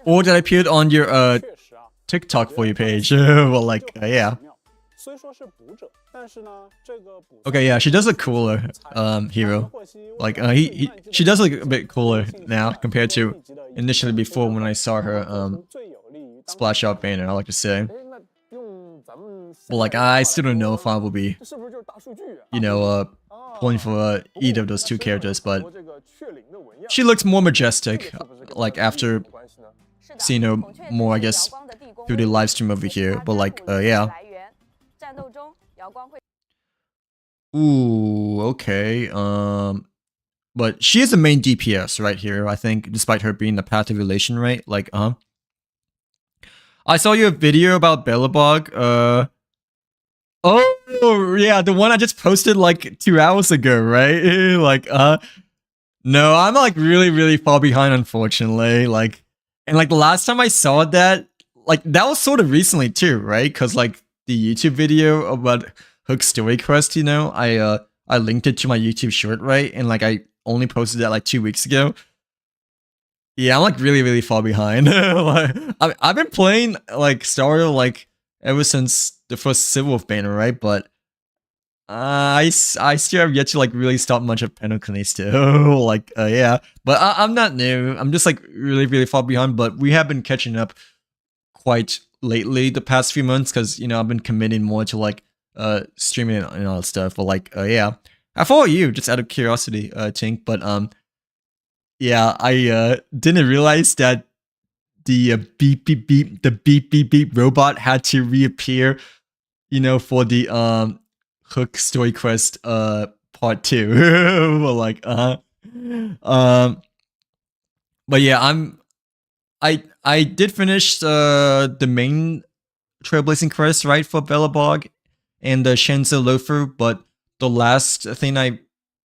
Or did I appear on your TikTok for your page? Well like yeah. Okay, yeah, she does look cooler, Hero. Like, she does look a bit cooler now compared to initially before when I saw her, splash out banner, I like to say. But like, I still don't know if I will be, you know, pulling for either of those two characters, but she looks more majestic, like, after seeing her more, I guess, through the live stream over here, but like, yeah. Ooh, okay. But she is the main DPS right here, I think, despite her being the path of relation, right? Like, I saw your video about Belobog. Oh, yeah, the one I just posted like 2 hours ago, right? Like, no, I'm like really far behind, unfortunately. Like, and like the last time I saw that, like, that was sort of recently too, right? Because like the YouTube video about Hook's story quest, you know, I linked it to my YouTube short, right? And like I only posted that like 2 weeks ago. Yeah, I'm like really far behind. Like, I've been playing like Star like ever since the first Civil Wolf banner, right? But I still have yet to like really start much of Pentacles still. Like yeah, but I'm not new. I'm just like really far behind. But we have been catching up quite lately the past few months because you know I've been committing more to like streaming and all that stuff. But like yeah, I follow you just out of curiosity, Tink. But yeah, I didn't realize that the beep robot had to reappear, you know, for the Hook story quest part 2. Well, like but yeah, I did finish the main Trailblazing quest, right, for Belobog and the Shenzo Loafer, but the last thing I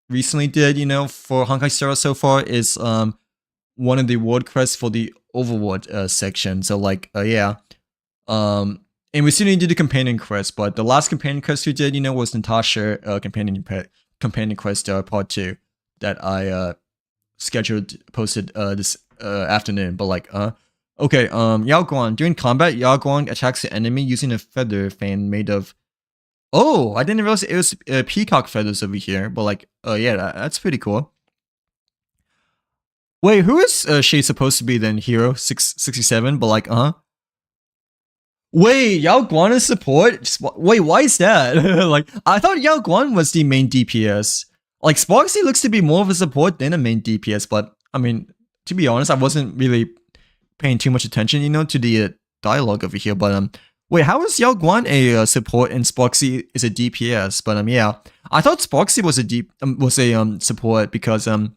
recently did, you know, for Honkai Star so far is one of the world quests for the Overworld section. So like yeah. And we still need to do the companion quest, but the last companion quest we did, you know, was Natasha companion quest part 2 that I scheduled posted this afternoon. But like okay, Yao Guan. During combat, Yao Guan attacks the enemy using a feather fan made of. Oh, I didn't realize it was peacock feathers over here. But like, yeah, that's pretty cool. Wait, who is she supposed to be then? Hero 667. But like, Wait, Yao Guan is support? Wait, why is that? Like, I thought Yao Guan was the main DPS. Like, Sparksy looks to be more of a support than a main DPS, but I mean, to be honest, I wasn't really paying too much attention, you know, to the dialogue over here. But wait, how is Yao Guan a support and Sparksy is a DPS? But yeah, I thought Sparksy was a support because I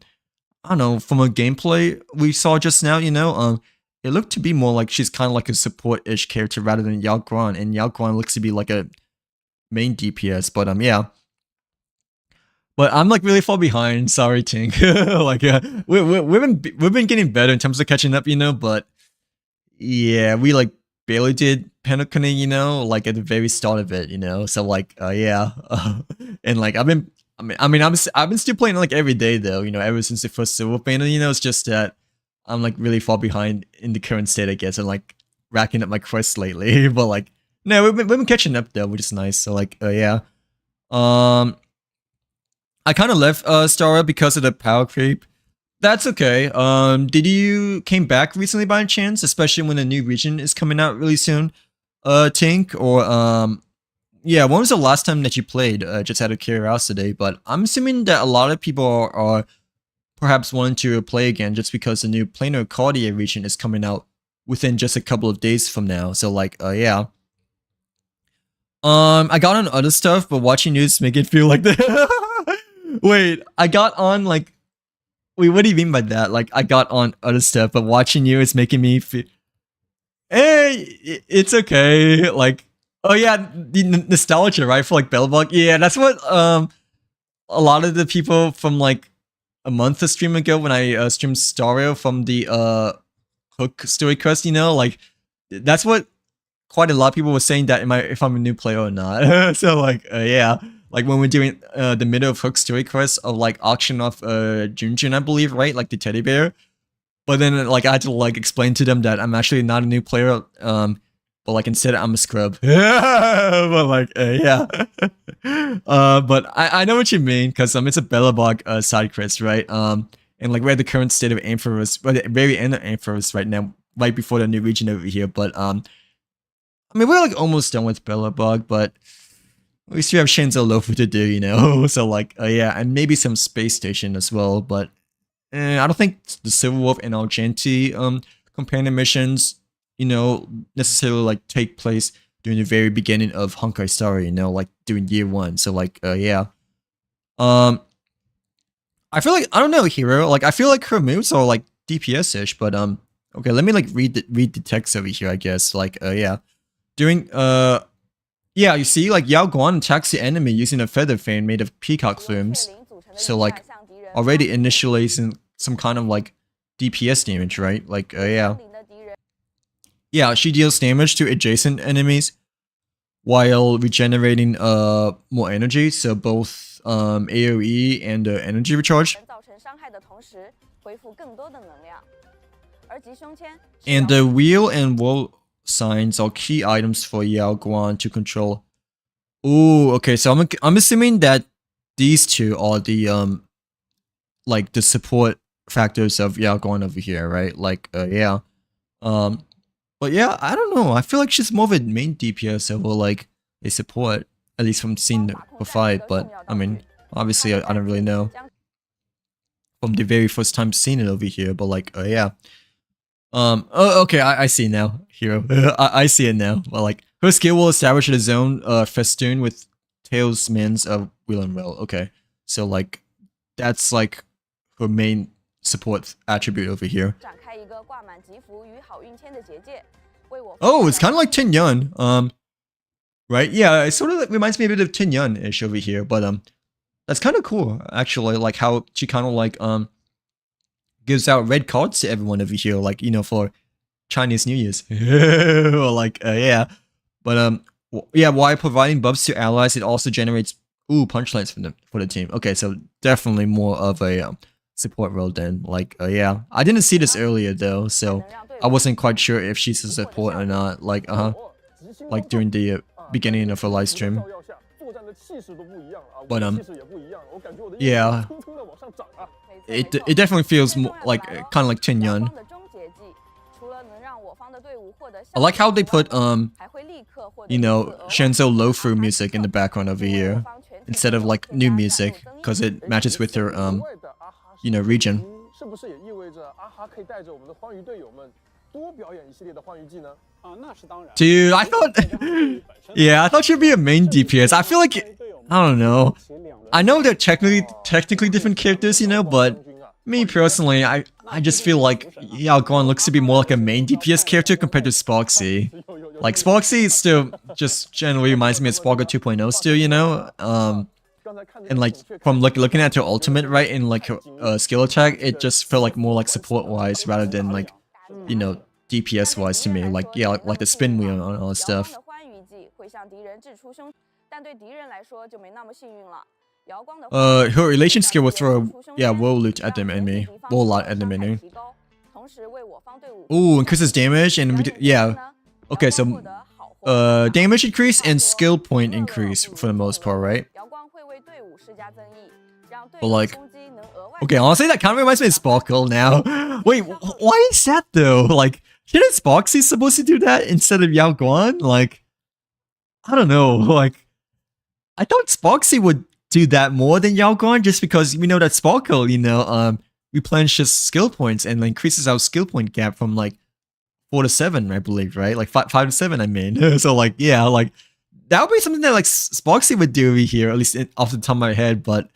don't know, from a gameplay we saw just now, you know, it looked to be more like she's kind of like a support-ish character rather than Yao Guan, and Yao Guan looks to be like a main DPS. But yeah. But I'm like really far behind. Sorry, Tink. Like we've been getting better in terms of catching up, you know. But yeah, we like barely did Penacony, you know, like at the very start of it, you know. So like yeah, and like I've been still playing like every day though, you know, ever since the first Silver Banner, you know. It's just that I'm like really far behind in the current state, I guess, and like racking up my quests lately. But like no, we've been catching up though, which is nice. So like yeah, I kind of left Stara because of the power creep. That's okay. Did you came back recently by chance, especially when a new region is coming out really soon? Tink, or yeah, when was the last time that you played? Just out of curiosity, but I'm assuming that a lot of people are perhaps wanting to play again just because the new Planar Cardia region is coming out within just a couple of days from now. So like yeah. I got on other stuff, but watching you make it feel like that. Wait, I got on like... Wait, what do you mean by that? Like, I got on other stuff, but watching you is making me feel... Hey, it's okay. Like, oh yeah, the nostalgia, right? For like Bellbug. Yeah, that's what a lot of the people from like a month of stream ago when I streamed Stario from the Hook story quest, you know? Like, that's what quite a lot of people were saying that if I'm a new player or not. So like, yeah. Like when we're doing the middle of Hook story quest of like auction off Junjun, I believe, right? Like the teddy bear. But then like I had to like explain to them that I'm actually not a new player, but like instead I'm a scrub. But like yeah. But I know what you mean, because it's a Bellabog side quest, right? And like we're at the current state of Ampharos, at the very end of Ampharos right now, right before the new region over here. But I mean we're like almost done with Bellabog, but we still have Shenzo Lofu to do, you know. So like yeah, and maybe some space station as well. But I don't think the Silver Wolf and Argenti companion missions, you know, necessarily like take place during the very beginning of Honkai Star, you know, like during year 1. So like yeah. I feel like, I don't know, Hero, like I feel like her moves are like DPS-ish, but okay, let me like read the text over here, I guess. Like yeah. During yeah, you see, like Yao Guan attacks the enemy using a feather fan made of peacock plumes. So like already initializing some kind of like DPS damage, right? Like yeah. Yeah, she deals damage to adjacent enemies while regenerating more energy, so both AoE and energy recharge. And the wheel and wall signs are key items for Yao Guan to control. Ooh, okay, so I'm assuming that these two are the like the support factors of Yao Guan over here, right? Like yeah. But yeah, I don't know. I feel like she's more of a main DPS over like a support, at least from seeing the fight. But I mean, obviously I don't really know from the very first time seeing it over here. But like yeah. Oh, okay, I see now, Hero. I see it now. Well, like, her skill will establish a zone festoon with talismans of Wheel and Well. Okay, so like, that's like her main support attribute over here. Oh, it's kind of like Tin Yun. Right? Yeah, it sort of like, reminds me a bit of Tin Yun-ish over here, but that's kind of cool actually. Like how she kind of like gives out red cards to everyone over here, like, you know, for Chinese New Year's. Or like, yeah. But, yeah, while providing buffs to allies, it also generates, punchlines for the team. Okay, so definitely more of a support role then. Like, yeah. I didn't see this earlier, though, so I wasn't quite sure if she's a support or not. Like, like during the beginning of her live stream. But, yeah. It definitely feels more like kind of like Tin Yun. I like how they put还会立刻获得 you 一次 know 额外 Shenzo 的 Lofu music in the background over here 方全体 instead of like new music because it matches with her 额外的阿哈 you know region. 是不是也意味着阿哈可以带着我们的欢愉队友们多表演一系列的欢愉技呢？啊，那是当然。 Dude, I thought yeah, I thought she'd be a main DPS. I feel like I don't know. I know they're technically different characters, you know, but me personally, I just feel like Yao Guan looks to be more like a main DPS character compared to Sparksy. Like Sparksy still just generally reminds me of Sparker 2.0 still, you know? And like from looking at her ultimate, right, in like her skill attack, it just felt like more like support wise rather than like, you know, DPS wise to me. Like yeah, like the spin wheel and all that 遥光 stuff. 的欢愉技会向敌人掷出凶，但对敌人来说就没那么幸运了。遥光的 Her relation skill will throw yeah, woe loot at them enemy. Woe lot at them enemy. 同时为我方队伍 Ooh, increases damage and yeah. Okay, so damage increase and skill point increase for the most part, right? 遥光会为队伍施加增益，让队 But 友 like 攻击能额外 okay, honestly, that kind of reminds me of Sparkle now. Wait, why is that though? Like, shouldn't Sparksy supposed to do that instead of Yao Guan? Like, I don't know. Like, I thought Sparksy would do that more than Yao Guan just because we know that Sparkle, you know, replenishes skill points and increases our skill point gap from like 4 to 7, I believe, right? Like 5 to 7, I mean. So like, yeah, like that would be something that like Sparksy would do over here, at least off the top of my head. But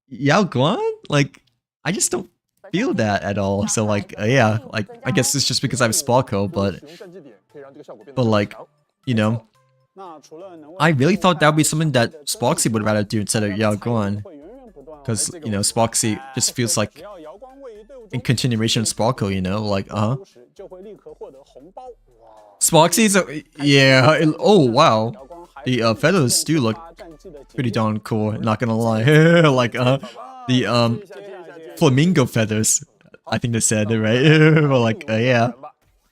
Yao Guan, like, I just don't feel that at all. So like, yeah, like I guess it's just because I have Sparkle, but like, you know, 那除了能为 I really thought that would be something that Sparksy would rather do instead of Yao Guan, 会源源不断 because you know Sparksy just feels like 只要遥光位于队伍 in 中 continuation of Sparkle, you know, like 初始就会立刻获得红包。 Sparksy's yeah. Oh wow, 遥光还 the feathers do look 发战绩的 pretty darn cool. Not gonna lie, like the flamingo feathers. I think they said it right. But like yeah.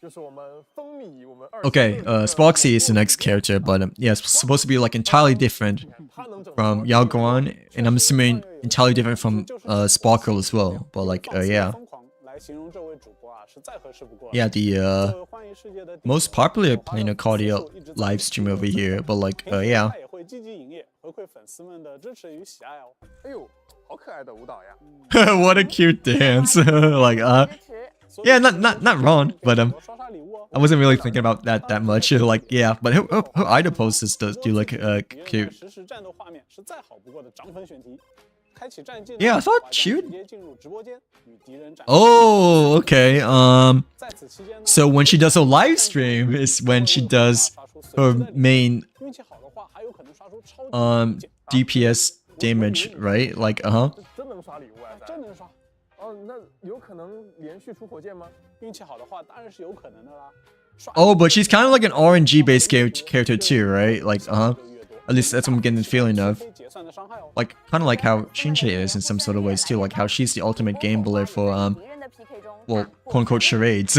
就是我们风靡我们二 Okay, Sparksy is the next character, but yeah, it's supposed to be like entirely different 他能整 from Yao Guan, and I'm assuming entirely different from Sparkle as well. But like yeah, 疯狂来形容这位主播啊，是再合适不过了。 yeah, the 作为欢愉世界的 most popular Plano Cardio live stream over here. But like yeah. 他也会积极营业，回馈粉丝们的支持与喜爱哦。哎呦，好可爱的舞蹈呀！ What a cute dance. Like 支持。 yeah, not wrong, but 刷刷礼物哦。 I wasn't really thinking about that much. Like yeah, but her idol poses does do look 没有 cute. 实时战斗画面是再好不过的涨粉选题。开启战技呢 Yeah, I thought 玩家 she would- 直接进入直播间与敌人展 Oh, okay. 在此期间呢 So when she does her live stream is when she does her main 运气好的话还有可能刷出超级 DPS damage, right? Like 真能刷礼物啊！咱真能刷。哦，那有可能连续出火箭吗？运气好的话当然是有可能的啦。刷 Oh, but she's kind of like an RNG based character too, right? Like 就越多 At least that's what I'm getting the feeling of. 非结算的伤害哦。 Like kind of like how Shinche is in some sort of ways too. Like how she's the ultimate gambler for 敌人的 PK 中 well 斩获 quote unquote charades.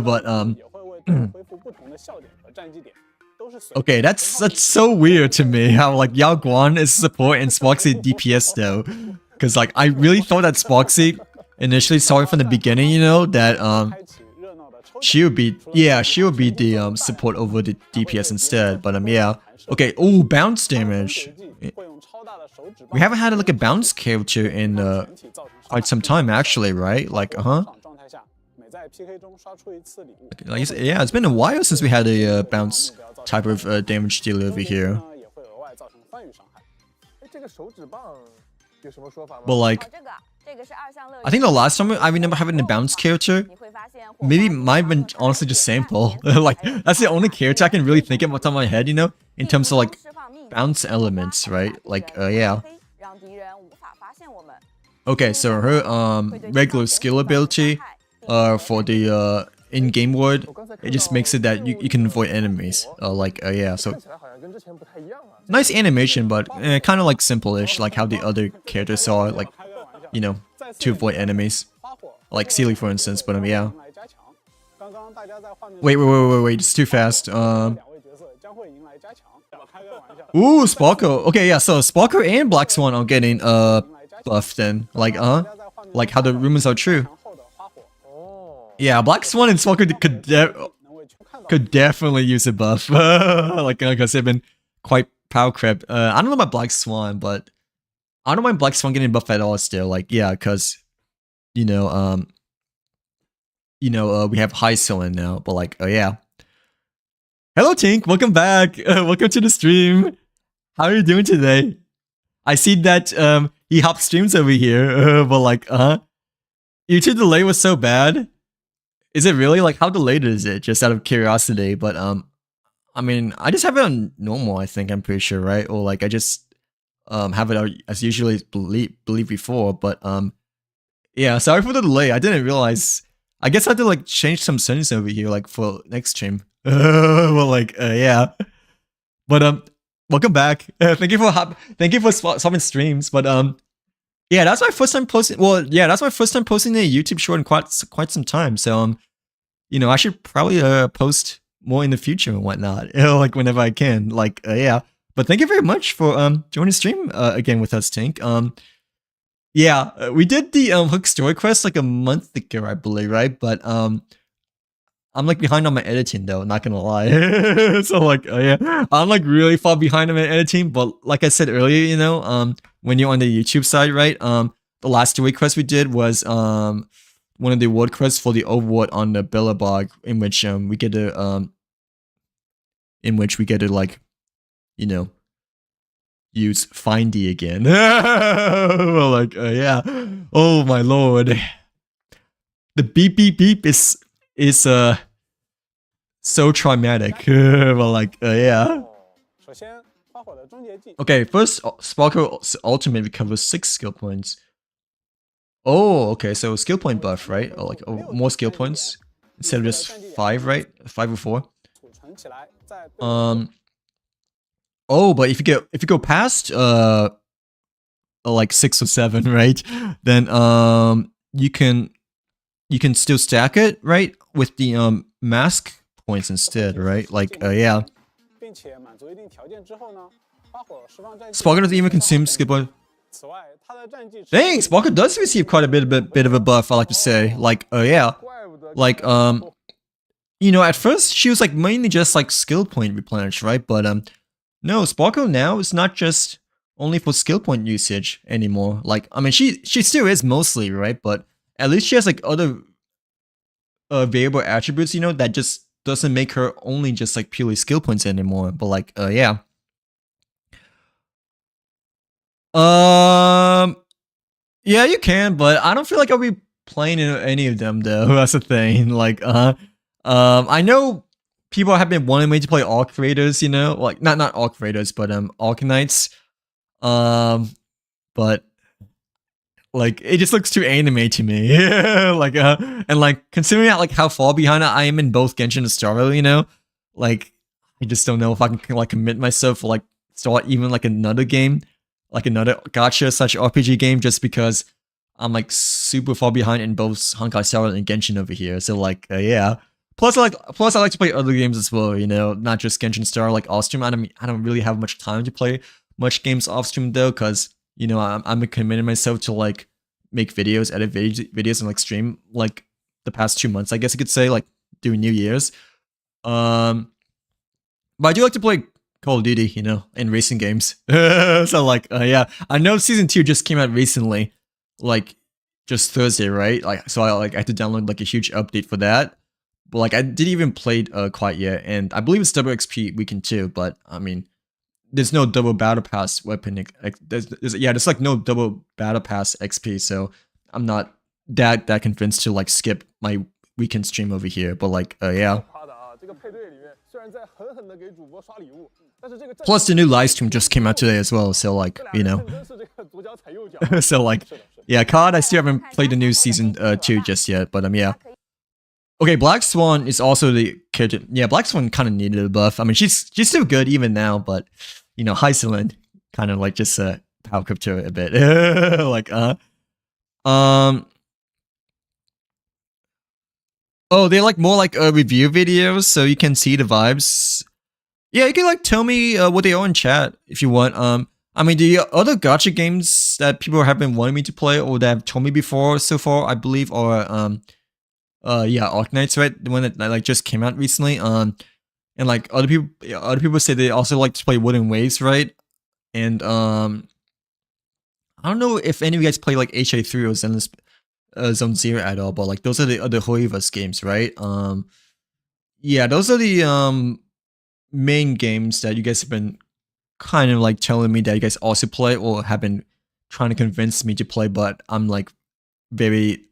But 也会为队伍恢复不同的笑点和战绩点，都是随 okay, that's so weird to me. How like Yao Guan is support and Sparksy DPS though, because like I really thought that Sparksy initially starting from the beginning, you know, that 开启热闹的抽奖 she would be she would be the support over the DPS instead. But yeah, okay. Oh, bounce damage. 会用超大的手指 We haven't had like a bounce character in 整体造成伤害 quite some time actually, right? Like 场状态下，每在 PK 中刷出一次礼物， like yeah, it's been a while since we had a bounce type of damage dealer over here. 呢也会额外造成欢愉伤害。哎，这个手指棒有什么说法吗？ But like 哦，这个是二项乐园 I think the last time I remember having a bounce character. 你会发现火 Maybe 花 might have been honestly just Sample. Like that's the only character I can really think of off the top of my head, you know, in terms of like 释放秘密 bounce elements, right? Like yeah. 让敌人无法发现我们。 Okay, so her regular skill ability for the in-game word, it just makes it that you can avoid enemies. Like yeah, so 看起来好像跟之前不太一样啊。 nice animation, but kind of like simple-ish, like how the other characters are, like 开个玩笑， you know, to avoid enemies, 花火 like Sealy for instance. But yeah. 来加强。刚刚大家在画面 Wait, it's too fast. 两位角色将会迎来加强。开个玩笑， Ooh, Sparkle. Okay, yeah, so Sparkle and Black Swan are getting buffed then. Like like how the rumors are true. 强后的花火 哦， Yeah, Black Swan and Sparkle could 能为球看到 could definitely use a buff. Like, because they've been quite power crept. I don't know about Black Swan, but I don't mind Black Swan getting buffed at all still. Like, yeah, because, we have High Ceiling now, but like, oh yeah. Hello, Tink. Welcome back. Welcome to the stream. How are you doing today? I see that he hopped streams over here, but like, YouTube delay was so bad. Is it really? Like, how delayed is it? Just out of curiosity. But I mean, I just have it on normal. I think I'm pretty sure, right? Or like, I just have it as usually believe before. But yeah. Sorry for the delay. I didn't realize. I guess I had to like change some settings over here, like for next stream. Well, like, yeah. But welcome back. Thank you for swapping streams. But yeah, that's my first time posting. Well, yeah, that's my first time posting a YouTube short in quite some time. So I should probably post more in the future and whatnot. Like whenever I can. Like yeah. But thank you very much for joining the stream again with us, Tink. Yeah, we did the Hook story quest like a month ago, I believe, right? But I'm like behind on my editing though, not gonna lie. So like, yeah, I'm like really far behind on my editing. But like I said earlier, when you're on the YouTube side, right? The last story quest we did was one of the award quests for the award on the Billabong, in which we get to like, use Findy again. Well, like, yeah. Oh my lord, the beep beep beep is so traumatic. Well, like, yeah. 首先，花火的终结技 Okay, first, Sparkle's ultimate recovers 6 skill points. Oh, okay, so skill point buff, right? Or like more skill points instead of just 5, right? 5 or 4. 储存起来，在对 Oh, but if you go past like 6 or 7, right? Then you can still stack it, right? With the mask points instead, right? Like yeah. 并且满足一定条件之后呢，花火释放战绩。 Sparkle doesn't even consume skill point. 此外，它的战绩 Dang, Sparkle does receive quite a bit of a buff, I like to say. Like, yeah. Like, at first she was like mainly just like skill point replenish, right? But no, Sparkle now is not just only for skill point usage anymore. Like, I mean, she still is mostly, right? But at least she has like other variable attributes, that just doesn't make her only just like purely skill points anymore. But like, yeah. Yeah, you can, but I don't feel like I'll be playing any of them though. That's the thing. Like, I know people have been wanting me to play all creators, like not all creators, but Alkanites. But like it just looks too anime to me. Like and like considering like how far behind I am in both Genshin and Starro, like I just don't know if I can like commit myself to like start even like another game, like another gacha/RPG game, just because I'm like super far behind in both Honkai Star Rail and Genshin over here. So like yeah. Plus I like to play other games as well, not just Genshin Star like off stream. I don't really have much time to play much games off stream though, because I'm committing myself to like make videos, edit videos, and like stream like the past 2 months, I guess you could say, like during New Year's. But I do like to play Call of Duty, in racing games. So like, yeah, I know Season 2 just came out recently, like just Thursday, right? Like, so I had to download like a huge update for that. But like, I didn't even play it quite yet, and I believe it's double XP weekend too. But I mean, there's no double battle pass weapon. There's like no double battle pass XP, so I'm not that convinced to like skip my weekend stream over here. But like, yeah. 夸的啊，这个配对里面虽然在狠狠的给主播刷礼物，但是这个 Plus the new live stream just came out today as well, so like, 真是这个左脚踩右脚。 So like, yeah, COD, I still haven't played the new season 2 just yet, but yeah. Okay, Black Swan is also the character. Yeah, Black Swan kind of needed a buff. I mean, she's still good even now, but High Ceiling kind of like just power up to it a bit. Like oh, they're like more like review videos, so you can see the vibes. Yeah, you can like tell me what they are in chat if you want. I mean, the other gacha games that people have been wanting me to play or that have told me before so far, I believe, are yeah, Arknights, right? The one that like just came out recently. And like other people say they also like to play Wooden Waves, right? And I don't know if any of you guys play like HA3 or Zone Zero at all, but like those are the other Hoivas games, right? Yeah, those are the main games that you guys have been kind of like telling me that you guys also play or have been trying to convince me to play, but I'm like very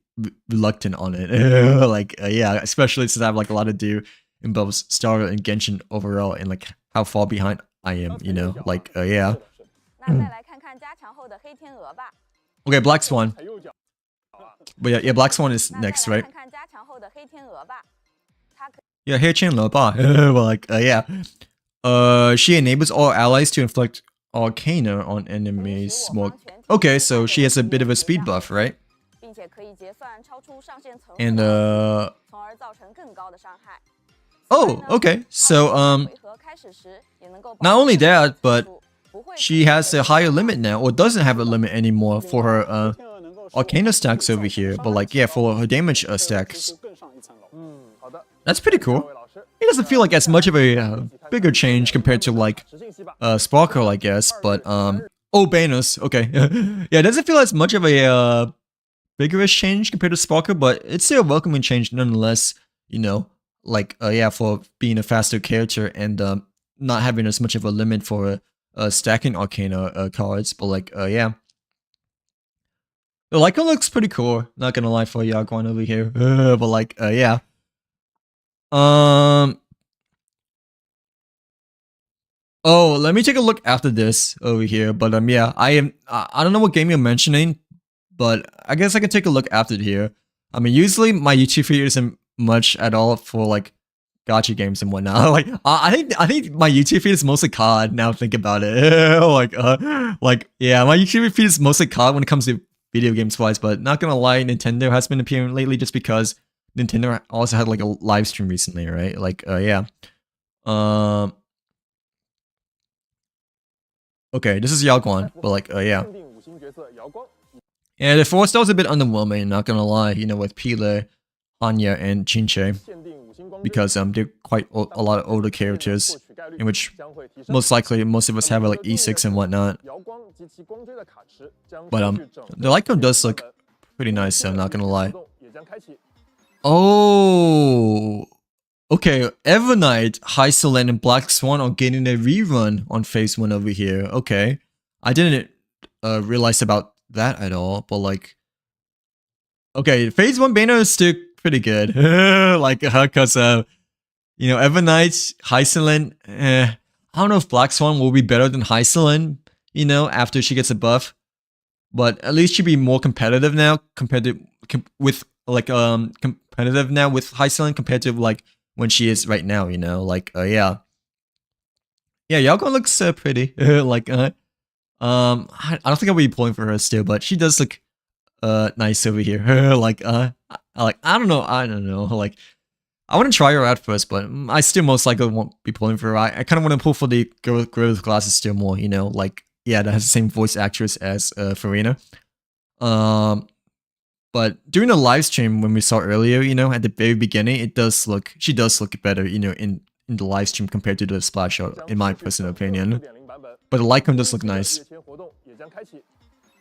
reluctant on it. Like yeah, especially since I have like a lot to do in both Starter and Genshin overall, and like how far behind I am, you know, like yeah. 那再来看看加强后的黑天鹅吧。 Okay, Black Swan. 踩右脚。 But yeah, Black Swan is 那再 next, 来 right? 看看加强后的黑天鹅吧。它可 Yeah, here Chandler, bah. Well, like yeah. She enables all allies to inflict Arcana on enemies more. Okay, so she has a bit of a speed buff, right? 并且可以结算超出上限层 And 从而造成更高的伤害。 oh, okay. So 回合开始时也能够 not only that, but 不会 she has a higher limit now, or doesn't have a limit anymore for her Arcana stacks over here. But like yeah, for her damage stacks, 更上一层楼。好的， that's pretty 各 cool. 位老师， It doesn't feel like as much of a bigger change compared to like 实信息吧。 Sparkle, I guess, but oh, Banus, okay. Yeah, it doesn't feel as much of a vigorous change compared to Sparkle, but it's still a welcoming change nonetheless, you know, like yeah, for being a faster character and not having as much of a limit for stacking Arcana cards, but like yeah. The Lycan looks pretty cool, not gonna lie for Yaguan over here, but like yeah. Oh, let me take a look after this over here. But yeah, I don't know what game you're mentioning, but I guess I can take a look after here. I mean, usually my YouTube feed isn't much at all for like gacha games and whatnot. Like, I think my YouTube feed is mostly COD. Now think about it, like yeah, my YouTube feed is mostly COD when it comes to video games wise. But not gonna lie, Nintendo has been appearing lately just because Nintendo also had like a live stream recently, right? Like yeah, okay, this is Yaguan, but like, yeah. 限定五星角色瑶光， Yeah, the 4-star was a bit underwhelming, not gonna lie, you know, with Pile, Anya, and Chinche, 限定五星光之 because they're quite a lot of older characters, 获取概率 in which 将会提升。 most likely most of us have like E6 and whatnot. 瑶光及其光追的卡池将 But 根据整个 the Lycan does look 版本 pretty nice, so I'm not gonna lie. 活动也将开启。 Oh, okay, Evernight, Hyceland, and Black Swan are getting a rerun on Phase 1 over here. Okay, I didn't realize about that at all, but like, okay, Phase 1 banner is still pretty good. Like, cause you know, Evernight, Hyceland, I don't know if Black Swan will be better than Hyceland, you know, after she gets a buff, but at least she'll be more competitive now compared to with like competitive now with Hyceland compared to like when she is right now, you know, like yeah, Yaguan looks pretty. Like I don't think I'll be pulling for her still, but she does look nice over here. Like I don't know, like I want to try her out first, but I still most likely won't be pulling for her. I kind of want to pull for the girl with glasses still more, you know, like yeah, that has the same voice actress as Farina. But during the live stream when we saw earlier, you know, at the very beginning, she does look better, you know, in the live stream compared to the splash art, in my personal opinion. 4.0版本 But the Lycan does look nice. 月签活动也将开启。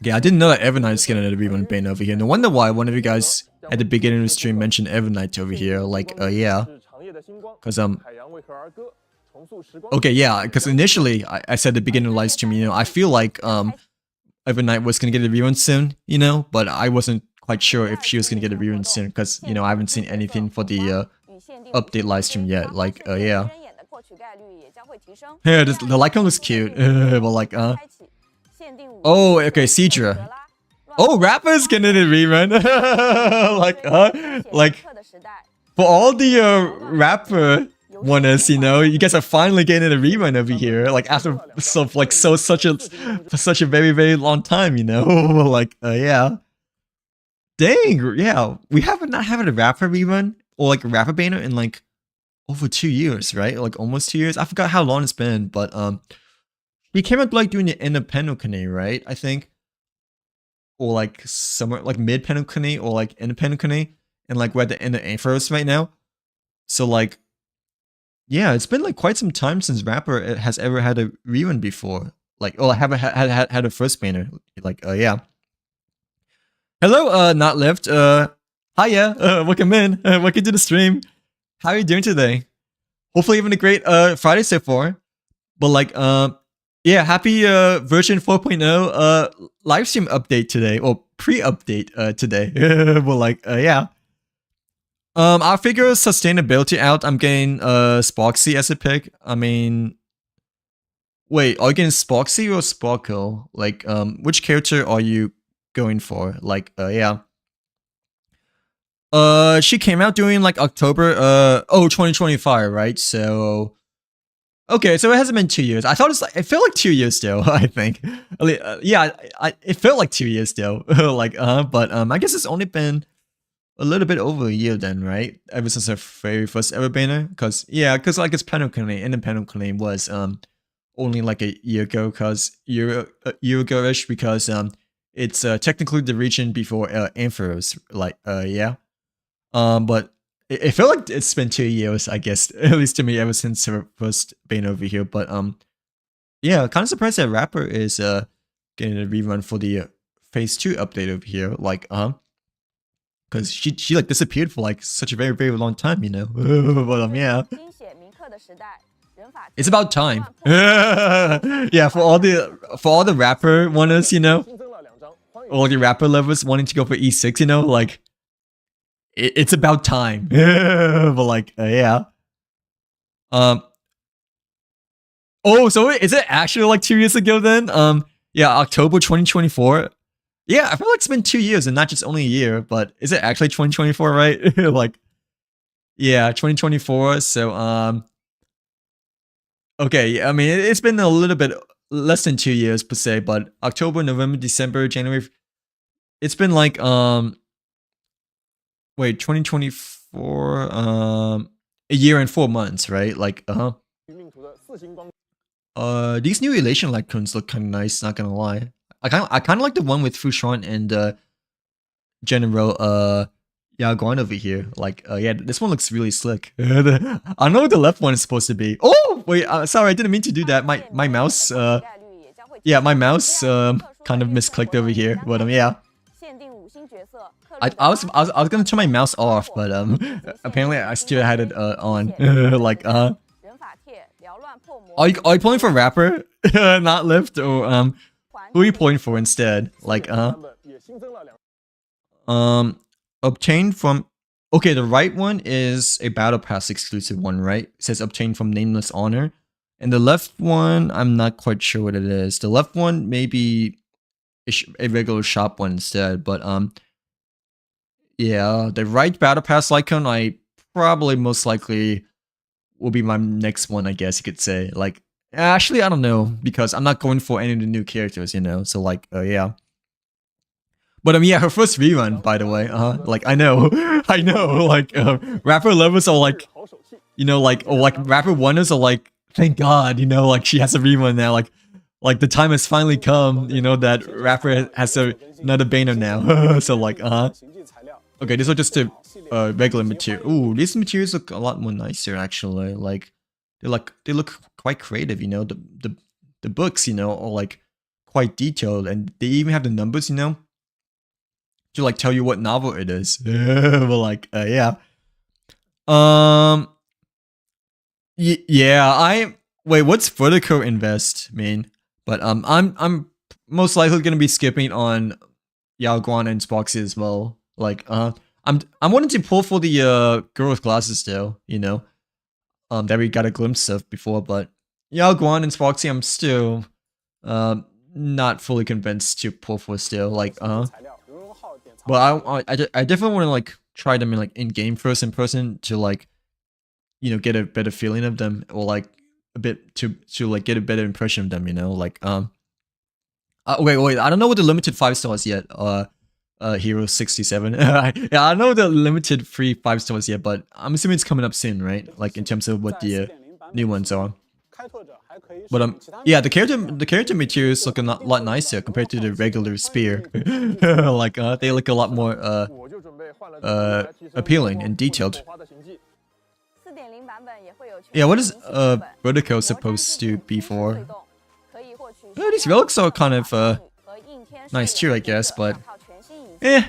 Yeah, I didn't know that Evernight is getting a rerun ban over here. No wonder why one of you guys at the beginning of the stream mentioned Evernight over here. Like, yeah. 是长夜的星光 'Cause, 海洋为何而歌？重塑时光。 Okay, yeah, because initially I said at the beginning of the live stream, you know, I feel like Evernight was gonna get a rerun soon, you know, but I wasn't quite sure if she was gonna get a rerun soon because, you know, I haven't seen anything for the update live stream yet. Like, yeah. Yeah, the Lycan looks cute, but like, oh, okay, Seadra. Oh, Rapper's getting a rerun. Like, for all the Rapper ones, you know, you guys are finally getting a rerun over here. Like after such a very, very long time, you know. Like, yeah. Dang, yeah, we haven't not having a Rapper rerun or like a Rapper banner in like over 2 years, right? Like almost 2 years. I forgot how long it's been, but we came out like doing the end of Penukane, right? I think, or like somewhere like mid Penukane or like end of Penukane, and like we're in the Ampharos right now. So like, yeah, it's been like quite some time since Rapper has ever had a rerun before. Like, oh, I haven't had a first banner. Like, yeah. Hello, not left. Hiya. Welcome in. Welcome to the stream. How are you doing today? Hopefully having a great Friday so far. But like, yeah, happy version 4.0 live stream update today, or pre-update today. But like, yeah. I'll figure sustainability out. I'm getting Spoxy as a pick. I mean, wait, are you getting Spoxy or Sparkle? Like, which character are you going for? Like, yeah. She came out during like October 2025, right? So okay, so it hasn't been 2 years. I thought it felt like 2 years still, I think. Yeah, it felt like 2 years still. Like, but I guess it's only been a little bit over a year then, right? Ever since our very first ever banner. Cause like its panel claim, independent claim was only like a year ago, year ago-ish, because it's technically the region before Ampharos, like yeah. But it felt like it's been 2 years, I guess, at least to me, ever since our first banner over here. But yeah, kind of surprised that Rapper is getting a rerun for the phase 2 update over here, like because she like disappeared for like such a very, very long time, you know. But yeah, it's about time. Yeah, for all the Rapper ones, you know, all the Rapper lovers wanting to go for E6, you know, like it's about time. But like, yeah. Oh, so wait, is it actually like 2 years ago then? Yeah, October 2024. Yeah, I feel like it's been 2 years and not just only a year, but is it actually 2024, right? Like, yeah, 2024. So, okay, I mean, it's been a little bit less than 2 years per se, but October, November, December, January. It's been like, wait, 2024, a year and 4 months, right? Like, these new elation icons look kind of nice, not gonna lie. I kind of like the one with Fushan and General Yaguan over here. Like, yeah, this one looks really slick. I don't know what the left one is supposed to be. Oh, wait, sorry, I didn't mean to do that. My mouse, yeah, my mouse kind of misclicked over here. But yeah, I was gonna turn my mouse off, but apparently I still had it on. Like, are you pulling for Rapper, not Lift, or who are you pulling for instead? Like, obtained from. Okay, the right one is a Battle Pass exclusive one, right? It says obtained from Nameless Honor, and the left one, I'm not quite sure what it is. The left one may be a regular shop one instead, but yeah, the right Battle Pass icon, I probably most likely will be my next one, I guess you could say. Like, actually, I don't know, because I'm not going for any of the new characters, you know, so like, yeah. But yeah, her first rerun, by the way, like, I know, like, Rapper lovers are like, you know, like, or like, Rapper wonders are like, thank God, you know, like, she has a rerun now, like, the time has finally come, you know, that Rapper has another banner now. So like, okay, these are just the regular material. Ooh, these materials look a lot more nicer, actually. Like, they look quite creative, you know. The books, you know, are like quite detailed, and they even have the numbers, you know, to like tell you what novel it is. But like, yeah. Yeah, wait, what's Vertical Invest mean? But I'm most likely gonna be skipping on Yao Guan and Spoxy as well. Like, I'm wanting to pull for the girl with glasses still, you know, that we got a glimpse of before, but Yao Guan and Spoxy, I'm still not fully convinced to pull for still. Like, but I definitely want to like try them in like in game first in person to like, you know, get a better feeling of them, or like a bit to like get a better impression of them, you know, like wait, I don't know what the limited 5 stars yet. Hero 67. Yeah, I know the limited free 5 stars yet, but I'm assuming it's coming up soon, right? Like in terms of what the new ones are. But yeah, the character materials look a lot nicer compared to the regular spear. Like they look a lot more appealing and detailed. 4.0版本也会有 Yeah, what is vertical supposed to be for? These relics are kind of nice too, I guess, but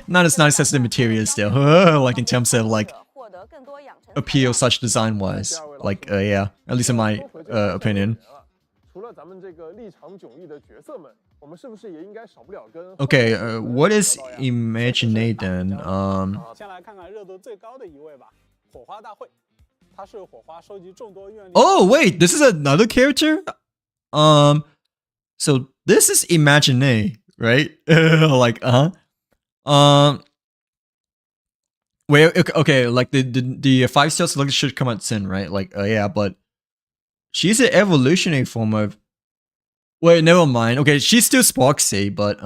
not as nice as the materials still. Like in terms of like appeal such design wise. Like yeah, at least in my opinion. Okay, what is Imaginate then? 先来看看热度最高的一位吧，火花大会。他是火花收集众多愿力。Oh wait, this is another character. So this is Imaginate, right? Like wait, okay, like the 5-star selection should come out soon, right? Like yeah, but she's an evolutionary form of. Wait, never mind. Okay, she's still Sparksy, but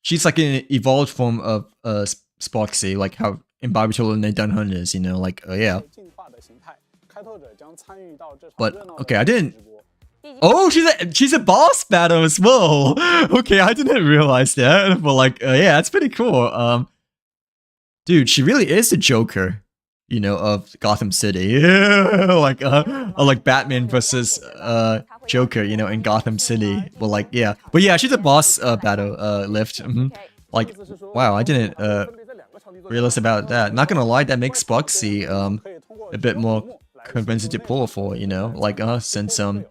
she's like an evolved form of Sparksy, like how Imbibitor and Dunhun is, you know, like yeah. But okay, I didn't. Oh, she's a boss battle as well. Okay, I didn't realize that, but like yeah, that's pretty cool. Dude, she really is the Joker, you know, of Gotham City. like Batman versus Joker, you know, in Gotham City. But like yeah, but yeah, she's a boss battle lift. Like wow, I didn't realize about that. Not gonna lie, that makes Sparksy a bit more convincing to pull for, you know, like since you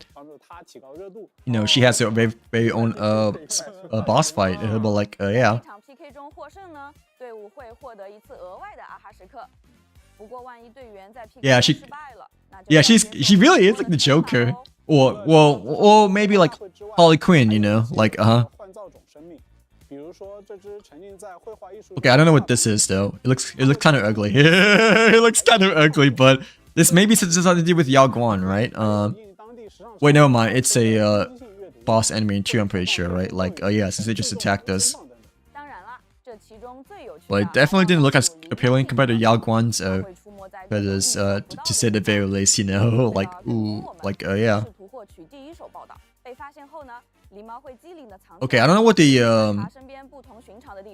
know, she has her very, very own boss fight, but like yeah. Yeah, she really is like the Joker, or maybe like Harley Quinn, you know, like Okay, I don't know what this is though. It looks kind of ugly. It looks kind of ugly, but this maybe something to do with Yao Guan, right? Wait, never mind. It's a boss enemy in 2, I'm pretty sure, right? Like yeah, since they just attacked us. But it definitely didn't look as appealing compared to Yao Guan's feathers, to say the very least, you know, like ooh, like yeah. Okay, I don't know what the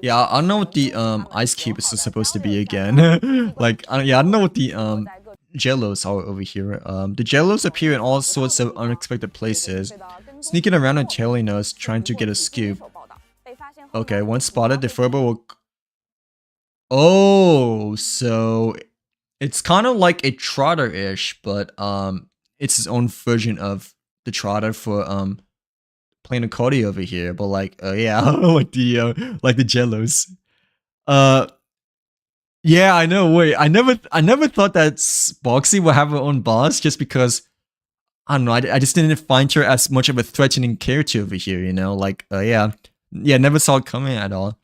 yeah, I don't know what the ice cube is supposed to be again. Like yeah, I don't know what the Jellos are over here. The Jellos appear in all sorts of unexpected places, sneaking around and tailing us, trying to get a scoop. Okay, once spotted, the Furbo will. Oh, so it's kind of like a Trotter-ish, but it's its own version of the Trotter for playing a Cody over here. But like yeah, like the Jellos. Yeah, I know. Wait, I never thought that Boxy would have her own boss, just because I don't know. I just didn't find her as much of a threatening character over here. You know, like yeah, never saw it coming at all.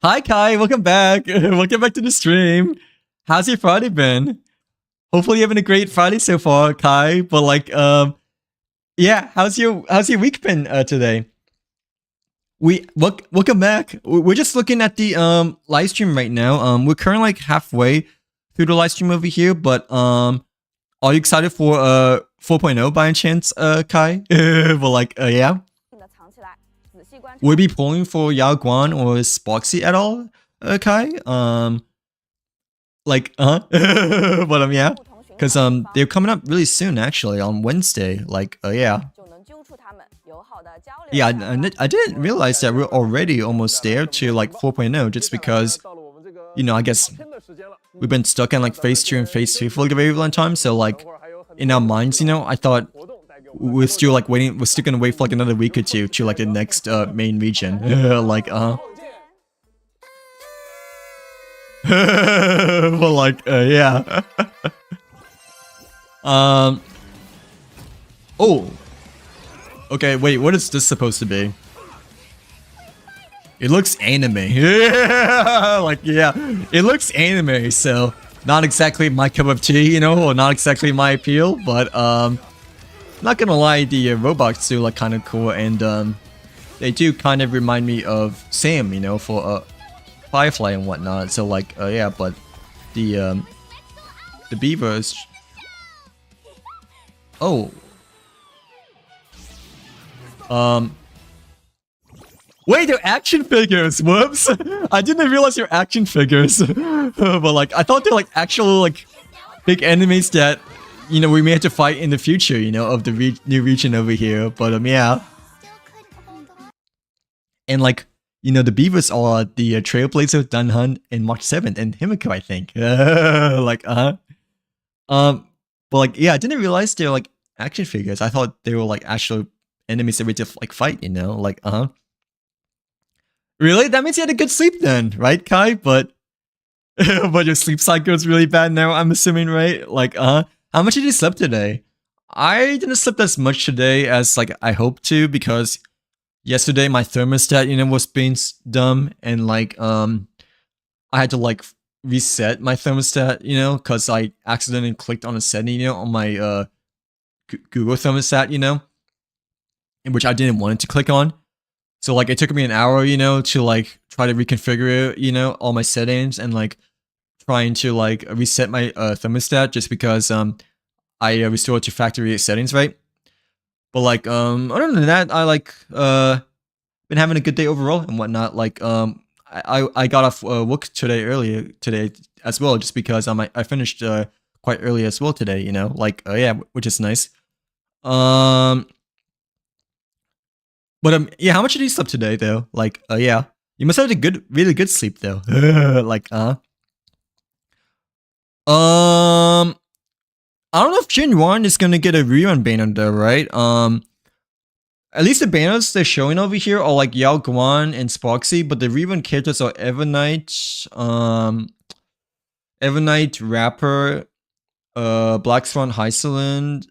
Hi Kai, welcome back. Welcome back to the stream. How's your Friday been? Hopefully you're having a great Friday so far, Kai. But like yeah, how's your week been today? Welcome back. We're just looking at the live stream right now. We're currently like halfway through the live stream over here, but are you excited for 4.0 by any chance, Kai? But like yeah. Will you be pulling for Yao Guan or Sparksy at all, Kai? Like but yeah, because they're coming up really soon actually on Wednesday. Like yeah. Yeah, I didn't realize that we're already almost there to like 4.0, just because, you know, I guess we've been stuck in like phase 2 and phase 3 for like a very long time. So like in our minds, you know, I thought we're still like waiting. We're still gonna wait for like another week or two to like the next main region. Like but like yeah. Oh. Okay, wait, what is this supposed to be? It looks anime. Like, yeah, it looks anime, so not exactly my cup of tea, you know, or not exactly my appeal, but, not gonna lie, the robots do look kind of cool, and, they do kind of remind me of Sam, you know, for, Firefly and whatnot, so, like, yeah, but the beavers... Oh. Wait, they're action figures. Whoops. I didn't realize they're action figures. But like, I thought they're like actual like big enemies that, you know, we may have to fight in the future, you know, of the new region over here. But yeah. And like, you know, the beavers are the Trailblazer, Dunhunt, and March 7th, and Himiko, I think. Like, but like, yeah, I didn't realize they're like action figures. I thought they were like actual enemies that we to like fight, you know, like, Really? That means you had a good sleep then, right, Kai? But but your sleep cycle is really bad now, I'm assuming, right? Like, how much did you sleep today? I didn't sleep as much today as like I hoped to, because yesterday my thermostat, you know, was being dumb, and like I had to like reset my thermostat, you know, because I accidentally clicked on a setting, you know, on my Google thermostat, you know, in which I didn't want it to click on. So like it took me an hour, you know, to like try to reconfigure it, you know, all my settings, and like trying to like reset my thermostat, just because I restored to factory settings, right? But like other than that, I like been having a good day overall and whatnot. Like I got off work today as well, just because I finished quite early as well today, you know, like yeah, which is nice. But yeah, how much did you sleep today though? Like yeah, you must have had a really good sleep though. Like I don't know if Gen 1 is gonna get a rerun banner though, right? At least the banners they're showing over here are like Yao Guan and Sparksy, but the rerun characters are Evernight, Rapper, Black Swan, Hyceland,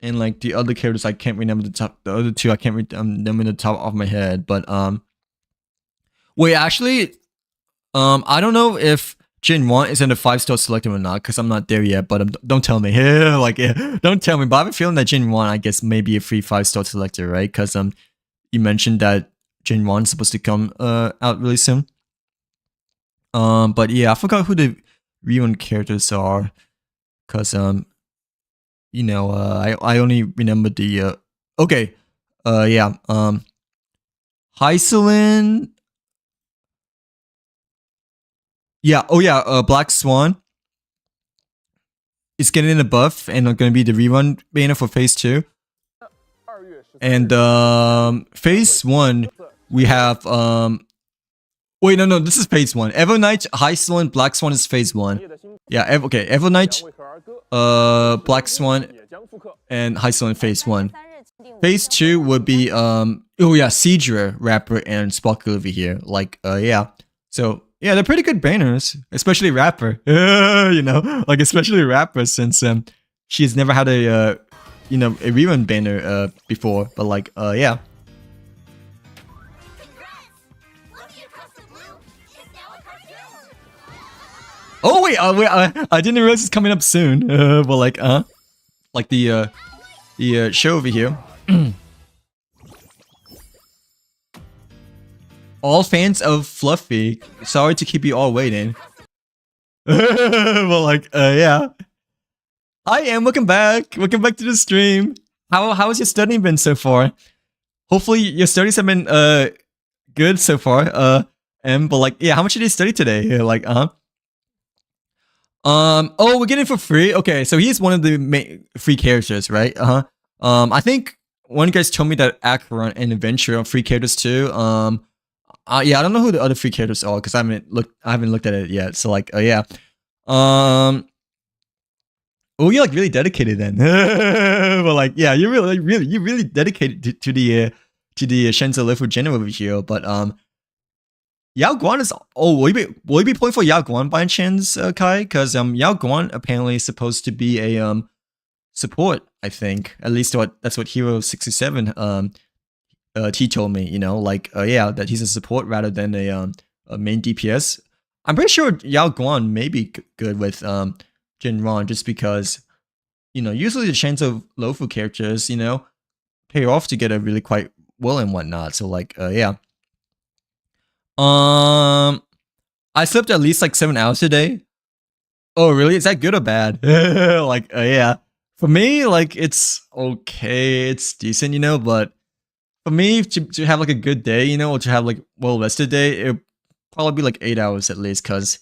and like the other characters I can't remember the other two I can't remember the top of my head. But wait, actually, I don't know if Gen 1 is in the 5-star selector or not, because I'm not there yet, but don't tell me. Like, yeah, don't tell me. But I have a feeling that Gen 1, I guess, may be a free 5-star selector, right? Because you mentioned that Gen 1 is supposed to come out really soon. But yeah, I forgot who the rerun characters are, because you know, I only remember the okay, yeah, Hyceland. Yeah, oh yeah, Black Swan is getting a buff and going to be the rerun banner for Phase 2. And Phase 1, we have wait, no, this is Phase 1. Evernight, Hyceland, Black Swan is Phase 1. Yeah, okay, Evernight, Black Swan, and Hyceland Phase 1. Phase 2 would be oh yeah, Seedra, Rapper, and Sparkle over here. Like yeah. So yeah, they're pretty good banners, especially Rapper. You know, like especially Rapper, since she's never had a you know, a rerun banner before. But like yeah. Oh wait, I didn't realize it's coming up soon. But like the show over here. All fans of Fluffy, sorry to keep you all waiting. But like, yeah. Hi, Em, welcome back. Welcome back to the stream. How has your studying been so far? Hopefully your studies have been good so far. Em, but like, yeah, how much did you study today? Like, oh, we're getting it for free. Okay, so he's one of the main free characters, right? I think one of you guys told me that Acheron and Adventure are free characters too. Yeah, I don't know who the other free characters are, because I haven't looked at it yet. So like, yeah. Oh, you're like really dedicated then. But like, yeah, you're really dedicated to the Shenzo Lifu General over here. But Yao Guan is. Oh, will you be playing for Yao Guan by chance, Kai? Because Yao Guan apparently is supposed to be a support. I think at least that's what Hero 67 T told me. You know, like yeah, that he's a support rather than a main DPS. I'm pretty sure Yao Guan may be good with Jinron, just because, you know, usually the Shenzo Lofu characters, you know, pay off to get a really quite well and whatnot. So like yeah. I slept at least like 7 hours a day. Oh really? Is that good or bad? Like yeah. For me, like it's okay, it's decent, you know, but for me to have like a good day, you know, or to have like well rested day, it'll probably be like 8 hours at least, cause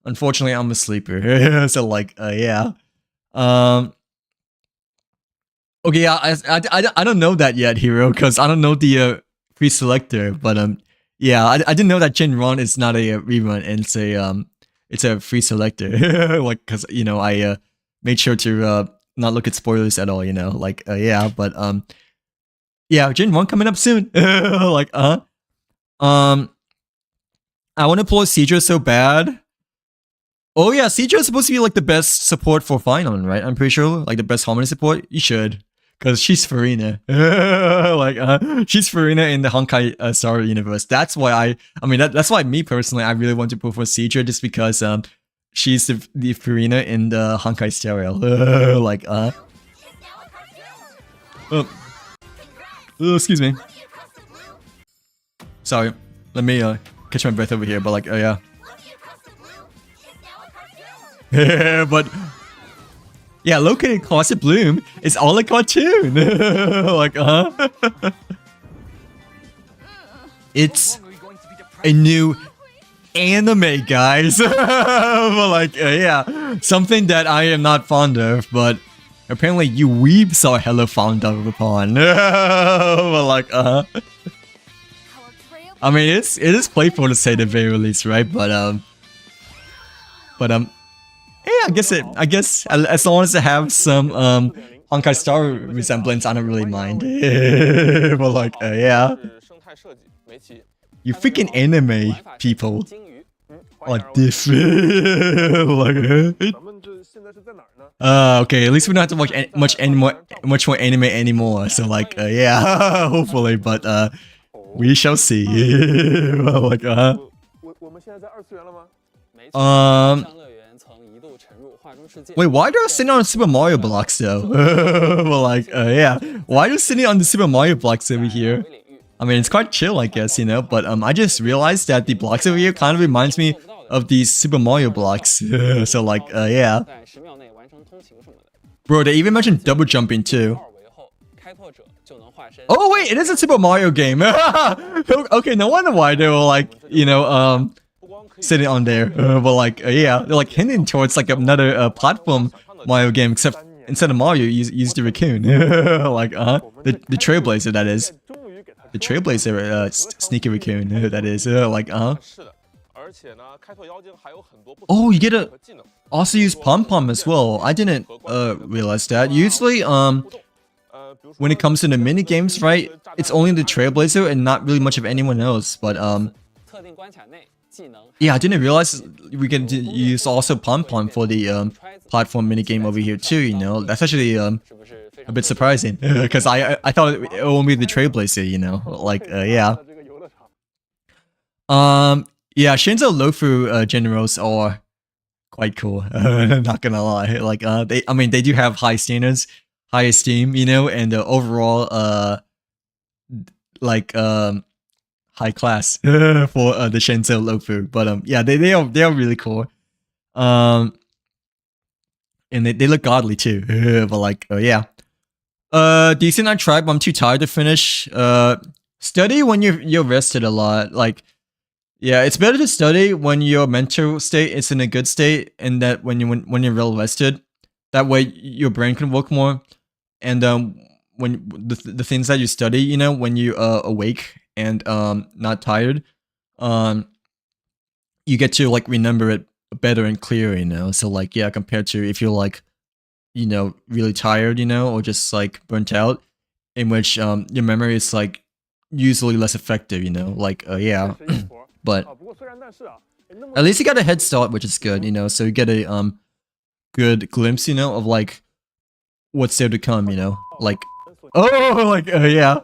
unfortunately I'm a sleeper. So like yeah. Okay, yeah, I don't know that yet, Hero, cause I don't know the free selector, but yeah, I didn't know that Gen 1 is not a rerun and it's a free selector. Like, cause you know I made sure to not look at spoilers at all, you know, like yeah, but yeah, Gen 1 coming up soon. Like I want to pull a Seedra so bad. Oh yeah, Seedra is supposed to be like the best support for Final, right? I'm pretty sure, like the best harmony support. You should, cause she's Farina. Like she's Farina in the Honkai Star universe. That's why I mean that's why me personally I really want to pull for Seedra, just because she's the Farina in the Honkai Stereo. Like excuse me. Sorry, let me catch my breath over here. But like yeah. But yeah, located Closet Bloom is all a cartoon. Like it's a new anime, guys. But like yeah, something that I am not fond of, but apparently you weebs are hella fond of upon. But like I mean it is playful to say the very least, right? But yeah, I guess as long as it have some Honkai Star resemblance, I don't really mind. But like yeah, you freaking anime people are different. Like okay, at least we don't have to watch much more anime anymore. So like yeah, hopefully, but we shall see. Like wait, why are they sitting on Super Mario blocks though? Well, like, yeah, why are you sitting on the Super Mario blocks over here? I mean, it's quite chill, I guess, you know. But I just realized that the blocks over here kind of reminds me of these Super Mario blocks. So like, yeah. Bro, they even mentioned double jumping too. Oh wait, it is a Super Mario game. Okay, no wonder why they were like, you know, sitting on there. But like, yeah, they're like hinting towards like another platform Mario game, except instead of Mario, you use the raccoon. Like, the Trailblazer, that is. The Trailblazer, sneaky raccoon, that is. Like, oh, you get to also use Pom Pom as well. I didn't realize that. Usually, when it comes to the mini games, right, it's only the Trailblazer and not really much of anyone else. But yeah, I didn't realize we can use also Pom Pom for the platform minigame over here too, you know. That's actually a bit surprising, because I thought it would only be the Trailblazer, you know. Like, yeah. Yeah, Shinzo Lofu generals are quite cool, not gonna lie. Like, they do have high standards, high esteem, you know, and overall, like, high class for the Shinzo Lofu. But yeah, they are really cool. And they look godly too. But like, yeah. Decent I tried, but I'm too tired to finish. Study when you're rested a lot. Like, yeah, it's better to study when your mental state is in a good state, and that when you're well rested. That way your brain can work more. And when the things that you study, you know, when you awake and not tired, you get to like remember it better and clearer, you know. So like, yeah, compared to if you're like, you know, really tired, you know, or just like burnt out, in which your memory is like usually less effective, you know. Like, yeah. But at least you got a head start, which is good, you know. So you get a good glimpse, you know, of like what's there to come, you know. Like, oh, like, yeah.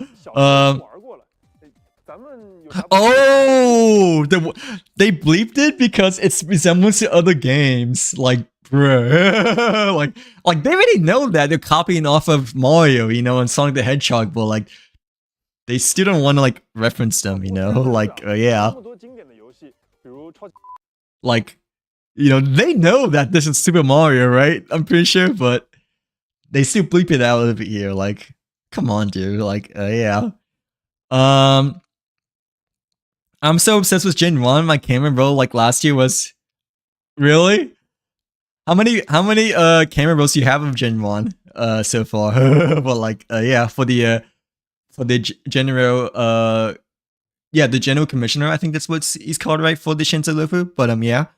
Oh, they bleeped it because it's resemblance to other games. Like, bruh. like they already know that they're copying off of Mario, you know, and Sonic the Hedgehog, but like they still don't want to like reference them, you know. Like, yeah. Like, you know, they know that this is Super Mario, right? I'm pretty sure, but they still bleep it out over here. Like, come on, dude. Like, yeah. I'm so obsessed with Gen 1. My camera roll like last year was really. How many camera rolls do you have of Gen 1 so far? Well, like yeah, for the general yeah, the general commissioner, I think that's what he's called, right, for the Shinzo Lufu. But yeah.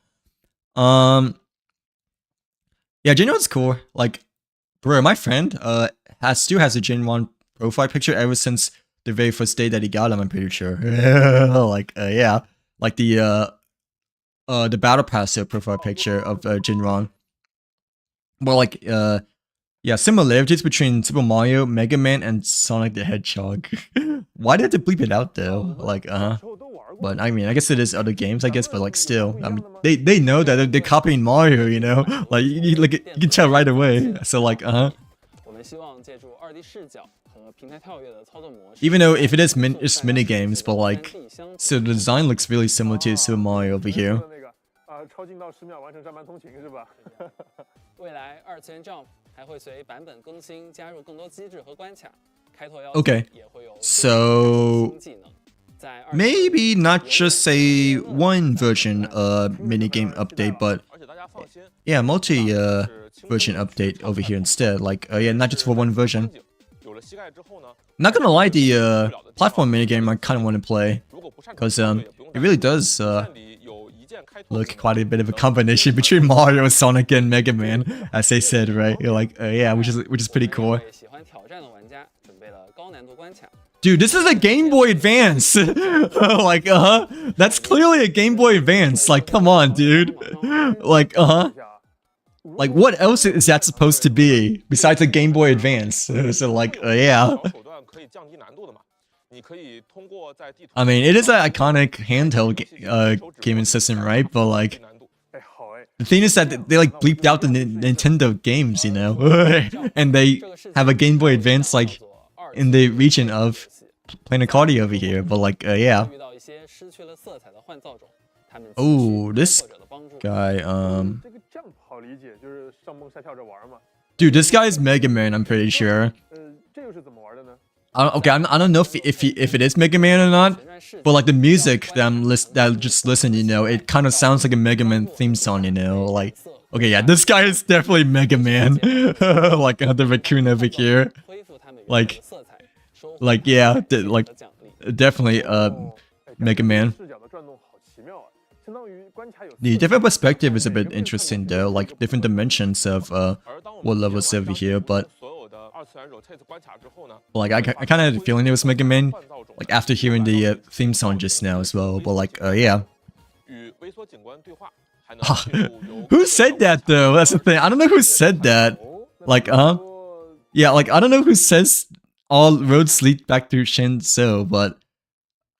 Yeah, Gen 1's cool. Like, bro, my friend still has a Gen 1 profile picture ever since the very first day that he got him, I'm pretty sure. Like yeah. Like the battle pass profile picture of Gen 1. Well, like yeah, similarities between Super Mario, Mega Man, and Sonic the Hedgehog. Why did they bleep it out though? Like, but I mean, I guess it is other games, I guess, but like still, I mean, they know that they're copying Mario, you know? Like, you can tell right away. So like, even though if it is just mini games, but like, so the design looks really similar to Super Mario over here. 超近到10秒完成上班通勤是吧？未来二次元 Jump 还会随版本更新加入更多机制和关卡，开拓要素 Okay, 也会有 so 新技能。在 maybe not just a one version mini game update, but yeah, multi version update over here instead. Like yeah, not just for one version. Not gonna lie, the platform mini game I kind of want to play because it really does look quite a bit of a combination between Mario, Sonic, and Mega Man, as they said, right? You're like, yeah, which is pretty cool. 喜欢挑战的玩家准备了高难度关卡。 Dude, this is a Game Boy Advance. Like, that's clearly a Game Boy Advance. Like, come on, dude. Like, like, what else is that supposed to be besides a Game Boy Advance? So, like, yeah. I mean, it is an iconic handheld gaming system, right? But like, the thing is that they like bleeped out the Nintendo games, you know, and they have a Game Boy Advance like in the region of Planicardi over here. But like, yeah. Oh, this guy, dude, this guy is Mega Man, I'm pretty sure. Okay, I don't know if it is Mega Man or not, but like the music that I just listened, you know, it kind of sounds like a Mega Man theme song, you know, like, okay, yeah, this guy is definitely Mega Man. Like the raccoon over here, like yeah, like definitely Mega Man. The different perspective is a bit interesting though, like different dimensions of what levels over here, but like I kind of had a feeling it was Mega Man, like after hearing the theme song just now as well. But like, yeah. Who said that though? That's the thing. I don't know who said that. Like, yeah, like I don't know who says all roads lead back to Shinzo, but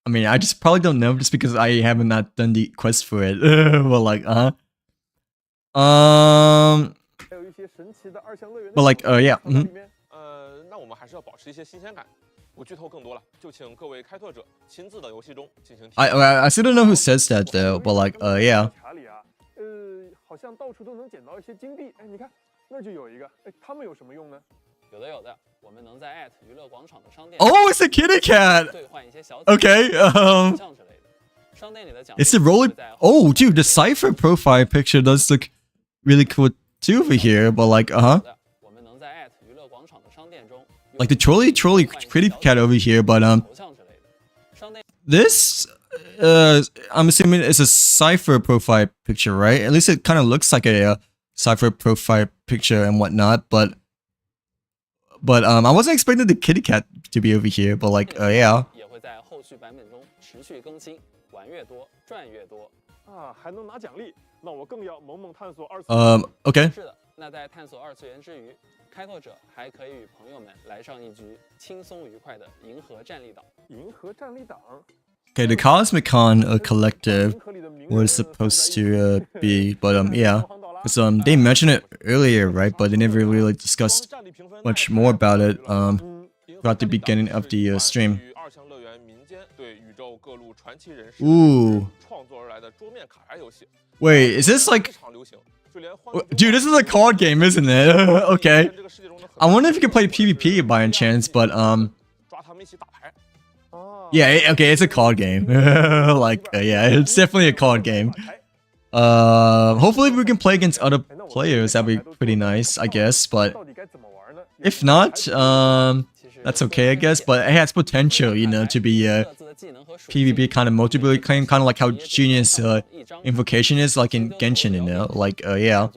I mean, I just probably don't know just because I haven't not done the quest for it. Well, like, but like, yeah. 那我们还是要保持一些新鲜感，不剧透更多了，就请各位开拓者亲自的游戏中进行。I still don't know who says that though, but like, yeah. 卡里啊，好像到处都能捡到一些金币。哎，你看那儿就有一个，哎，他们有什么用呢？有的有的，我们能在娱乐广场的商店。Oh, it's a kitty cat. 兑换一些小 Okay, 奖之类的。商店里的奖。It's a roller. Oh, dude, the cipher profile picture does look really cool too over here, but like, like the trolley kitty cat over here, but this I'm assuming it's a cipher profile picture, right? At least it kind of looks like a cipher profile picture and whatnot, but I wasn't expecting the kitty cat to be over here, but like, yeah. 也会在后续版本中持续更新，玩越多赚越多。啊，还能拿奖励，那我更要猛猛探索二次。Okay. 是的，那在探索二次元之余。 开拓者还可以与朋友们来上一局轻松愉快的银河战力岛。银河战力岛。Okay, the Cosmicon collective was supposed to be, but yeah, because they mentioned it earlier, right? But they never really discussed much more about it throughout the beginning of the stream. Ooh. Wait, is this like? Dude, this is a card game, isn't it? Okay. I wonder if you can play PvP by any chance, but Yeah, okay, it's a card game. Like, yeah, it's definitely a card game. Hopefully we can play against other players. That'd be pretty nice, I guess. But if not, that's okay, I guess. But it has potential, you know, to be a PvP kind of multiplayer game, kind of like how Genius Invocation is, like in Genshin, you know. Like, yeah.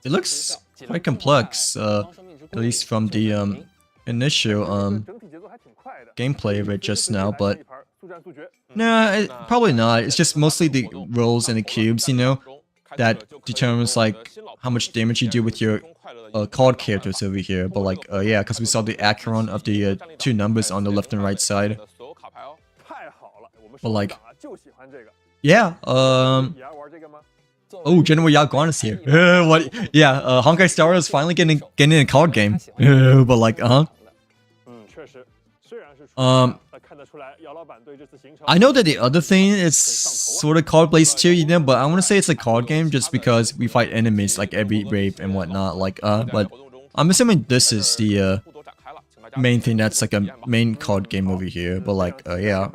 It looks quite complex, at least from the initial gameplay of it just now, but nah, probably not. It's just mostly the rolls and the cubes, you know, that determines like how much damage you do with your card characters over here. But like, yeah, because we saw the Acheron of the two numbers on the left and right side. But like, yeah, oh, General Yaguan is here. What? Yeah, Honkai Star is finally getting a card game. But like, I know that the other thing is sort of card based too, you know, but I want to say it's a card game just because we fight enemies like every raid and whatnot. Like, but I'm assuming this is the main thing that's like a main card game over here. But like, yeah.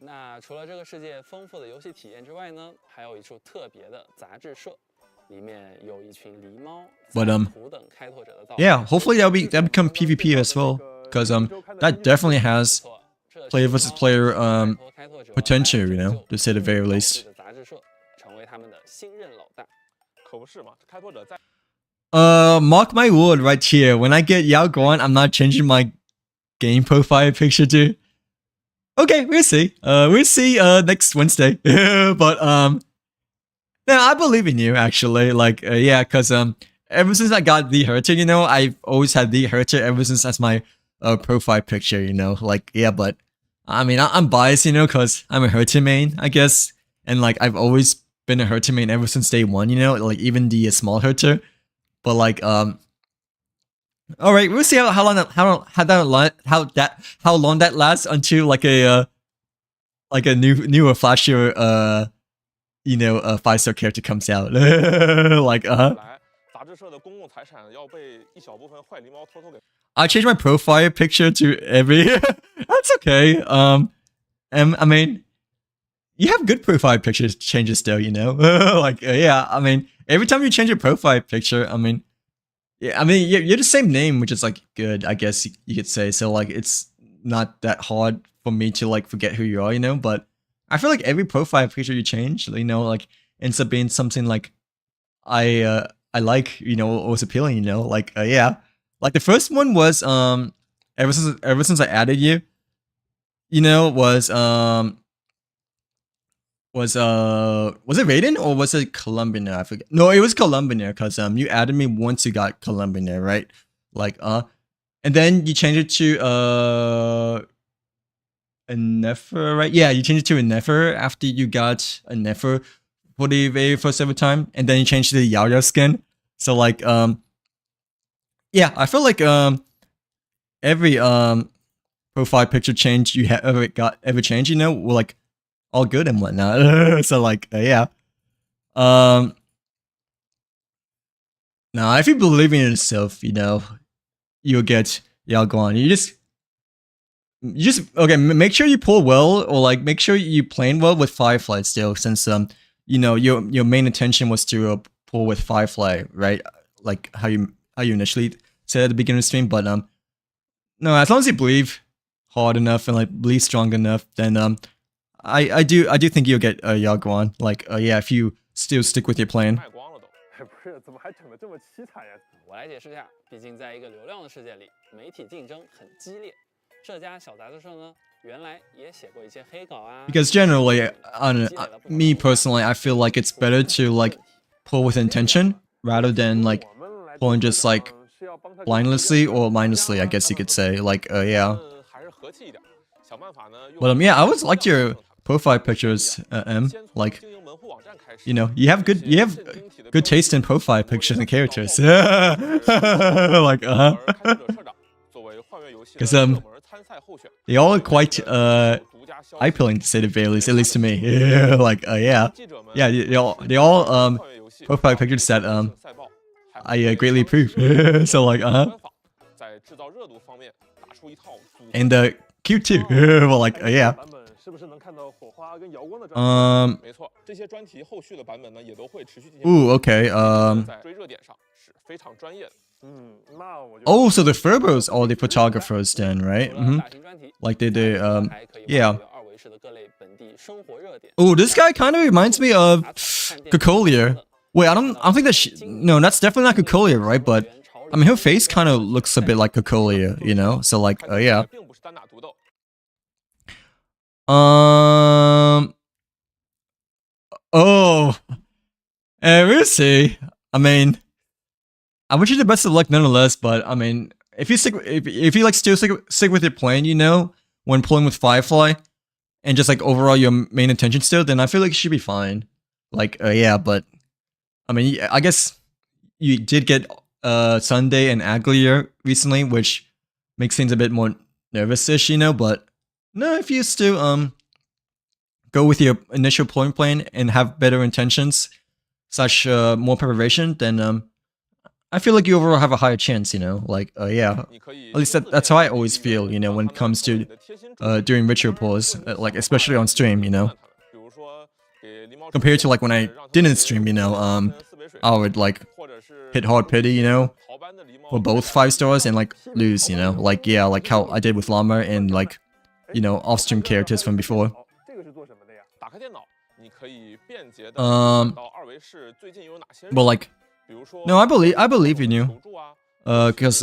那除了这个世界丰富的游戏体验之外呢，还有一处特别的杂志社，里面有一群狸猫、图等开拓者的造型。Yeah, hopefully that'll become PvP as well, because that definitely has player versus player potential, you know, to say the very least. 杂志社成为他们的新任老大。可不是嘛，开拓者在。Mark my word right here. When I get Yao Guan, I'm not changing my game profile picture, dude. Okay, we'll see. We'll see next Wednesday. But no, I believe in you actually. Like yeah, cause ever since I got the Herter, you know, I've always had the Herter ever since that's my profile picture, you know. Like yeah, but I mean I'm biased, you know, cause I'm a Herter main, I guess, and like I've always been a Herter main ever since day one, you know, like even the small Herter. But like all right, we'll see how long that lasts until like a newer flashier you know a 5-star character comes out. Like I changed my profile picture to every. That's okay. I mean, you have good profile picture changes though, you know. Like yeah, I mean, every time you change your profile picture, I mean. Yeah, I mean, you're the same name, which is like good, I guess you could say. So like, it's not that hard for me to like forget who you are, you know. But I feel like every profile picture you change, you know, like ends up being something like I like, you know, or was appealing, you know. Like yeah, like the first one was ever since I added you, you know, was it Raiden or was it Colombian? I forget. No, it was Colombian because you added me once you got Colombian, right? Like and then you changed it to a Nefer, right? Yeah, you changed it to a Nefer after you got a Nefer for the very first ever time, and then you changed it to the Yao Yao skin. So like yeah, I feel like every profile picture change you have ever changed, you know, will like all good and whatnot. So like yeah. Now if you believe in yourself, you know, you'll get Yao Guan. You just okay, make sure you pull well, or like make sure you playing well with Firefly still, since you know your main intention was to pull with Firefly, right? Like how you initially said at the beginning of the stream. But no, as long as you believe hard enough and like believe strong enough, then I do think you'll get Yao Guan. Like yeah, if you still stick with your plan. 我来解释一下，毕竟在一个流量的世界里，媒体竞争很激烈。这家小杂志社呢，原来也写过一些黑稿啊。Because generally, me personally, I feel like it's better to like pull with intention rather than like pulling just like blindlessly or mindlessly, I guess you could say. Like yeah. But yeah, I always liked your profile pictures, like, you know, you have good taste in profile pictures and characters. Like because they all are quite eye-appealing to say the very least, at least to me. Like yeah, they all profile pictures that I greatly approve. So like 出一套组合 And cute too. Well, like yeah. 版本是不是能看到火花跟瑶光的专题？没错，这些专题后续的版本呢，也都会持续进行。Ooh, okay. 在追热点上是非常专业的。那我就 Oh, so the Furbos are the photographers then, right? 除了大型专题， Like they do. 还可以 Yeah. 二维式的各类本地生活热点。 Oh, this guy kind of reminds me of Cocolia. Wait, I don't think that no, that's definitely not Cocolia, right? But I mean, her face kind of looks a bit like Cocolia, you know? So like, yeah. 并不是单打独斗。Oh. We'll see. I mean, I wish you the best of luck nonetheless, but I mean, if you you like still stick with your plan, you know, when pulling with Firefly, and just like overall your main intention still, then I feel like you should be fine. Like, yeah, but I mean, I guess you did get Sunday and Aglier recently, which makes things a bit more nervous-ish, you know. But no, if you still go with your initial pulling plan and have better intentions, such more preparation, then I feel like you overall have a higher chance, you know. Like, yeah, at least that's how I always feel, you know, when it comes to doing ritual pulls, like especially on stream, you know. Compared to like when I didn't stream, you know, I would like hit hard pity, you know, for both 5 stars and like lose, you know, like yeah, like how I did with Llama and like, you know, off-stream characters from before. 这个是做什么的呀？打开电脑，你可以便捷的到二维市最近有哪些。 Well, like, no, I believe in you. Because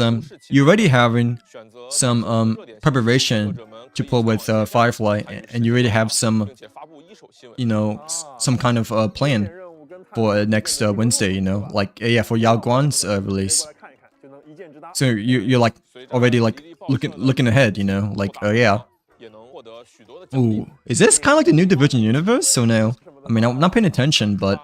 you're already having some preparation to pull with Firefly, and you already have some, you know, some kind of plan for next Wednesday, you know, like yeah, for Yao Guan's release. 过来看一看，就能一箭之大。 So you're like already like looking ahead, you know, like yeah. 也能获得许多的奖励。 Ooh, is this kind of like the new Division universe? So no, I mean I'm not paying attention, but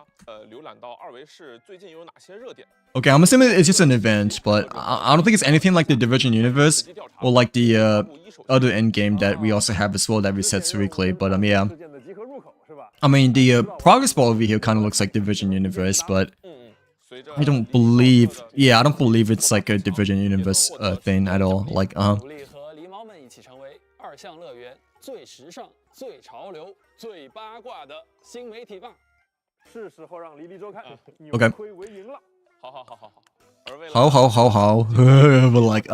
浏览到二维市最近有哪些热点。 okay, I'm assuming it's just an event, but I don't think it's anything like the Division universe or like the other end game that we also have as well that resets weekly. But yeah, 事件的集合入口是吧？ I mean the progress bar over here kind of looks like Division universe, but 随着 I don't believe, yeah, I don't believe it's like a Division universe thing at all. Like 努力和狸猫们一起成为二项乐园最时尚、最潮流、最八卦的新媒体吧。是时候让黎黎周刊扭 OK 亏为盈了。好。而为了 how, but like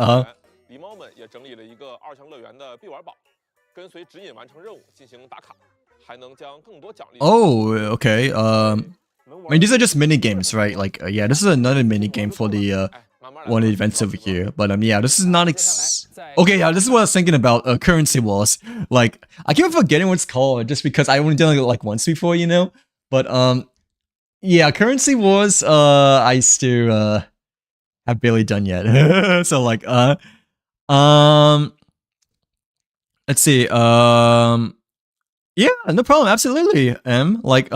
狸猫们也整理了一个二项乐园的必玩宝，跟随指引完成任务进行打卡，还能将更多奖励。 oh, okay. I mean these are just mini games, right? Like yeah, this is another mini game for the 慢慢来。 one of the events over here. But yeah, this is not okay. Yeah, this is what I was thinking about. Currency wars. Like I keep forgetting what it's called just because I only done it like once before, you know. But yeah, currency wars. I still have barely done yet. So like let's see. Yeah, no problem. Absolutely. Like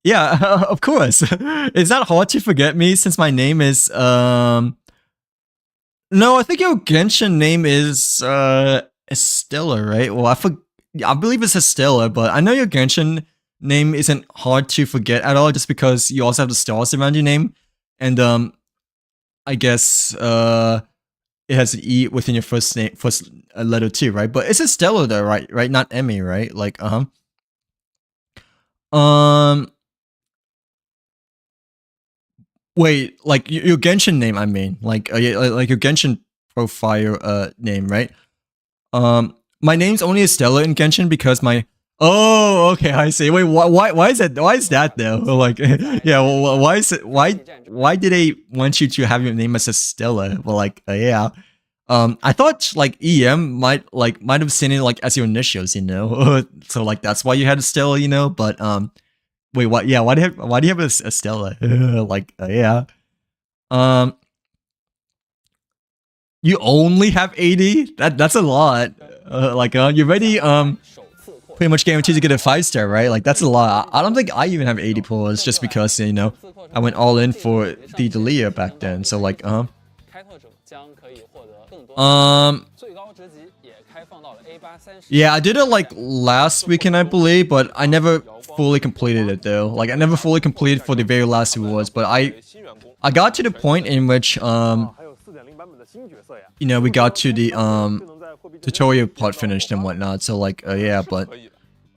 yeah, of course. Is that hard to forget me since my name is no, I think your Genshin name is Estella, right? Well, I believe it's Estella, but I know your Genshin name isn't hard to forget at all just because you also have the stars around your name. And I guess it has an E within your first letter too, right? But it's Estella though, right? Right? Not Emmy, right? Like wait, like your Genshin name, I mean, like like your Genshin profile name, right? My name's only Estella in Genshin because my oh, okay, I see. Wait, why is that? Why is that though? Like, yeah, well, why is it? Why did they want you to have your name as Estella? Well, like, yeah. I thought like EM might have seen it like as your initials, you know. So like that's why you had Estella, you know. But wait, what? Yeah, why do you have a Stella? Like, yeah. You only have 80? That's a lot. Like, you're already pretty much guaranteed to get a 5-star, right? Like, that's a lot. I don't think I even have 80 pulls just because, you know, I went all in for the Delia back then. So like, yeah, I did it like last weekend, I believe, but I never fully completed it though. Like I never fully completed for the very last rewards, but I got to the point in which you know, we got to the tutorial part finished and whatnot. So like, yeah, but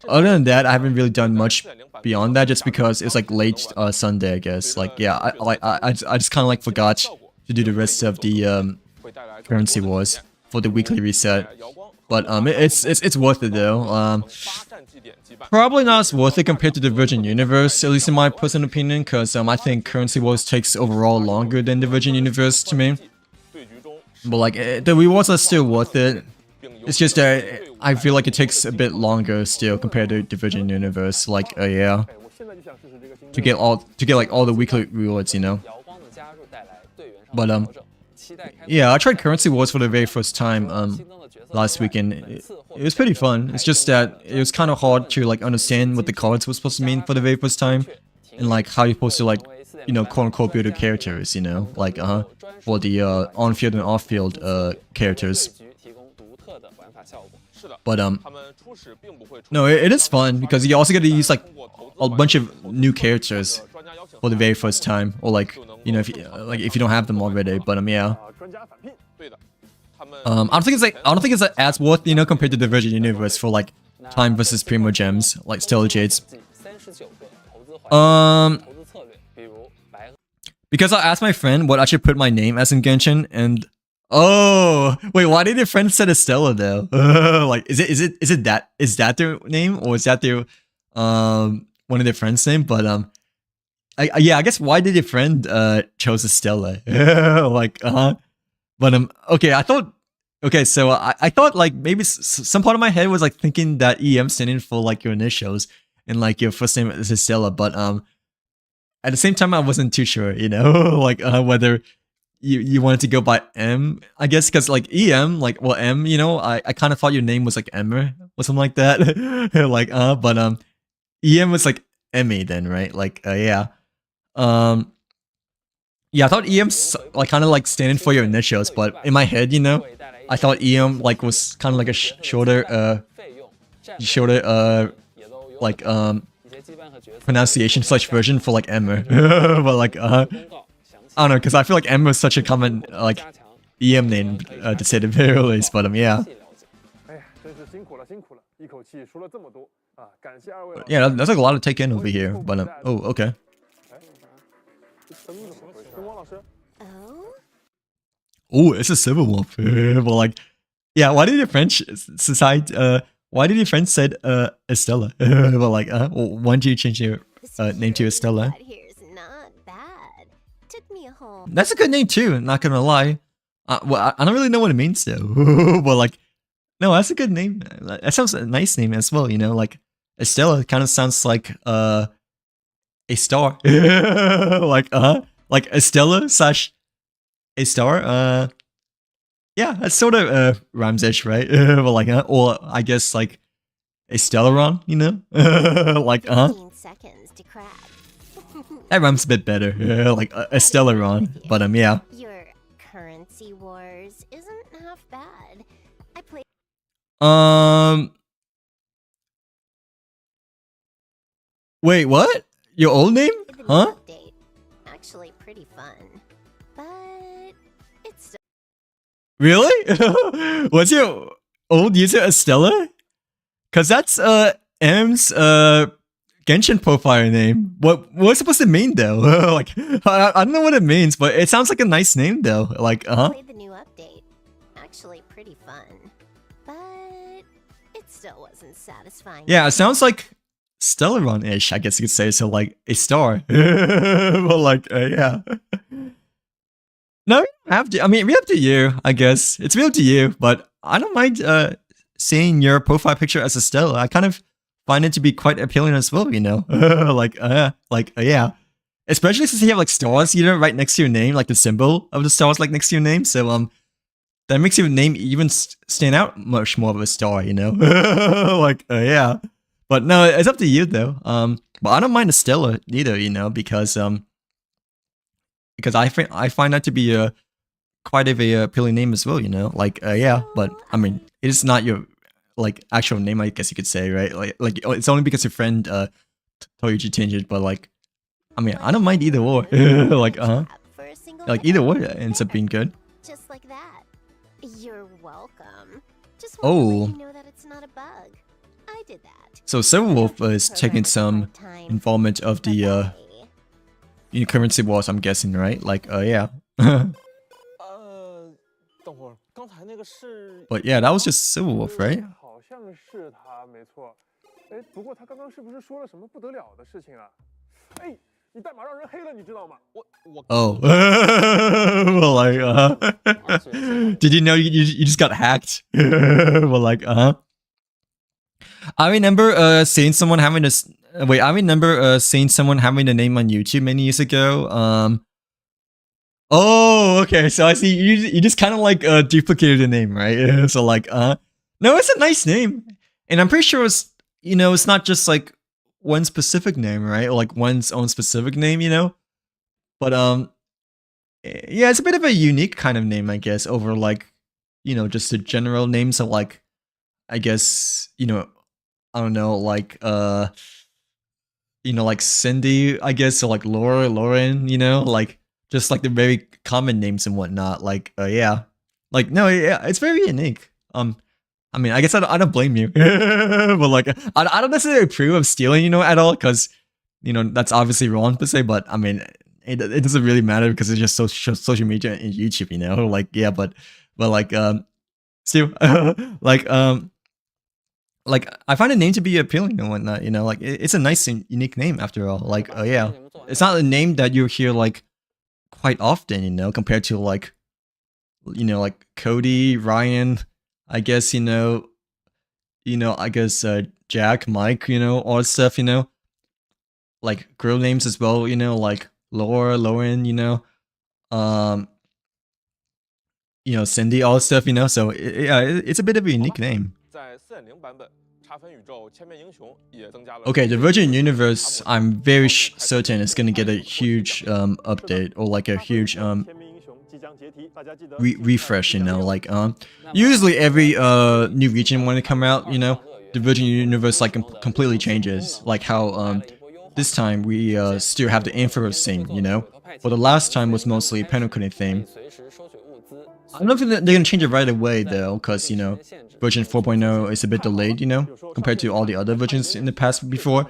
other than that, I haven't really done much beyond that, just because it's like late Sunday, I guess. Like, yeah, I just kind of like forgot to do the rest of the currency wars for the weekly reset. But it's worth it though. Probably not as worth it compared to the Virgin Universe, at least in my personal opinion, because I think currency wars takes overall longer than the Virgin Universe to me. But like, the rewards are still worth it. It's just that I feel like it takes a bit longer still compared to the Virgin Universe. Like, yeah, to get like all the weekly rewards, you know. But yeah, I tried currency wars for the very first time last weekend. It was pretty fun. It's just that it was kind of hard to like understand what the cards were supposed to mean for the very first time, and like how you're supposed to like, you know, quote unquote build your characters, you know, like for the on-field and off-field characters. But no, it is fun because you also get to use like a bunch of new characters for the very first time, or like, you know, if you don't have them already. But yeah, I don't think it's like as worth, you know, compared to the Virgin Universe for like time versus Primo Gems like Stellar Jades. Because I asked my friend what I should put my name as in Genshin, and oh wait, why did your friend set Estella though? Like, is that their name, or is that their one of their friends' name? But yeah, I guess why did your friend chose Estella? Like but okay, so I thought like maybe some part of my head was like thinking that EM standing for like your initials and like your first name is Estella, but at the same time I wasn't too sure, you know, like whether you wanted to go by M, I guess, because like EM, like, well, M, you know, I kind of thought your name was like Emmer or something like that. Like but EM was like Emmy then, right? Like yeah. Yeah, I thought EM like kind of like standing for your initials, but in my head, you know, I thought EM like was kind of like a shorter like pronunciation / version for like Emmer. But like I don't know, because I feel like Emmer is such a common like EM name to say the very least. But yeah. Yeah, that's like a lot to take in over here. But oh, okay. Oh, it's a civil war. But like, yeah, why did your French decide? Why did your friend said Estella? But like, why did you change your name to Estella? That's a good name too. Not gonna lie. Well, I don't really know what it means though. But like, no, that's a good name. That sounds a nice name as well. You know, like Estella kind of sounds like a star. Like Estella / a star. Yeah, that's sort of rhymes-ish, right? But like, or I guess like a Stellaron, you know? Like, seconds to crack. That rhymes a bit better. Like a Stellaron. But yeah. Your currency wars isn't half bad. I played. Wait, what? Your old name? Huh? Update. Actually, pretty fun, but it's still. Really? What's your old user Estella? Cause that's M's Genshin profile name. What's it supposed to mean though? Like I don't know what it means, but it sounds like a nice name though. Like Played the new update. Actually, pretty fun, but it still wasn't satisfying. Yeah, it sounds like Stellaron-ish, I guess you could say. So like a star. But like yeah. No, have to. I mean, we have to you, I guess. It's real to you, but I don't mind seeing your profile picture as Estella. I kind of find it to be quite appealing as well, you know? Like yeah. Especially since you have like stars, you know, right next to your name, like the symbol of the stars like next to your name. So that makes your name even stand out much more of a star, you know? Like yeah. But no, it's up to you though. But I don't mind Estella either, you know, because I find that to be a quite a appealing name as well, you know. Like yeah, but I mean, it is not your like actual name, I guess you could say, right? Like it's only because your friend told you to change it. But like, I mean, I don't mind either or. Like like either or ends up being good. Just like that. You're welcome. Just Oh. want to let you know that it's not a bug. I did that. So Silverwolf is taking Program some at time. involvement of the Bye-bye. currency wars, I'm guessing, right? Like, yeah. 等会儿，刚才那个是 But yeah, that was just Silverwolf, right? 好像是他，没错。哎，不过他刚刚是不是说了什么不得了的事情啊？哎，你代码让人黑了，你知道吗？我 Oh. Well, like, did you know you just got hacked? Well, like, I remember seeing someone having this. Wait, I remember seeing someone having a name on YouTube many years ago. Oh, okay. So I see you just kind of like duplicated the name, right? So like, no, it's a nice name, and I'm pretty sure it's it's not just like one specific name, right? Or like one's own specific name, But yeah, it's a bit of a unique kind of name, I guess, over like just the general names of like, I guess I don't know, like like Cindy, I guess, or like Laura, Lauren, like. Just like the very common names and whatnot, like yeah, like no, yeah, it's very unique. I mean, I guess I don't blame you, but like I don't necessarily approve of stealing, at all, because that's obviously wrong to say. But I mean, it doesn't really matter because it's just social media and YouTube, like yeah, but like still like I find the name to be appealing and whatnot, like it's a nice and unique name after all. Like yeah, it's not a name that you hear like quite often, compared to like like Cody, Ryan, I guess, I guess Jack, Mike, all that stuff, like girl names as well, like Laura, Lauren, Cindy, all that stuff, so yeah, it's a bit of a unique name. 在4.0版本，查分宇宙千面英雄也增加了。 Okay, the Virgin Universe, I'm very certain it's gonna get a huge update or like a huge refresh, like usually every new region when it come out, the Virgin Universe like completely changes, like how this time we still have the Infamous theme, but the last time was mostly Penacony theme. I don't think they're gonna change it right away though, because version 4.0 is a bit delayed, compared to all the other versions in the past before.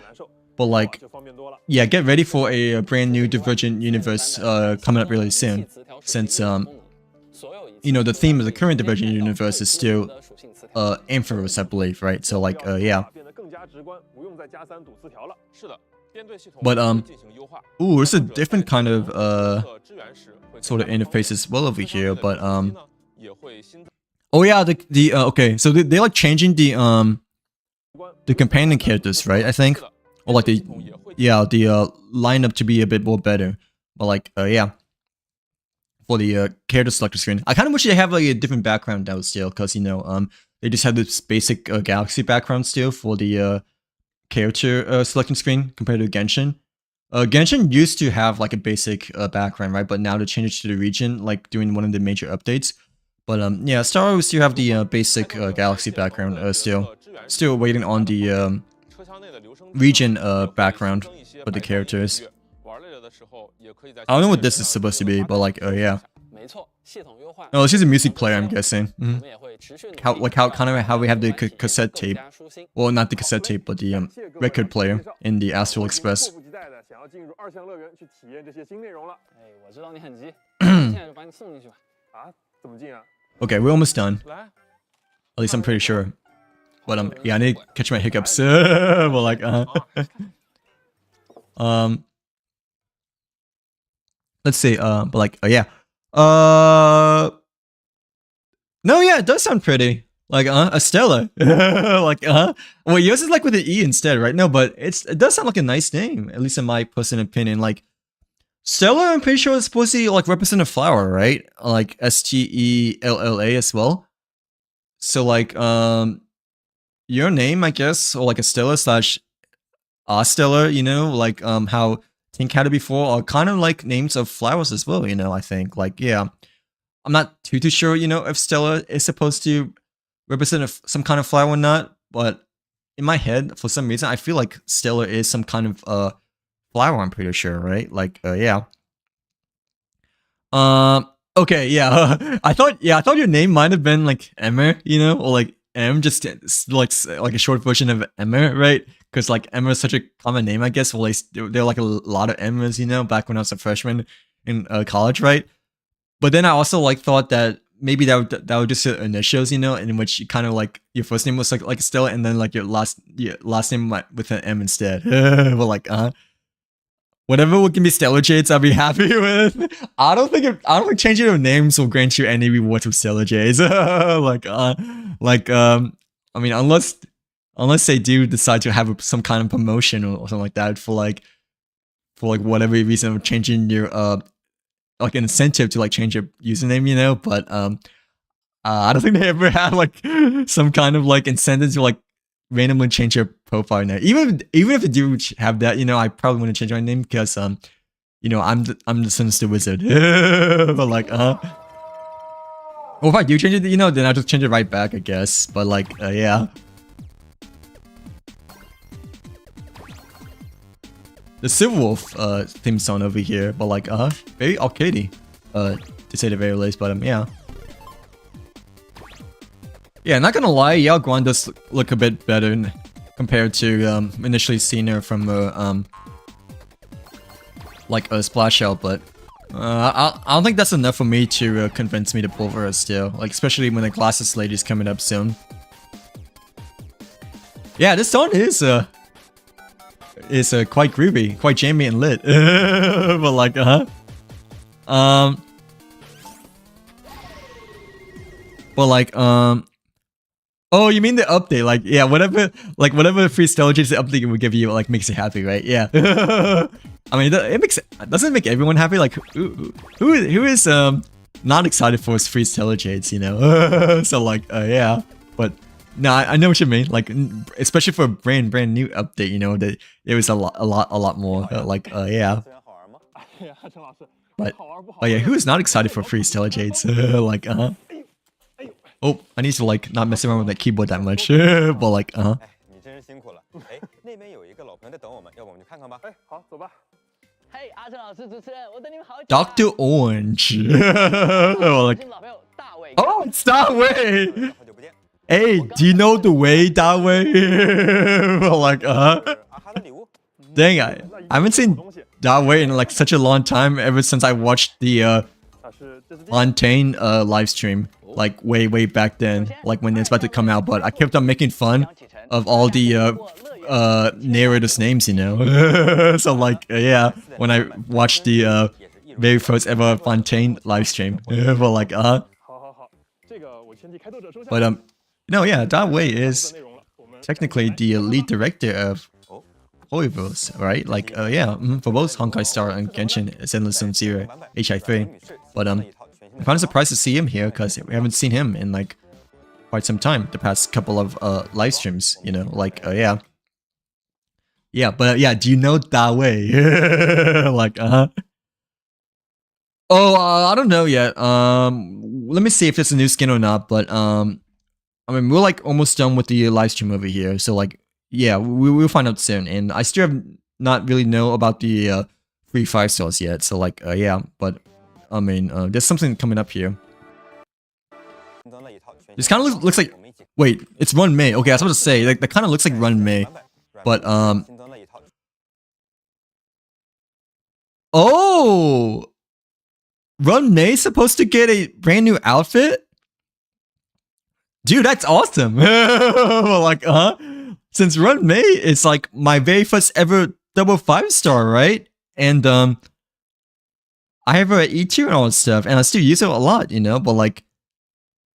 But like, yeah, get ready for a brand new Divergent universe coming up really soon, since the theme of the current Divergent universe is still Infamous, I believe, right? So like, yeah. But ooh, it's a different kind of sort of interface as well over here, but oh yeah, the okay, so they like changing the companion characters, right? I think, or like the lineup to be a bit more better, but like yeah, for the character selector screen, I kind of wish they have like a different background now still, because they just have this basic galaxy background still for the character selection screen compared to Genshin. Genshin used to have like a basic background, right? But now they changed it to the region, like doing one of the major updates. But yeah, Star Wars still have the basic galaxy background still waiting on the region background for the characters. I don't know what this is supposed to be, but like yeah. Oh, it's just a music player, I'm guessing. How we have the cassette tape, well, not the cassette tape, but the record player in the Astral Express. Okay, we're almost done. At least I'm pretty sure. But yeah, I need to catch my hiccups. But like, let's see. But like, yeah. No, yeah, it does sound pretty. Like, Estella. Like, well, yours is like with an E instead, right? No, but it does sound like a nice name, at least in my personal opinion. Like, Stella, I'm pretty sure it's supposed to like represent a flower, right? Like Stella as well. So like, your name, I guess, or like Estella slash Stella, like how Tink had it before, are kind of like names of flowers as well, I think. Like, yeah. I'm not too sure, if Stella is supposed to represent some kind of flower or not, but in my head, for some reason, I feel like Stella is some kind of flower, I'm pretty sure, right? Like, yeah. Okay, yeah. I thought your name might have been like Emmer, you know, or like M, just like a short version of Emmer, right? Because like Emmer is such a common name, I guess. Well, there are like a lot of Emmers, you know, back when I was a freshman in college, right? But then I also like thought that maybe that would just initials, you know, in which you kind of like your first name was like Stella, and then like your last name with an M instead. But like whatever can be Stellar Jades, I'll be happy with. I don't think changing your names will grant you any rewards with Stellar Jades. I mean, unless they do decide to have some kind of promotion or something like that for whatever reason of changing your like an incentive to like change your username, you know. But I don't think they ever had like some kind of like incentive to like randomly change your profile name. Even if they do have that, you know, I probably wouldn't change my name because you know, I'm the Sinister Wizard. But like well, if I do change it, you know, then I'll just change it right back, I guess. But like yeah. The Silver Wolf theme song over here, but like very arcadey, to say the very least. But yeah. Yeah, not gonna lie, Yao Guan does look a bit better compared to initially seeing her from like a splash out, but I don't think that's enough for me to convince me to pull for her still, like especially when the Glasses Lady's coming up soon. Yeah, this song is quite groovy, quite jammy and lit, but like but like oh, you mean the update? Like, yeah, whatever free Stellar Jades the update will give you, like, makes you happy, right? Yeah. I mean, doesn't make everyone happy. Like, who is not excited for free Stellar Jades, you know? So like, yeah. But no, I know what you mean. Like, especially for a brand new update, you know, that it was a lot more. Like, yeah. But yeah, who is not excited for free Stellar Jades? Like, oh, I need to like not mess around with that keyboard that much. But like, Dr. Orange. Like, oh, it's that way. Hey, do you know the way that way? Like, dang, I haven't seen that way in like such a long time. Ever since I watched the Fontaine live stream. Like way back then, like when it's about to come out, but I kept on making fun of all the narrators' names, you know. So like yeah, when I watched the very first ever Fontaine live stream, but like but no, yeah, that way is technically the lead director of Hoiverse, right? Like yeah, for both Honkai Star and Genshin Zenless Zone Zero HI3, but I'm kind of surprised to see him here because we haven't seen him in like quite some time. The past couple of live streams, you know, like yeah, but yeah. Do you know that way? Like oh, I don't know yet. Let me see if it's a new skin or not. But I mean, we're like almost done with the live stream over here, so like yeah, we'll find out soon. And I still have not really know about the free 5 stars yet. So like yeah, but. I mean, there's something coming up here. This kind of looks like... Wait, it's Run May. Okay, I was about to say, like, that kind of looks like Run May. But, oh! Run May's supposed to get a brand new outfit? Dude, that's awesome! Like, since Run May is, like, my very first ever double 5-star, right? And, I have her at E2 and all that stuff, and I still use her a lot, you know, but like,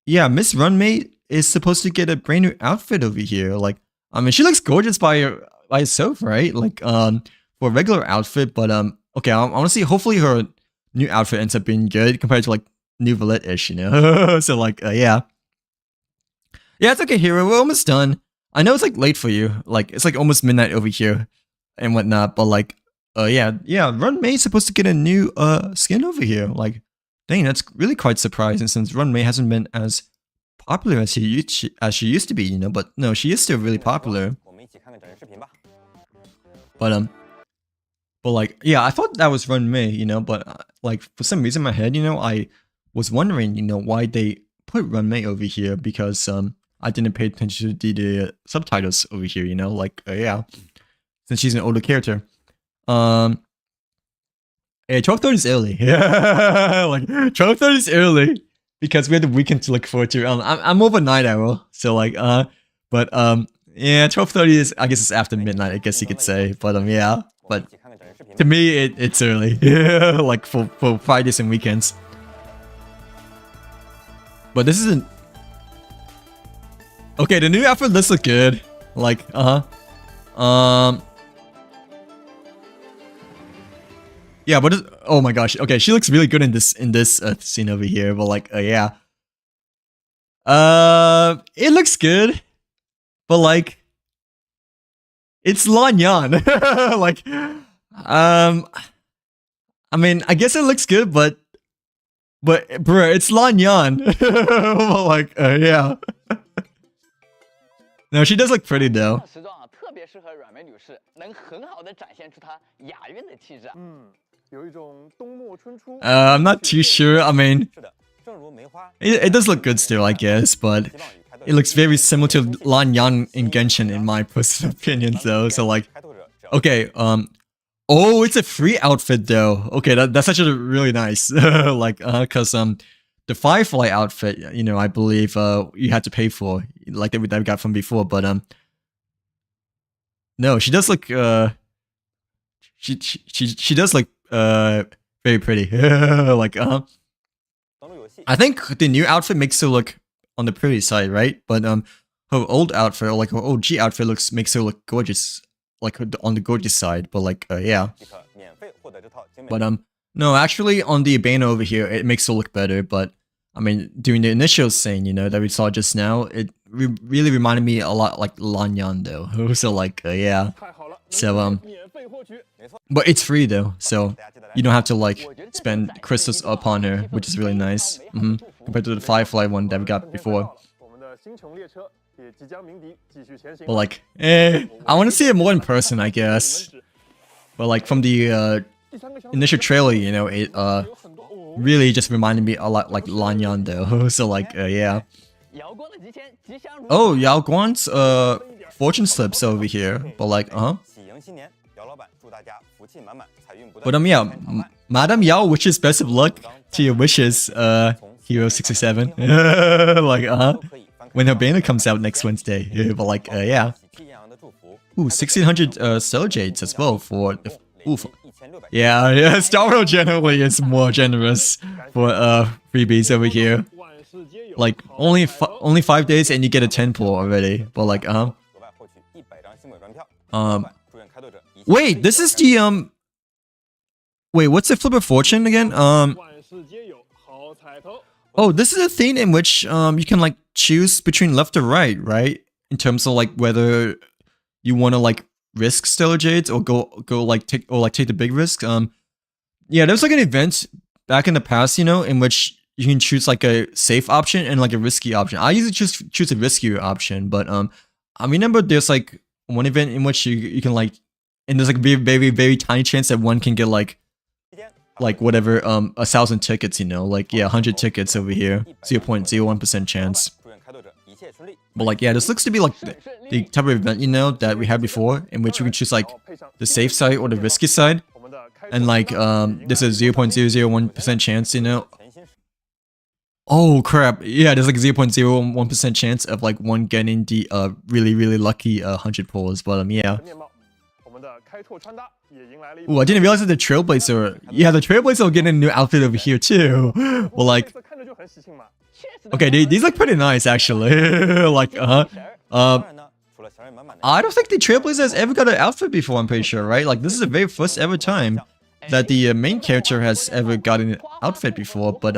yeah, Miss Runmate is supposed to get a brand new outfit over here. Like, I mean, she looks gorgeous by herself, right? Like, for a regular outfit, but, okay, I want to see, hopefully her new outfit ends up being good compared to, like, New Valette-ish, you know? So, like, yeah. Yeah, it's okay, Hero, we're almost done. I know it's, like, late for you. Like, it's, like, almost midnight over here and whatnot, but, like, yeah, Run May is supposed to get a new skin over here. Like, dang, that's really quite surprising since Run May hasn't been as popular as she used to be, you know. But no, she is still really popular. But like, yeah, I thought that was Run May, you know. But like, for some reason in my head, you know, I was wondering, why they put Runmei over here, because I didn't pay attention to the subtitles over here, yeah, since she's an older character. Yeah, 12:30 is early. Yeah, like 12:30 is early because we have the weekend to look forward to. I'm more of a night owl, so but yeah, 12:30 is, I guess it's after midnight, I guess you could say, but yeah, but to me it's early. Yeah, like for Fridays and weekends. But this isn't. Okay, the new outfit looks good. Like, yeah, but oh my gosh. Okay, she looks really good in this scene over here. But like, yeah. It looks good, but like, it's Lanyan. Like, I mean, I guess it looks good, but bro, it's Lanyan. Like, yeah. No, she does look pretty though. 时装特别适合阮梅女士，能很好的展现出她雅韵的气质。有一种冬末春初。I'm not too sure. I mean, it does look good still, I guess, but it looks very similar to Lanyan in Genshin, in my personal opinion, though. So like, okay, oh, it's a free outfit though. Okay, that's actually really nice. Like, cause the Firefly outfit, I believe you had to pay for, like that we got from before, but no, she does look she does look very pretty. Like I think the new outfit makes her look on the pretty side, right? But her old outfit, or like her OG outfit, makes her look gorgeous, like on the gorgeous side. But like yeah. But no, actually on the Abena over here, it makes her look better. But I mean, during the initial scene, that we saw just now, it really reminded me a lot like Lanyan though. So like yeah. So but it's free though, so you don't have to like spend crystals upon her, which is really nice. Compared to the Firefly one that we got before. But like, I want to see it more in person, I guess. But like from the initial trailer, it really just reminded me a lot like Lanyan though. So like, yeah. Oh, Yao Guan's fortune slips over here, but like, But yeah, Madam Yao wishes best of luck to your wishes, Hero 67. Like, when her banner comes out next Wednesday. But like, yeah. Ooh, 1600 Soul Jades as well for yeah, Star World generally is more generous for freebies over here. Like only 5 days and you get a 10 pull already. But like, wait, this is the wait, what's the Flip of Fortune again? Oh, this is a thing in which you can like choose between left or right? In terms of like whether you want to like risk Stellar Jades or go like take the big risk. Yeah, there was like an event back in the past, in which you can choose like a safe option and like a risky option. I usually choose a riskier option, but I remember there's like one event in which you can like, and there's like a very very tiny chance that one can get like whatever 1,000 tickets, like yeah, 100 tickets over here, 0.01% chance. But like yeah, this looks to be like the type of event that we had before, in which we can choose like the safe side or the risky side, and like there's a 0.001% chance, Oh crap! Yeah, there's like 0.01% chance of like one getting the really really lucky 100 pulls, but yeah. Ooh, I didn't realize that the Trailblazer. Yeah, the Trailblazer will get a new outfit over here too. Well, like, okay, these look pretty nice actually. Like, I don't think the Trailblazer has ever got an outfit before. I'm pretty sure, right? Like, this is the very first ever time that the main character has ever gotten an outfit before. But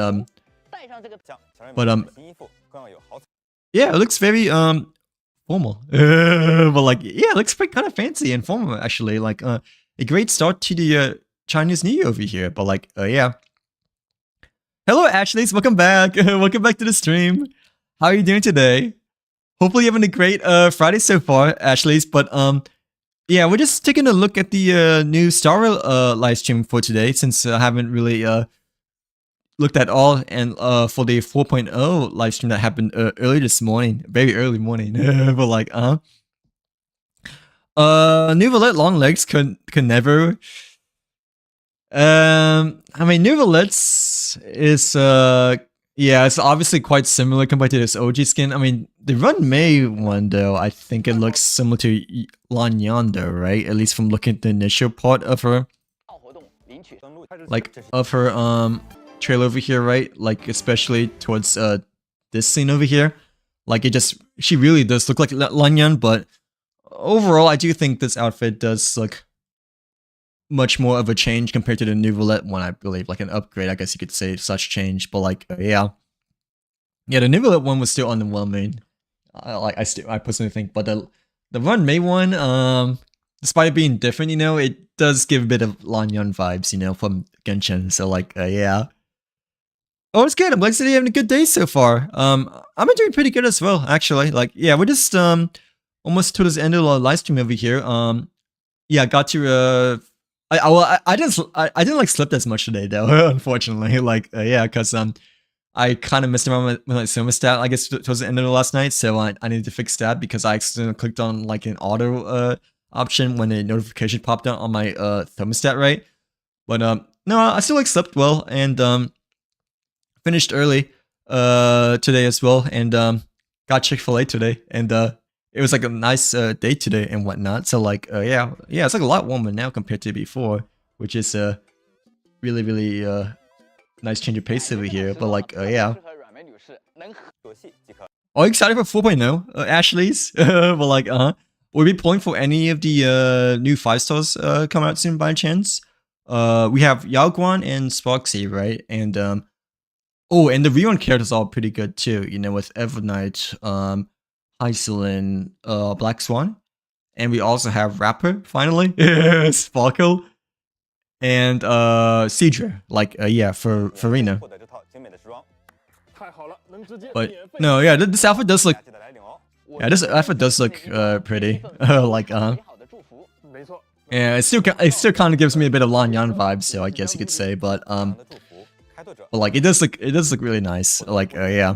yeah, it looks very formal. But like, yeah, it looks kind of fancy and formal actually. Like, a great start to the Chinese New Year over here. But like, yeah. Hello, Ashleys. Welcome back. Welcome back to the stream. How are you doing today? Hopefully, you're having a great Friday so far, Ashleys. But yeah, we're just taking a look at the new Star Rail live stream for today, since I haven't really looked at all, and for the 4.0 live stream that happened early this morning, very early morning, but like Nouvelette long legs could never. I mean, Nouvelette's is yeah, it's obviously quite similar compared to this OG skin. I mean, the Run Mei one though, I think it looks similar to Lan Yonder, right? At least from looking at the initial part of her, like of her trail over here, right? Like especially towards this scene over here, like she really does look like Lan Yan, but overall, I do think this outfit does look much more of a change compared to the Nouvelette one, I believe, like an upgrade, I guess you could say, such change. But like, yeah, the Nouvelette one was still underwhelming. I personally think, but the Run Mei one, despite it being different, you know, it does give a bit of Lanyan vibes, you know, from Genshin. So like, yeah. Oh, it's good. I'm glad you're having a good day so far. I'm doing pretty good as well, actually. Like, yeah, we're just almost to this end of the live stream over here. Yeah, I got to I didn't like sleep as much today though, unfortunately. Like, yeah, because I kind of messed around with my thermostat, I guess, towards the end of the last night. So I needed to fix that because I accidentally clicked on like an auto option when a notification popped out on my thermostat, right? But no, I still like slept well and finished early today as well, and got Chick-fil-A today, and it was like a nice day today and whatnot. So like, yeah, it's like a lot warmer now compared to before, which is really, really nice change of pace over here. But like, yeah. Are you excited for 4.0, Ashley's? But like, will we be pulling for any of the new 5-stars coming out soon by chance? We have Yao Guan and Sparksy, right? And oh, and the Rion characters are pretty good too. You know, with Evernight, Hycelin, Black Swan, and we also have Rapper finally, Sparkle, and Cedra, like yeah, for Reno. But no, yeah, this outfit does look, yeah, this outfit does look pretty, like yeah, it still kind of gives me a bit of Lan Yan vibes, so I guess you could say, but like it does look really nice, like yeah.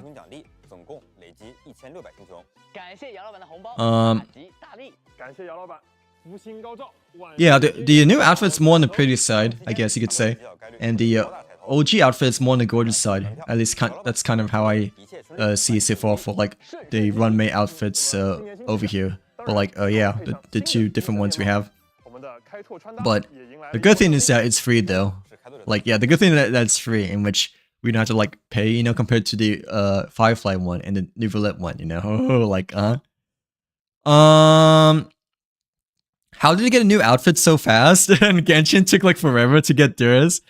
Yeah, the new outfit's more on the pretty side, I guess you could say, and the OG outfit's more on the gorgeous side. At least that's kind of how I see it so far for like the Run Mei outfits over here. But like, yeah, the two different ones we have. But the good thing is that it's free though. Like, yeah, the good thing that's free, in which we don't have to like pay, you know, compared to the Firefly one and the Nouvelette one, you know. Like, how did he get a new outfit so fast? And Genshin took like forever to get theirs.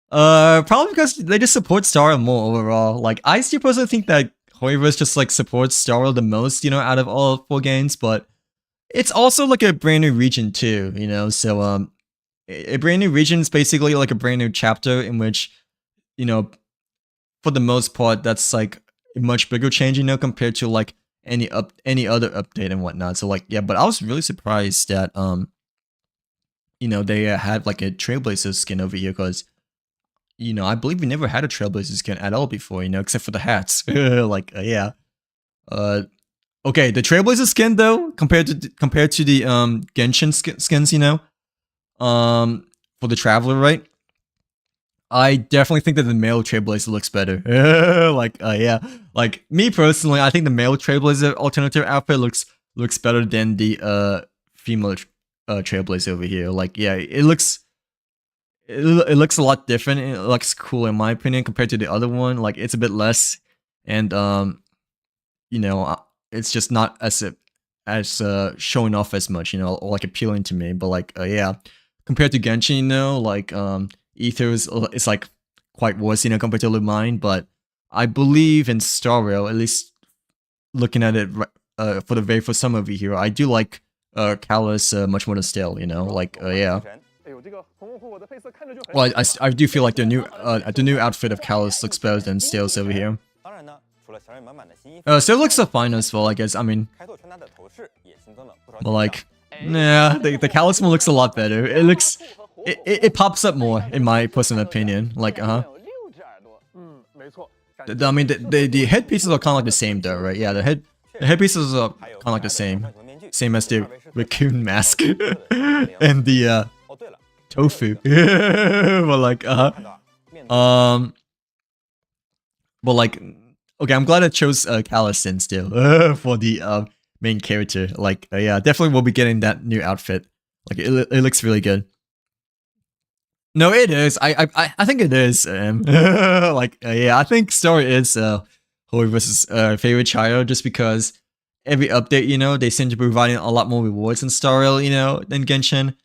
Probably because they just support Star Rail more overall. Like, I still personally think that Hoiverse just like supports Star Rail the most, you know, out of all 4 games, but it's also like a brand new region too, you know. So a brand new region is basically like a brand new chapter in which, you know, for the most part, that's like a much bigger change, you know, compared to like any other update and whatnot. So like, yeah, but I was really surprised that you know, they had like a Trailblazer skin over here, because, you know, I believe we never had a Trailblazer skin at all before, you know, except for the hats. Like, yeah. Okay, the Trailblazer skin though, compared to the Genshin skins, you know, for the Traveler, right? I definitely think that the male Trailblazer looks better. Like, yeah. Like, me personally, I think the male Trailblazer alternative outfit looks better than the female Trailblazer over here. Like, yeah, it looks a lot different. It looks cool in my opinion compared to the other one. Like, it's a bit less, and you know, it's just not as showing off as much, you know, or like appealing to me. But like, yeah, compared to Genshin, you know, like Ether is like quite worse, you know, compared to Lumine. But I believe in Star Rail, at least looking at it for the very first time over here, I do like Callus much more than Stale, you know, like, yeah. Well, I do feel like the new outfit of Callus looks better than Stale's over here. Stale looks so fine as well, I guess. I mean, but like, yeah, the Callus one looks a lot better. It pops up more, in my personal opinion. Like, I mean, the headpieces are kind of like the same though, right? Yeah, the headpieces are kind of like the same as the raccoon mask and the tofu. But like, but like, okay, I'm glad I chose Callison still for the main character. Like, yeah, definitely we'll be getting that new outfit. Like, it looks really good. No, it is. I think it is. Like, yeah, I think Star is Hoiver's favorite child just because every update, you know, they seem to be providing a lot more rewards in Star Rail, you know, than Genshin.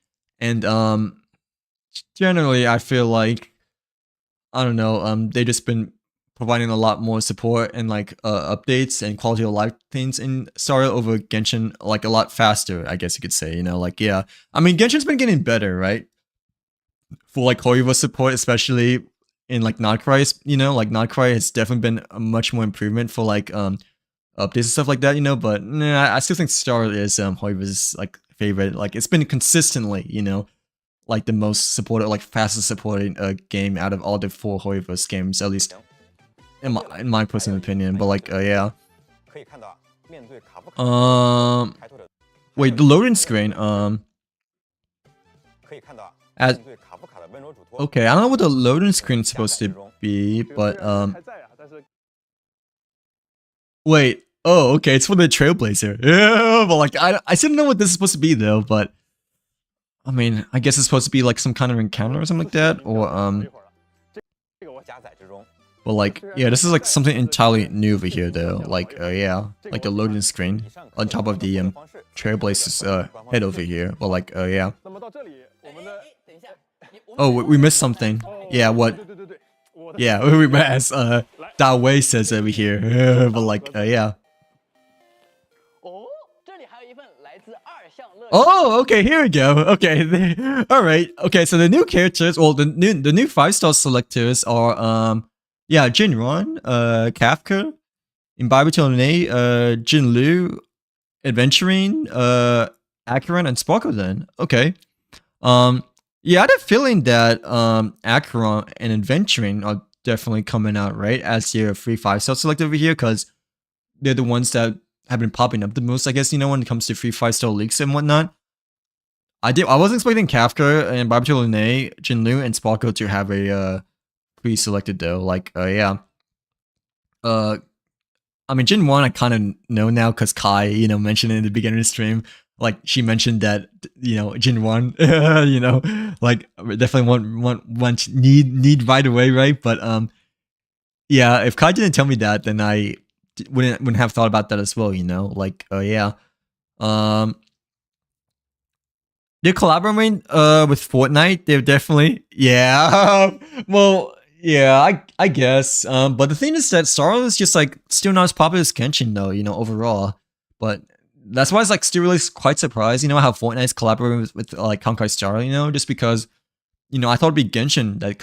And generally, I feel like, I don't know, they just been providing a lot more support and like updates and quality of life things in Star Rail over Genshin, like a lot faster, I guess you could say, you know, like, yeah. I mean, Genshin's been getting better, right? For like Hoiver support, especially in like Notcry, you know, like Notcry has definitely been a much more improvement for like updates and stuff like that, you know, but nah, I still think Star is Hoiver's like favorite. Like it's been consistently, you know, like the most supported, like fastest supported game out of all the 4 Hoiver's games, at least in my personal opinion. But like yeah. Wait, the loading screen, okay, I don't know what the loading screen is supposed to be, but wait, oh, okay, it's for the Trailblazer. Yeah, but like I still don't know what this is supposed to be though, but I mean, I guess it's supposed to be like some kind of encounter or something like that, or but like, yeah, this is like something entirely new over here though, like yeah, like the loading screen on top of the Trailblazer's head over here, but like yeah. Oh, we missed something. Yeah, what? Yeah, we missed. Da Wei says over here, but like, yeah. Oh, okay, here we go. Okay, all right. Okay, so the new characters, well, the new 5-star selectors are yeah, Jinron, Kafka, Imbibitor, Jin Lu, Adventuring, Acheron, and Sparkle. Then, okay. Yeah, I had a feeling that Acheron and Adventuring are definitely coming out, right, as your free 5-star select over here, because they're the ones that have been popping up the most, I guess, you know, when it comes to free 5-star leaks and whatnot. I wasn't expecting Kafka and Barbiture Lune, Jinlu, and Sparkle to have a pre-selected though. Like, yeah. I mean, Jin 1 I kind of know now because Kai, you know, mentioned it in the beginning of the stream. Like, she mentioned that, you know, Jin 1, you know, like, definitely need right away, right? But, yeah, if Kai didn't tell me that, then I wouldn't have thought about that as well, you know? Like, yeah. They're collaborating, with Fortnite, they're definitely, yeah, well, yeah, I guess, but the thing is that Star Rail is just, like, still not as popular as Genshin, though, you know, overall, but that's why it's like still really quite surprised, you know, how Fortnite's collaborating with like Honkai Star Rail, you know, just because, you know, I thought it'd be Genshin that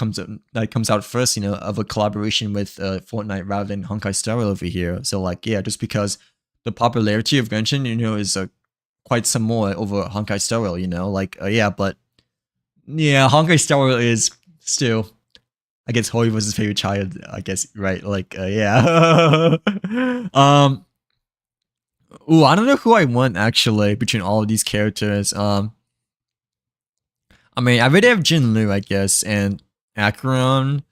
comes out first, you know, of a collaboration with Fortnite rather than Honkai Star Rail over here. So like, yeah, just because the popularity of Genshin, you know, is quite some more over Honkai Star Rail, you know, like yeah, but yeah, Honkai Star Rail is still, I guess, Hoiver's favorite child, I guess, right? Like yeah. Ooh, I don't know who I want actually between all of these characters. I mean, I already have Jin Lu, I guess, and Acheron.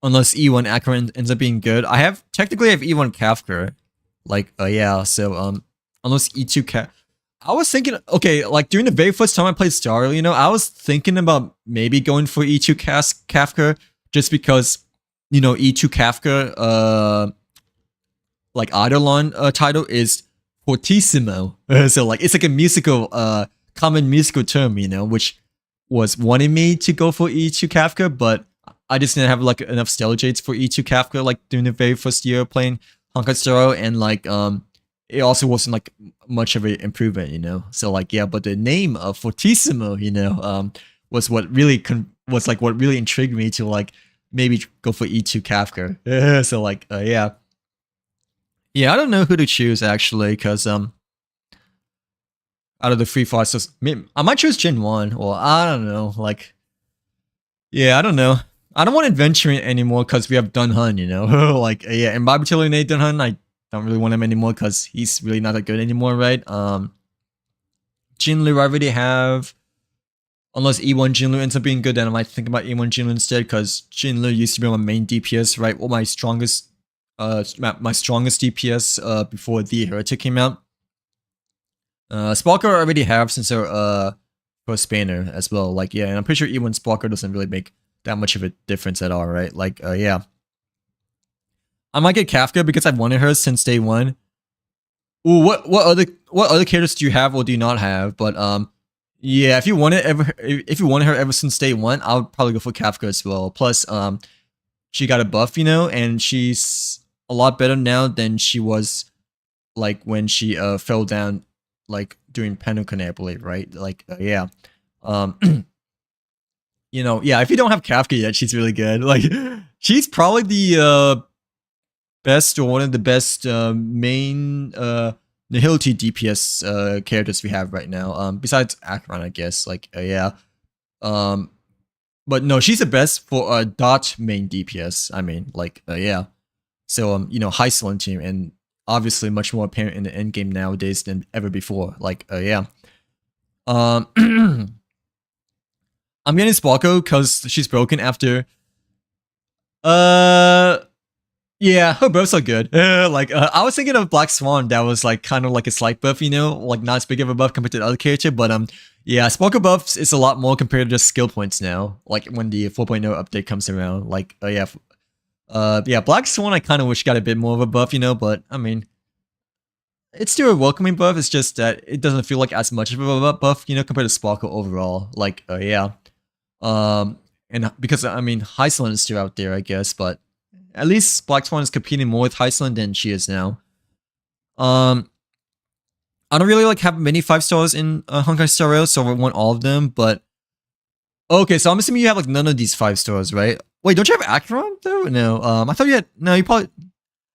Unless E1 Acheron ends up being good. I have E1 Kafka. Like, yeah, so unless E2 I was thinking, okay, like during the very first time I played Star Rail, you know, I was thinking about maybe going for E2 Kafka just because, you know, E2 Kafka like Eidolon title is fortissimo. So like it's like a musical common musical term, you know, which was wanting me to go for E2 Kafka, but I just didn't have like enough stellar jades for E2 Kafka like during the very first year of playing Honkai Star Rail, and like it also wasn't like much of an improvement, you know. So like yeah, but the name of fortissimo, you know, was what really what really intrigued me to like maybe go for E2 Kafka. So like yeah. Yeah, I don't know who to choose actually, because out of the 3 5-stars, I might choose Gen 1, or I don't know, like, yeah, I don't know. I don't want adventuring anymore because we have Dunhun, you know? Like, yeah, and Bobby Nate Dunhun, I don't really want him anymore because he's really not that good anymore, right? Jinlu I already have. Unless E1 Jinlu ends up being good, then I might think about E1 Jinlu instead, because Jinlu used to be my main DPS, right? Well, my strongest DPS before the Heretic came out. Sparker I already have since they're first banner as well. Like, yeah, and I'm pretty sure E1 Sparker doesn't really make that much of a difference at all, right? Like, yeah. I might get Kafka because I've wanted her since day one. Ooh, what other characters do you have or do you not have? But yeah, if you wanted her ever since day one, I would probably go for Kafka as well. Plus, she got a buff, you know, and she's a lot better now than she was like when she fell down like during Penukane, I believe, right? Like, yeah. You know, yeah, if you don't have Kafka yet, she's really good. Like, she's probably the best or one of the best main Nihility DPS characters we have right now. Besides Acheron, I guess. Like, yeah. But no, she's the best for dot main DPS. I mean, like, yeah. So, you know, high Sullen team, and obviously much more apparent in the end game nowadays than ever before. Like, yeah. I'm getting Sparko because she's broken after. Yeah, her buffs are good. Like, I was thinking of Black Swan. That was like kind of like a slight buff, you know, like not as big of a buff compared to the other character. But yeah, Sparko buffs is a lot more compared to just skill points now. Like when the 4.0 update comes around. Like, yeah, yeah, Black Swan. I kind of wish got a bit more of a buff, you know. But I mean, it's still a welcoming buff. It's just that it doesn't feel like as much of a buff, you know, compared to Sparko overall. Like, yeah. And because I mean, Heisland is still out there, I guess, but at least Black Swan is competing more with Heisland than she is now. I don't really like have many 5 stars in Honkai Star Rail, so I want all of them. But okay, so I'm assuming you have like none of these 5 stars, right? Wait, don't you have Acheron though? No, I thought you had. No, you probably.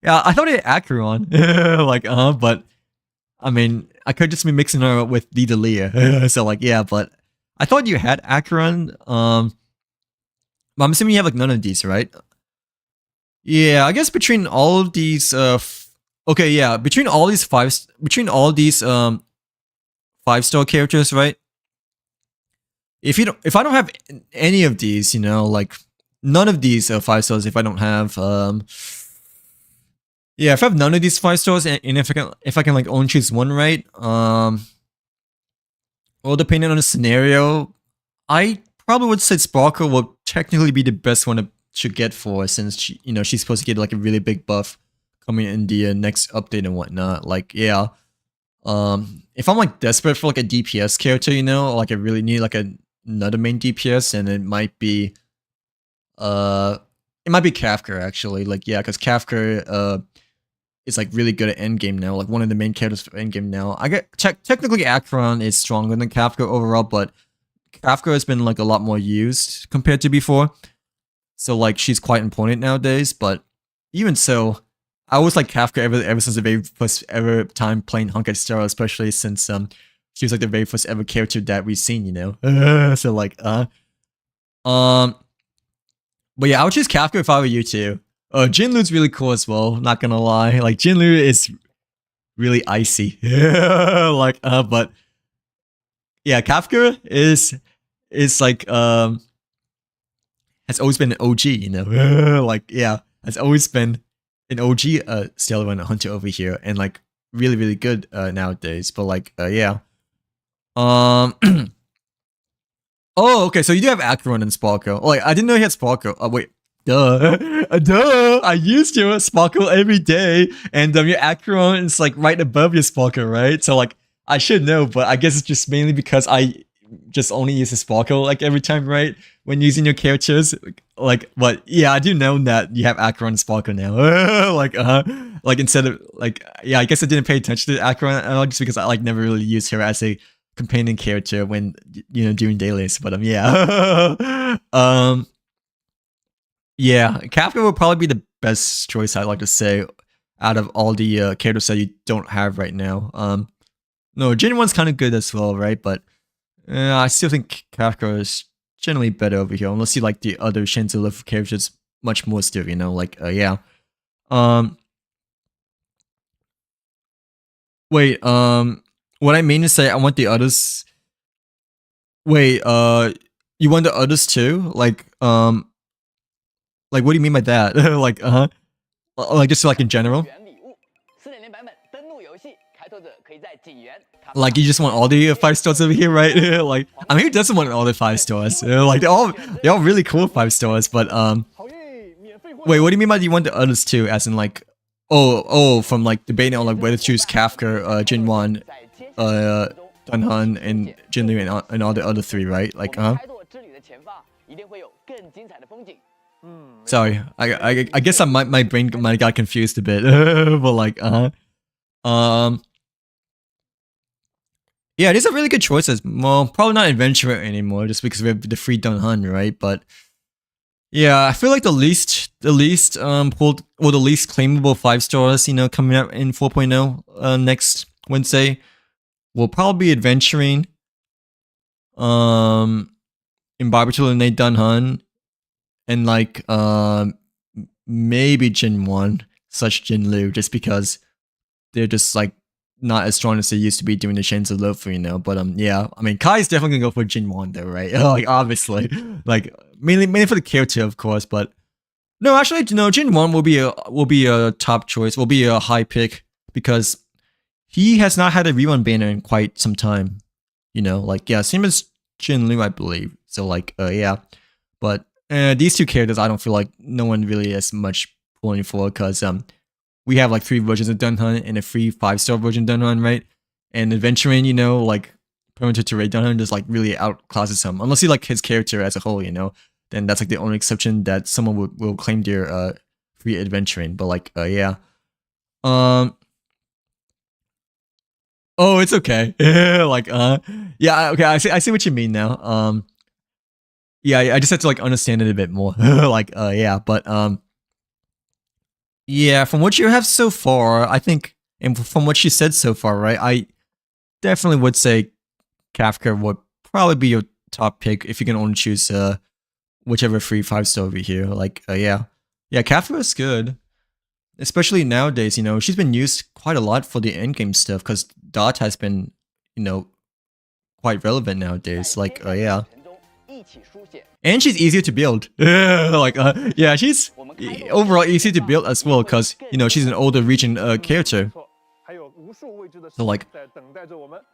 Yeah, I thought you had Acheron. Like, but I mean, I could just be mixing her up with Lidalia. So like, yeah, but I thought you had Acheron. But I'm assuming you have like none of these, right? Yeah, I guess between all of these, okay, yeah, between all these 5-star characters, right? If I don't have any of these, you know, like none of these 5 stars, if I don't have, yeah, if I have none of these 5 stars, and if I can like only choose one, right? Well, depending on the scenario, I probably would say Sparkle will technically be the best one to get for, since she, you know, she's supposed to get like a really big buff coming in the next update and whatnot. Like, yeah, if I'm like desperate for like a DPS character, you know, like I really need like another main DPS, and it might be Kafka actually. Like, yeah, because Kafka is like really good at endgame now, like one of the main characters for endgame now. I get technically Acheron is stronger than Kafka overall, but Kafka has been like a lot more used compared to before. So like she's quite important nowadays, but even so, I always like Kafka ever since the very first ever time playing Honkai Star Rail, especially since she was like the very first ever character that we've seen, you know. So like but yeah, I would choose Kafka if I were you too. Jinlu's really cool as well, not gonna lie. Like Jinlu is really icy. Like but yeah, Kafka is like has always been an OG, you know. Like, yeah, has always been an OG Stellar Runner Hunter over here, and like really, really good nowadays. But like, yeah. Oh, okay, so you do have Acheron and Sparkle. Oh, like, I didn't know he had Sparkle. Oh, wait. Duh. Duh. I used your Sparkle every day, and your Acheron is like right above your Sparkle, right? So like, I should know, but I guess it's just mainly because I just only use the Sparkle like every time, right? When using your characters, like, but yeah, I do know that you have Acheron and Sparkle now. Like, like instead of like, yeah, I guess I didn't pay attention to Acheron at all just because I like never really used her as a companion character when, you know, doing dailies. But yeah, yeah, Kafka will probably be the best choice, I'd like to say, out of all the characters that you don't have right now. No, Jin one's kind of good as well, right? But I still think Kafka is generally better over here, unless you like the other Chains of Love characters much more still, you know, like, yeah. Wait, what I mean to say, I want the others. Wait, you want the others too? Like, what do you mean by that? Like, like just like in general? Like you just want all the 5 stars over here, right? Like, I mean, who doesn't want all the 5 stars? Like they're all really cool 5 stars, but wait, what do you mean by you want the others too? As in like, oh, from like debating on like whether to choose Kafka, Jinwan, Dunhan, and Jinlu, and all the other 3, right? Like, Sorry, I guess my brain might have got confused a bit, but like, yeah, these are really good choices. Well, probably not Adventurer anymore, just because we have the free Dunhan, right? But yeah, I feel like the least pulled, or the least claimable 5 stars, you know, coming out in 4.0 next Wednesday will probably be Adventuring, in Barbatul and Nate Dunhan, and like maybe Jinwan such Jinlu, just because they're just like not as strong as they used to be doing the Chains of Love, you know. But yeah, I mean, Kai's definitely gonna go for Jinwan though, right? Like obviously, like mainly for the character, of course. But no, actually, no, Jinwan will be a top choice, will be a high pick, because he has not had a rerun banner in quite some time. You know, like yeah, same as Jinlu, I believe. So like yeah, but these 2 characters, I don't feel like no one really has much pulling for, because we have like 3 versions of Dunhan and a free 5-star version Dunhan, right? And Adventuring, you know, like Permanent to Raid Dunhan just like really outclasses him, unless you like his character as a whole, you know. Then that's like the only exception that someone will claim their free Adventuring. But like yeah, oh, it's okay. Like yeah, okay, I see what you mean now. Yeah, I just had to like understand it a bit more. Like yeah, but yeah, from what you have so far, I think, and from what you said so far, right, I definitely would say Kafka would probably be your top pick if you can only choose whichever free 5-star over here. Like yeah, Kafka is good, especially nowadays. You know, she's been used quite a lot for the endgame stuff, because Dot has been, you know, quite relevant nowadays. Like yeah. And she's easier to build. Like, yeah, she's overall easy to build as well, because, you know, she's an older region character. So, like,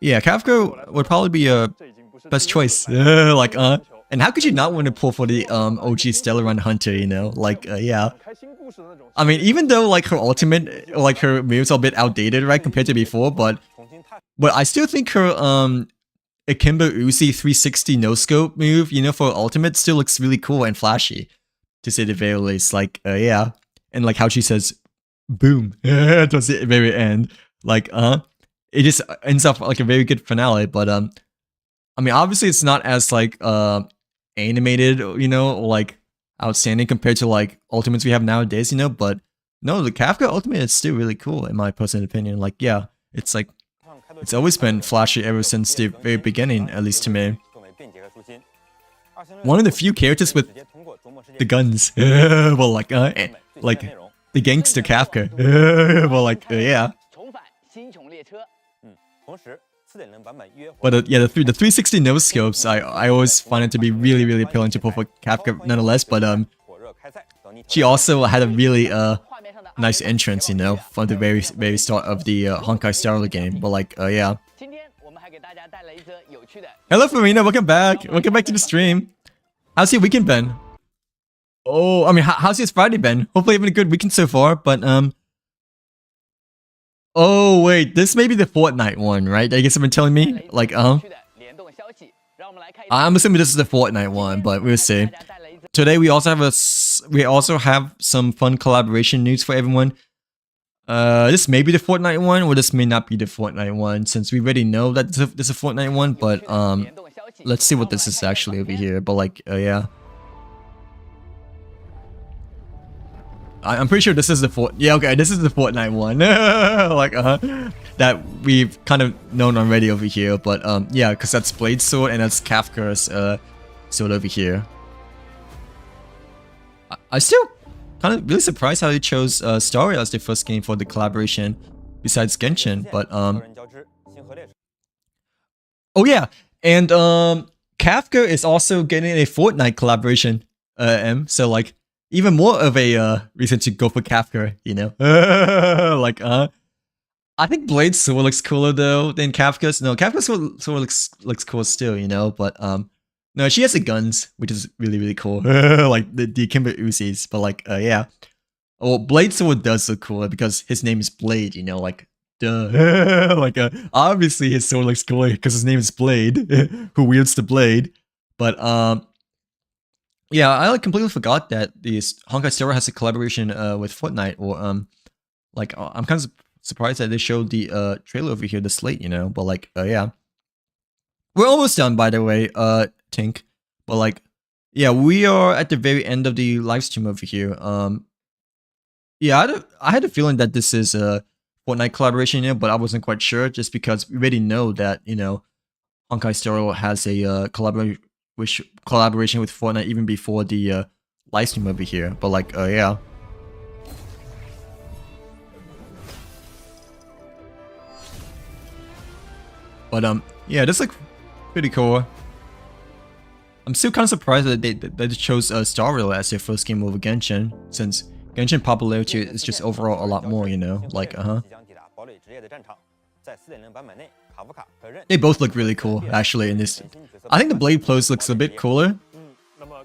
yeah, Kafka would probably be a best choice. Like, and how could you not want to pull for the OG Stellaron Hunter, you know? Like, yeah. I mean, even though, like, her ultimate, like, her moves are a bit outdated, right, compared to before, but I still think her, Akimbo Uzi 360 no-scope move, you know, for ultimate still looks really cool and flashy, to say the very least. Like, yeah. And like how she says, boom, towards the very end. Like, it just ends up like a very good finale. But, I mean, obviously it's not as like, animated, you know, or like outstanding compared to like ultimates we have nowadays, you know, but no, the Kafka ultimate is still really cool, in my personal opinion. Like, yeah, it's like, it's always been flashy ever since the very beginning, at least to me. One of the few characters with the guns. Well, like the gangster Kafka. Well, like, yeah. But yeah, the 360 no scopes, I always find it to be really, really appealing to pull for Kafka nonetheless, but she also had a really nice entrance, you know, from the very start of the Honkai Star game. But like, yeah. Hello, Farina. Welcome back. Welcome back to the stream. How's your weekend been? Oh, I mean, how's your Friday been? Hopefully, having a good weekend so far. But oh wait, this may be the Fortnite one, right? I guess I've been telling me. Like, I'm assuming this is the Fortnite one, but we'll see. Today we also have some fun collaboration news for everyone. This may be the Fortnite one, or this may not be the Fortnite one, since we already know that this is a Fortnite one. But let's see what this is actually over here. But like, yeah, I'm pretty sure this is the yeah, okay, this is the Fortnite one. Like, that we've kind of known already over here. But yeah, because that's Blade Sword and that's Kafka's sword over here. I still kind of really surprised how they chose Star Rail as their first game for the collaboration besides Genshin, but oh yeah, and Kafka is also getting a Fortnite collaboration, so like even more of a reason to go for Kafka, you know? Like I think Blade's sword looks cooler though than Kafka's. No, Kafka's sword looks cool still, you know, but no, she has the guns, which is really cool. Like the Kimber Uzis, but like yeah. Well, Blade's sword does look cooler because his name is Blade, you know, like duh. Like obviously his sword looks cooler because his name is Blade, who wields the blade. But yeah, I like completely forgot that this Honkai Star Rail has a collaboration with Fortnite, or like I'm kind of surprised that they showed the trailer over here, the slate, you know. But like yeah, we're almost done, by the way, Tink. But like yeah, we are at the very end of the live stream over here. Yeah, I had a feeling that this is a Fortnite collaboration, you know, but I wasn't quite sure just because we already know that, you know, Honkai Star Rail has a collaboration with Fortnite even before the live stream over here. But like yeah. But yeah, this looks pretty cool. I'm still kind of surprised that they chose Star Rail as their first game over Genshin, since Genshin popularity is just overall a lot more, you know. Like they both look really cool actually in this. I think the Blade pose looks a bit cooler,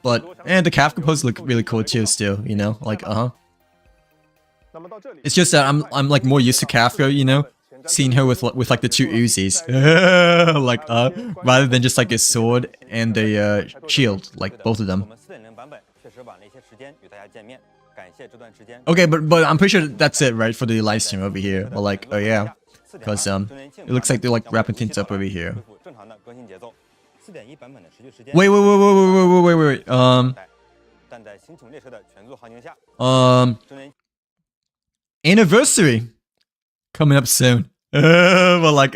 but the Kafka pose look really cool too. Still, you know, like It's just that I'm like more used to Kafka, you know, seeing her with like the two Uzis, like rather than just like a sword and a shield, like both of them. Okay, but I'm pretty sure that's it, right, for the live stream over here. But like yeah, because it looks like they're like wrapping things up over here. Wait. Anniversary coming up soon. But like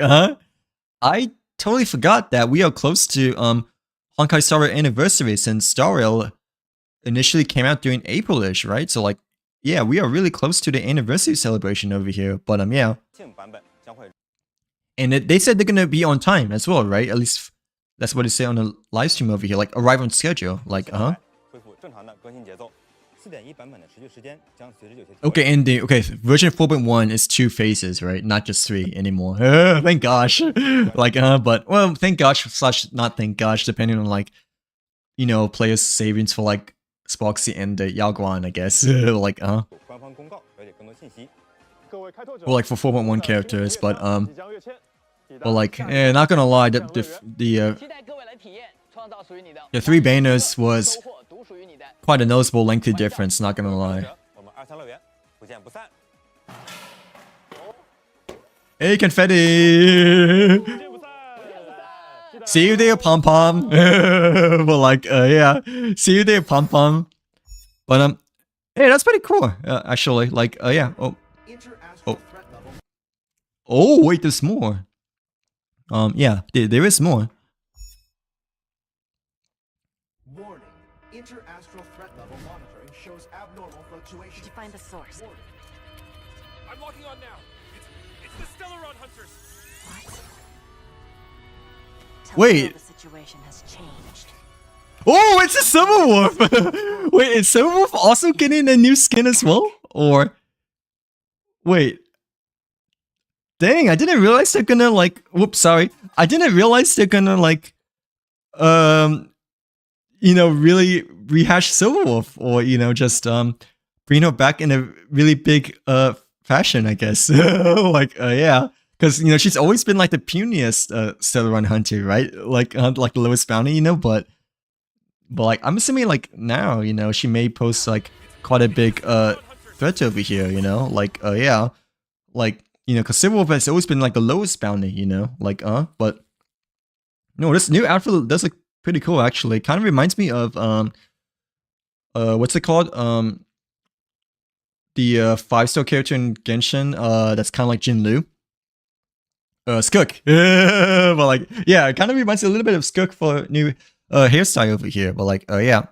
I totally forgot that we are close to Honkai Star Rail anniversary, since Star Rail initially came out during April-ish, right? So like yeah, we are really close to the anniversary celebration over here. But yeah, and they said they're gonna be on time as well, right? At least that's what they say on the live stream over here, like arrive on schedule, like Okay, and the version 4.1 is 2 phases, right? Not just 3 anymore. Thank gosh. Like but well, thank gosh / not thank gosh, depending on like, you know, players' savings for like Spoxy and Yao Guan, I guess. Like or like for 4.1 characters, but like not gonna lie, the 3 banners was quite a noticeable lengthy difference, not gonna lie. Hey, confetti! See you there, pom pom. But like yeah, see you there, pom pom. But hey, that's pretty cool, actually. Like yeah. Oh wait, there's more. Yeah, there is more. Warning. Inter-astral threat level monitoring shows abnormal fluctuations. Did you find the source? I'm locking on now. It's the Stellaron hunters. What? Wait. The situation has changed. Oh, it's a Silverwolf! Wait, is Silverwolf also getting a new skin as well? Or wait. Dang, I didn't realize they're gonna like whoops, sorry. I didn't realize they're gonna like you know, really rehash Silverwolf, or you know, just bring her back in a really big fashion, I guess. Like yeah. Because, you know, she's always been like the puniest Stellaron hunter, right? Like the lowest bounty, you know, but like I'm assuming like now, you know, she may pose like quite a big threat over here, you know? Like yeah. Like, you know, because Silverwolf has always been like the lowest bounty, you know? Like but no, this new outfit does look pretty cool actually. It kind of reminds me of what's it called? The 5-star character in Genshin, that's kind of like Jinlu. Skook. But like, yeah, it kind of reminds me a little bit of Skook for new hairstyle over here. But like, yeah.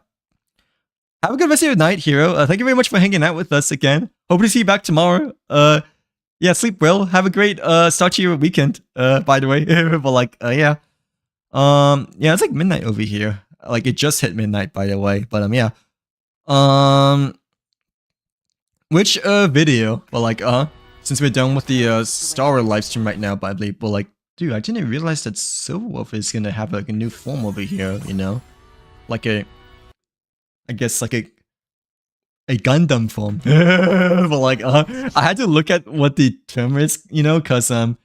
Have a good rest of your night, Hero. Thank you very much for hanging out with us again. Hope to see you back tomorrow. Yeah, sleep well. Have a great start to your weekend. By the way, but like, yeah. Yeah, it's like midnight over here. Like it just hit midnight, by the way. But yeah. Which video? Well, like, since we're done with the Star Wars live stream right now, but I believe, but like, dude, I didn't realize that Silverwolf is gonna have like a new form over here. You know, like I guess like a Gundam form. But like, I had to look at what the term is, you know, cause I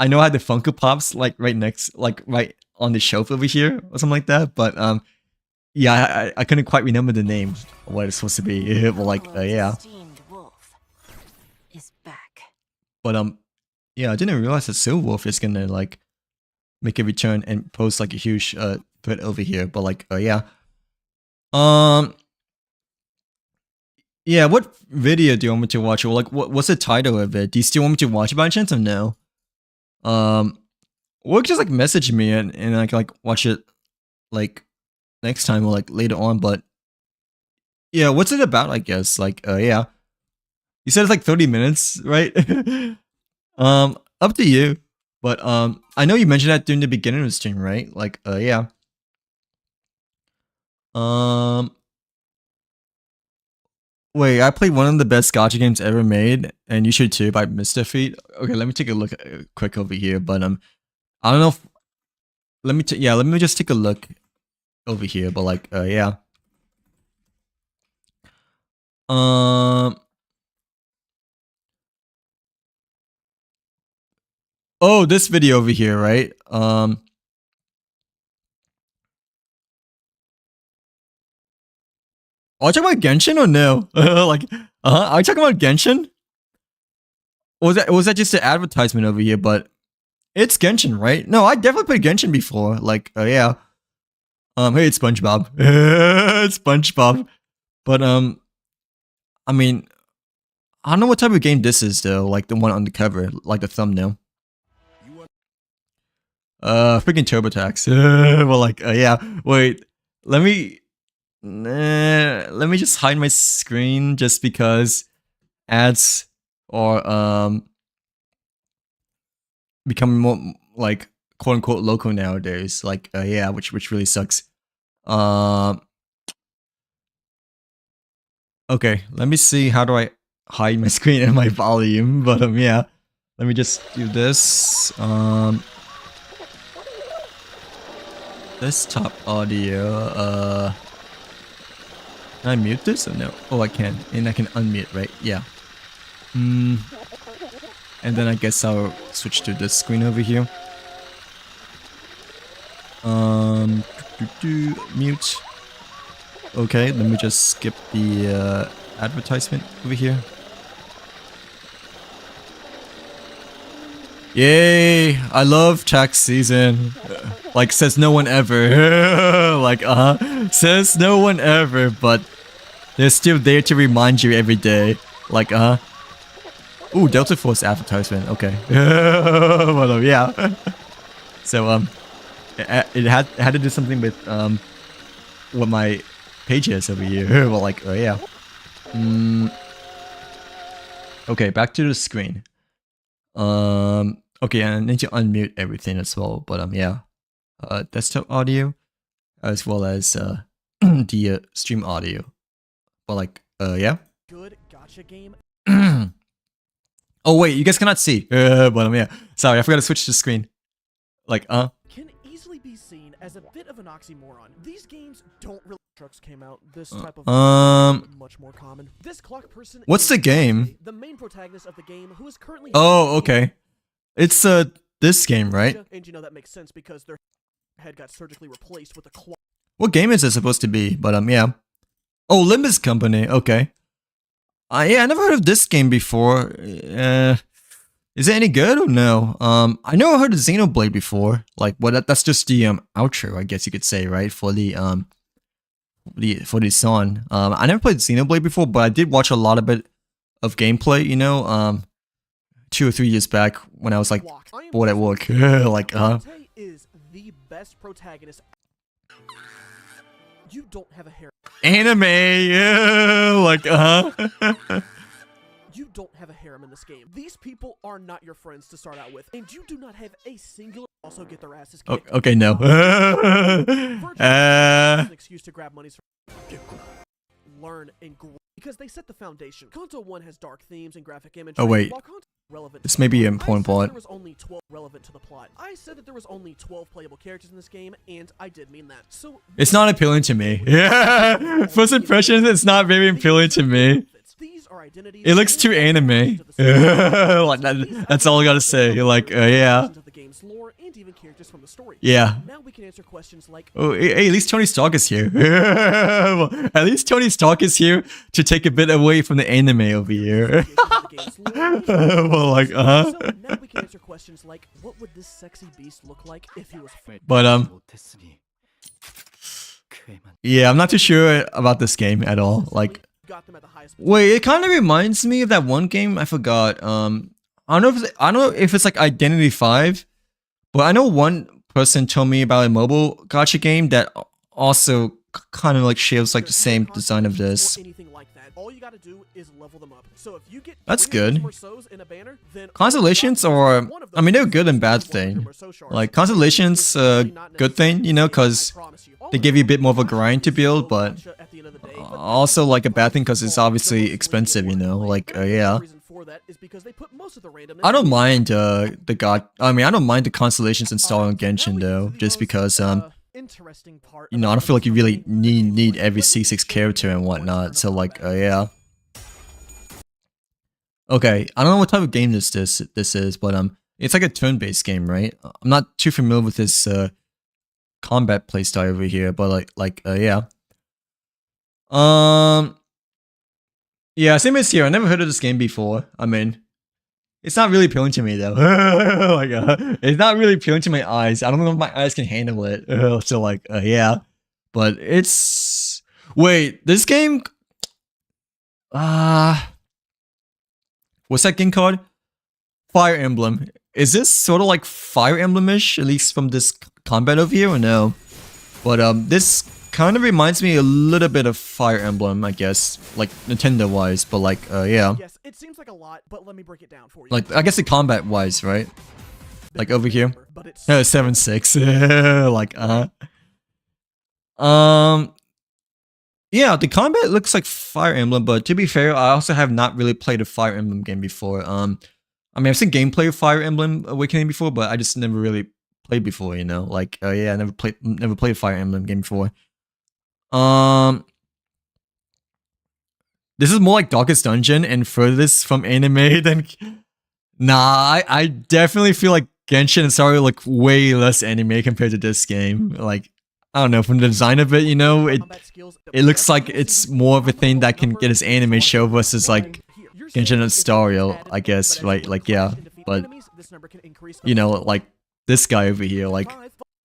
know I had the Funko Pops like right next, like right on the shelf over here or something like that. But yeah, I couldn't quite remember the name of what it's supposed to be. But like, yeah. Is back. But yeah, I didn't realize that Silverwolf is gonna like make a return and post like a huge thread over here. But like, yeah. Yeah, what video do you want me to watch? Or like, what's the title of it? Do you still want me to watch it by chance or no? Or just like message me and I can like watch it like next time or like later on. But yeah, what's it about? I guess like, yeah. You said it's like 30 minutes, right? Up to you. But I know you mentioned that during the beginning of the stream, right? Like, yeah. Wait, I played one of the best gacha games ever made, and you should too, by Mr. Feet. Okay, let me take a look quick over here, but I don't know if let me just take a look over here, but like yeah. Oh, this video over here, right? Are you talking about Genshin or no? Like, are you talking about Genshin? Or was that just an advertisement over here? But it's Genshin, right? No, I definitely played Genshin before. Like, yeah. Hey, it's SpongeBob. It's SpongeBob. But I mean, I don't know what type of game this is though. Like the one on the cover, like the thumbnail. Freaking TurboTax. Well, like, yeah. Wait, let me just hide my screen just because ads are becoming more like quote unquote local nowadays. Like, yeah, which really sucks. Okay, let me see how do I hide my screen and my volume. But yeah, let me just do this. Desktop audio. Can I mute this or no? Oh, I can, and I can unmute, right? Yeah. And then I guess I'll switch to this screen over here. Mute. Okay, let me just skip the advertisement over here. Yay! I love tax season. Like, says no one ever. Like, says no one ever, but they're still there to remind you every day. Like, ooh, Delta Force advertisement. Okay. Well, yeah. So, it had to do something with what my page is over here. Well, like, yeah. Okay, back to the screen. Okay, and I need to unmute everything as well. But yeah, desktop audio as well as the stream audio. But like, yeah. Good gotcha game. Oh wait, you guys cannot see. But yeah, sorry, I forgot to switch the screen. Like, can easily be seen as a bit of an oxymoron. These games don't really. Trucks came out. This type of much more common. This clock person. What's the game? The main protagonist of the game, who is currently. Oh, okay. It's this game, right? And you know that makes sense because their head got surgically replaced with a claw. What game is it supposed to be? But yeah. Oh, Limbus Company. Okay. Yeah, I never heard of this game before. Is it any good or no? I know I heard of Xenoblade before. Like, well, that's just the outro, I guess you could say, right? For the song. I never played Xenoblade before, but I did watch a lot of it of gameplay. You know, 2 or 3 years back when I was like bored at work. Like, is the best protagonist. You don't have a hair. Anime, yeah, like You don't have a harem in this game. These people are not your friends to start out with, and you do not have a singular also get their asses kicked. Okay, no. An excuse to grab monies from learn and grow because they set the foundation. Kanto 1 has dark themes and graphic imagery. Oh wait, Relevant this may be an important part. There was only 12 relevant to the plot. I said that there was only 12 playable characters in this game, and I did mean that. So it's not appealing to me. Yeah, first impressions, it's not very appealing to me. It looks too anime. Like that's all I gotta say. Like, yeah. Yeah. Now we can answer questions like, oh, hey, at least Tony Stark is here. At least Tony Stark is here to take a bit away from the anime over here. Well, like, So now we can answer questions like, what would this sexy beast look like if he was? But yeah, I'm not too sure about this game at all. Like, wait, it kind of reminds me of that one game I forgot. I don't know if it's like Identity 5, but I know one person told me about a mobile gacha game that also kind of like shares like the same design of this. All you gotta do is level them up. So if you get that's good. In a banner, then Constellations are, I mean, they're a good and bad thing. Like Constellations, good thing, you know, because they give you a bit more of a grind to build, but also like a bad thing because it's obviously expensive, you know. Like, yeah. I don't mind I don't mind the Constellations installed on Genshin though, just because you know, I don't feel like you really need every C6 character and whatnot. So like, yeah. Okay, I don't know what type of game this is, but it's like a turn-based game, right? I'm not too familiar with this combat playstyle over here, but yeah. Yeah, same as here. I never heard of this game before. I mean, it's not really appealing to me though. Like, it's not really appealing to my eyes. I don't know if my eyes can handle it. So like, yeah. But it's... Wait, this game... what's that game called? Fire Emblem. Is this sort of like Fire Emblem-ish, at least from this combat over here, or no? But this kind of reminds me a little bit of Fire Emblem, I guess, like Nintendo-wise, but like, yeah. Yes, it seems like a lot, but let me break it down for you. Like, I guess the combat-wise, right? Like over here. 7-6. Like, yeah, the combat looks like Fire Emblem, but to be fair, I also have not really played a Fire Emblem game before. I mean, I've seen gameplay of Fire Emblem Awakening before, but I just never really played before, you know? Like, yeah, I never played a Fire Emblem game before. This is more like Darkest Dungeon and furthest from anime than... Nah, I definitely feel like Genshin and Sorry look way less anime compared to this game. Like, I don't know, from the design of it, you know, it looks like it's more of a thing that can get its anime show versus like Genshin and Stario, I guess, right? Like, yeah, but, you know, like, this guy over here, like,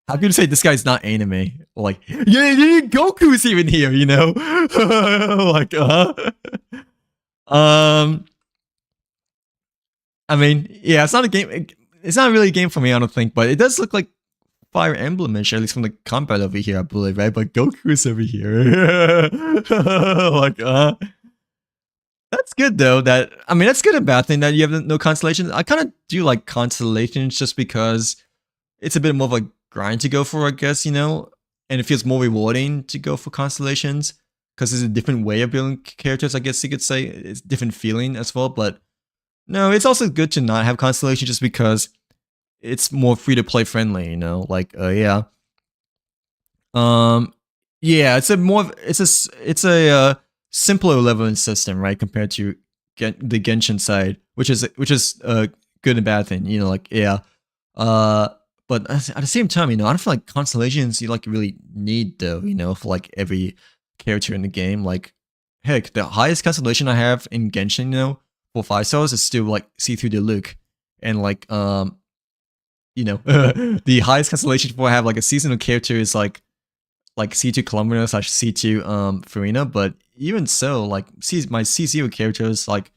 how can you say this guy's not anime? Like, yeah, Goku's even here, you know? Like, I mean, yeah, it's not a game. It's not really a game for me, I don't think, but it does look like Fire Emblem-ish, at least from the combat over here, I believe, right? But Goku's over here. Like, that's good though. That's good and bad thing that you have no constellations. I kind of do like constellations just because it's a bit more of a grind to go for, I guess, you know? And it feels more rewarding to go for constellations because it's a different way of building characters, I guess you could say. It's a different feeling as well, but no, it's also good to not have constellation just because it's more free-to-play friendly, you know? Like, yeah. Yeah, it's a simpler leveling system, right, compared to the Genshin side, which is a good and bad thing, you know, like, yeah. But at the same time, you know, I don't feel like constellations you like really need though, you know, for like every character in the game. Like, heck, the highest constellation I have in Genshin, you know, for 5 stars is still like see through the Luke, and like, you know, the highest constellation for I have like a seasonal character is like C2 Columbia / C2 Farina, but even so, like my C0 characters like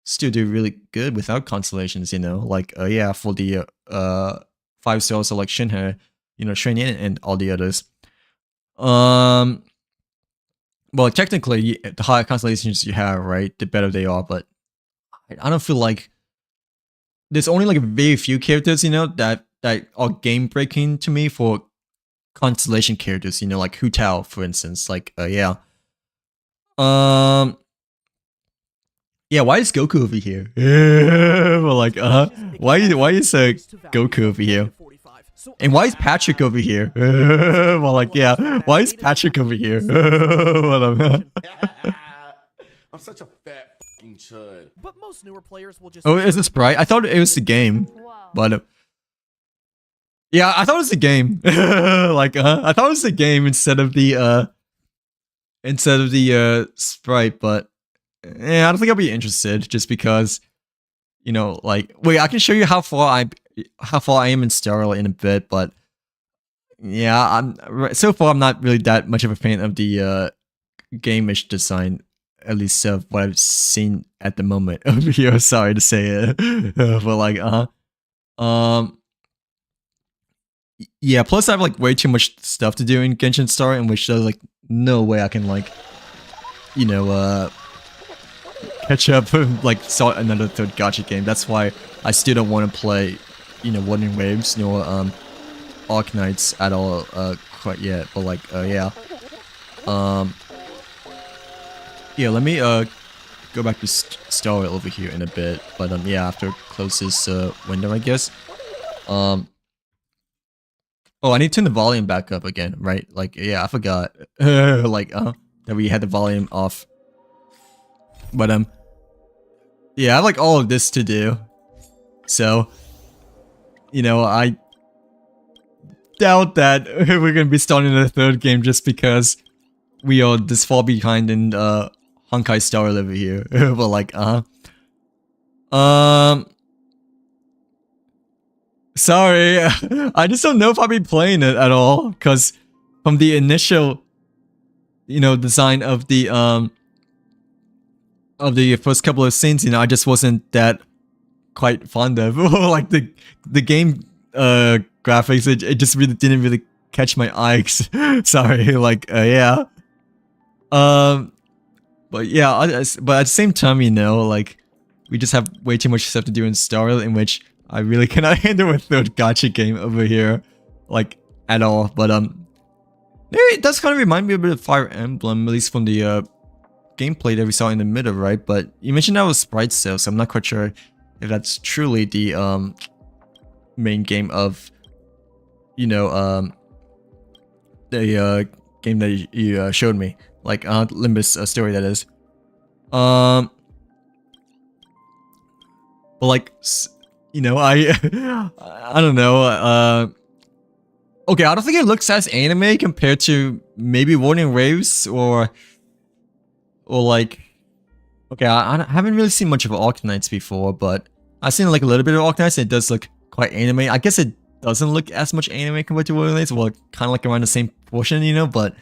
still do really good without constellations, you know, like yeah, for the 5 stars like Shinhe, you know, Shinyan and all the others. well, technically, the higher constellations you have, right, the better they are. But I don't feel like there's only like very few characters, you know, that are game breaking to me for constellation characters. You know, like Hu Tao, for instance. Like, yeah. Yeah, why is Goku over here? Well, like, why is Goku over here? And why is Patrick over here? Well, like, yeah, why is Patrick over here? I'm such a fat fucking chud. But most newer players will just. Oh, is this Sprite? I thought it was the game, but yeah, I thought it was the game. Like, I thought it was the game instead of the Sprite, but. Yeah, I don't think I'll be interested just because, you know, like, wait, I can show you how far I am in Starlight in a bit, but yeah, so far I'm not really that much of a fan of the game-ish design, at least of what I've seen at the moment over here. Sorry to say it, but like, yeah. Plus, I have like way too much stuff to do in Genshin Star, in which there's like no way I can like, you know, catch up and like start another third gacha game. That's why I still don't want to play, you know, Wuthering Waves nor Arknights at all quite yet. But like yeah. Yeah, let me go back to Starlight over here in a bit. But yeah, after close this window, I guess. Oh, I need to turn the volume back up again, right? Like, yeah, I forgot. Like that we had the volume off. But yeah, I have like all of this to do. So, you know, I doubt that we're gonna be starting a third game just because we are this far behind in Honkai Star over here. But like, sorry, I just don't know if I'll be playing it at all, because from the initial, you know, design of the first couple of scenes, you know, I just wasn't that quite fond of. Like the game graphics, it just really didn't really catch my eye. Sorry, like yeah. But yeah, but at the same time, you know, like we just have way too much stuff to do in Starlight, in which I really cannot handle a third gacha game over here, like at all. But maybe it does kind of remind me a bit of Fire Emblem, at least from the gameplay that we saw in the middle, right? But you mentioned that was Sprite Sale, so I'm not quite sure if that's truly the main game of, you know, the game that you showed me, like Limbus story, that is. But like, you know, I don't know. Okay, I don't think it looks as anime compared to maybe Warning Waves or like, okay, I haven't really seen much of Arknights before, but I've seen like a little bit of Arknights and it does look quite anime. I guess it doesn't look as much anime compared to Warning Waves, well, kind of like around the same portion, you know, but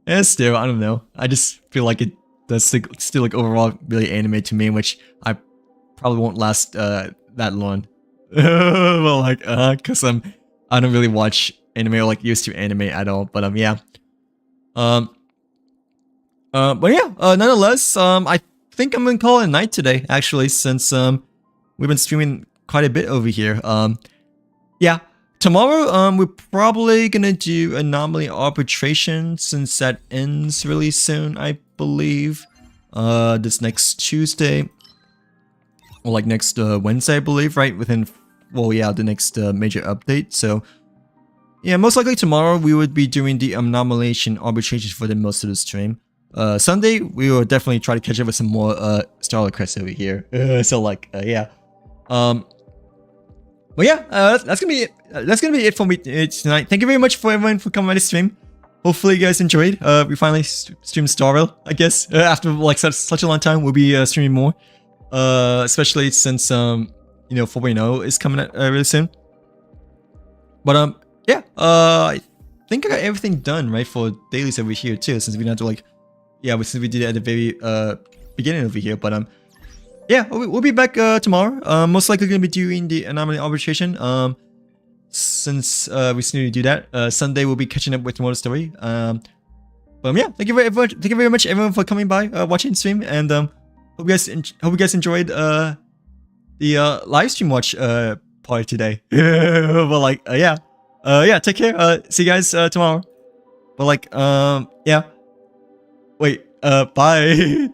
yeah, still, I don't know. I just feel like it does still like overall really anime to me, which I probably won't last that long. Well, like, cause I don't really watch anime or like used to anime at all, but yeah. But yeah, nonetheless, I think I'm gonna call it a night today, actually, since we've been streaming quite a bit over here. Yeah, tomorrow we're probably gonna do Anomaly Arbitration, since that ends really soon, I believe. This next Tuesday, or like next Wednesday, I believe, right? Within, well, yeah, the next major update. So yeah, most likely tomorrow we would be doing the Anomalation Arbitration for the most of the stream. Sunday, we will definitely try to catch up with some more Starlight quests over here. So like, yeah. But yeah, that's gonna be it. That's gonna be it for me tonight. Thank you very much for everyone for coming by the stream. Hopefully you guys enjoyed. We finally streamed Starlight, I guess. After like such a long time, we'll be streaming more. Especially since you know, 4.0 is coming out really soon. But yeah, I think I got everything done, right, for dailies over here too, since we don't have to like, yeah, since we did it at the very beginning over here. But yeah, we'll be back tomorrow. Most likely gonna be doing the Anomaly Arbitration. Since we still need to do that. Sunday we'll be catching up with more story. But But yeah, thank you very much everyone for coming by, watching the stream, and hope you guys enjoyed the live stream watch part today. But like yeah, take care. See you guys tomorrow. But like yeah, wait, bye.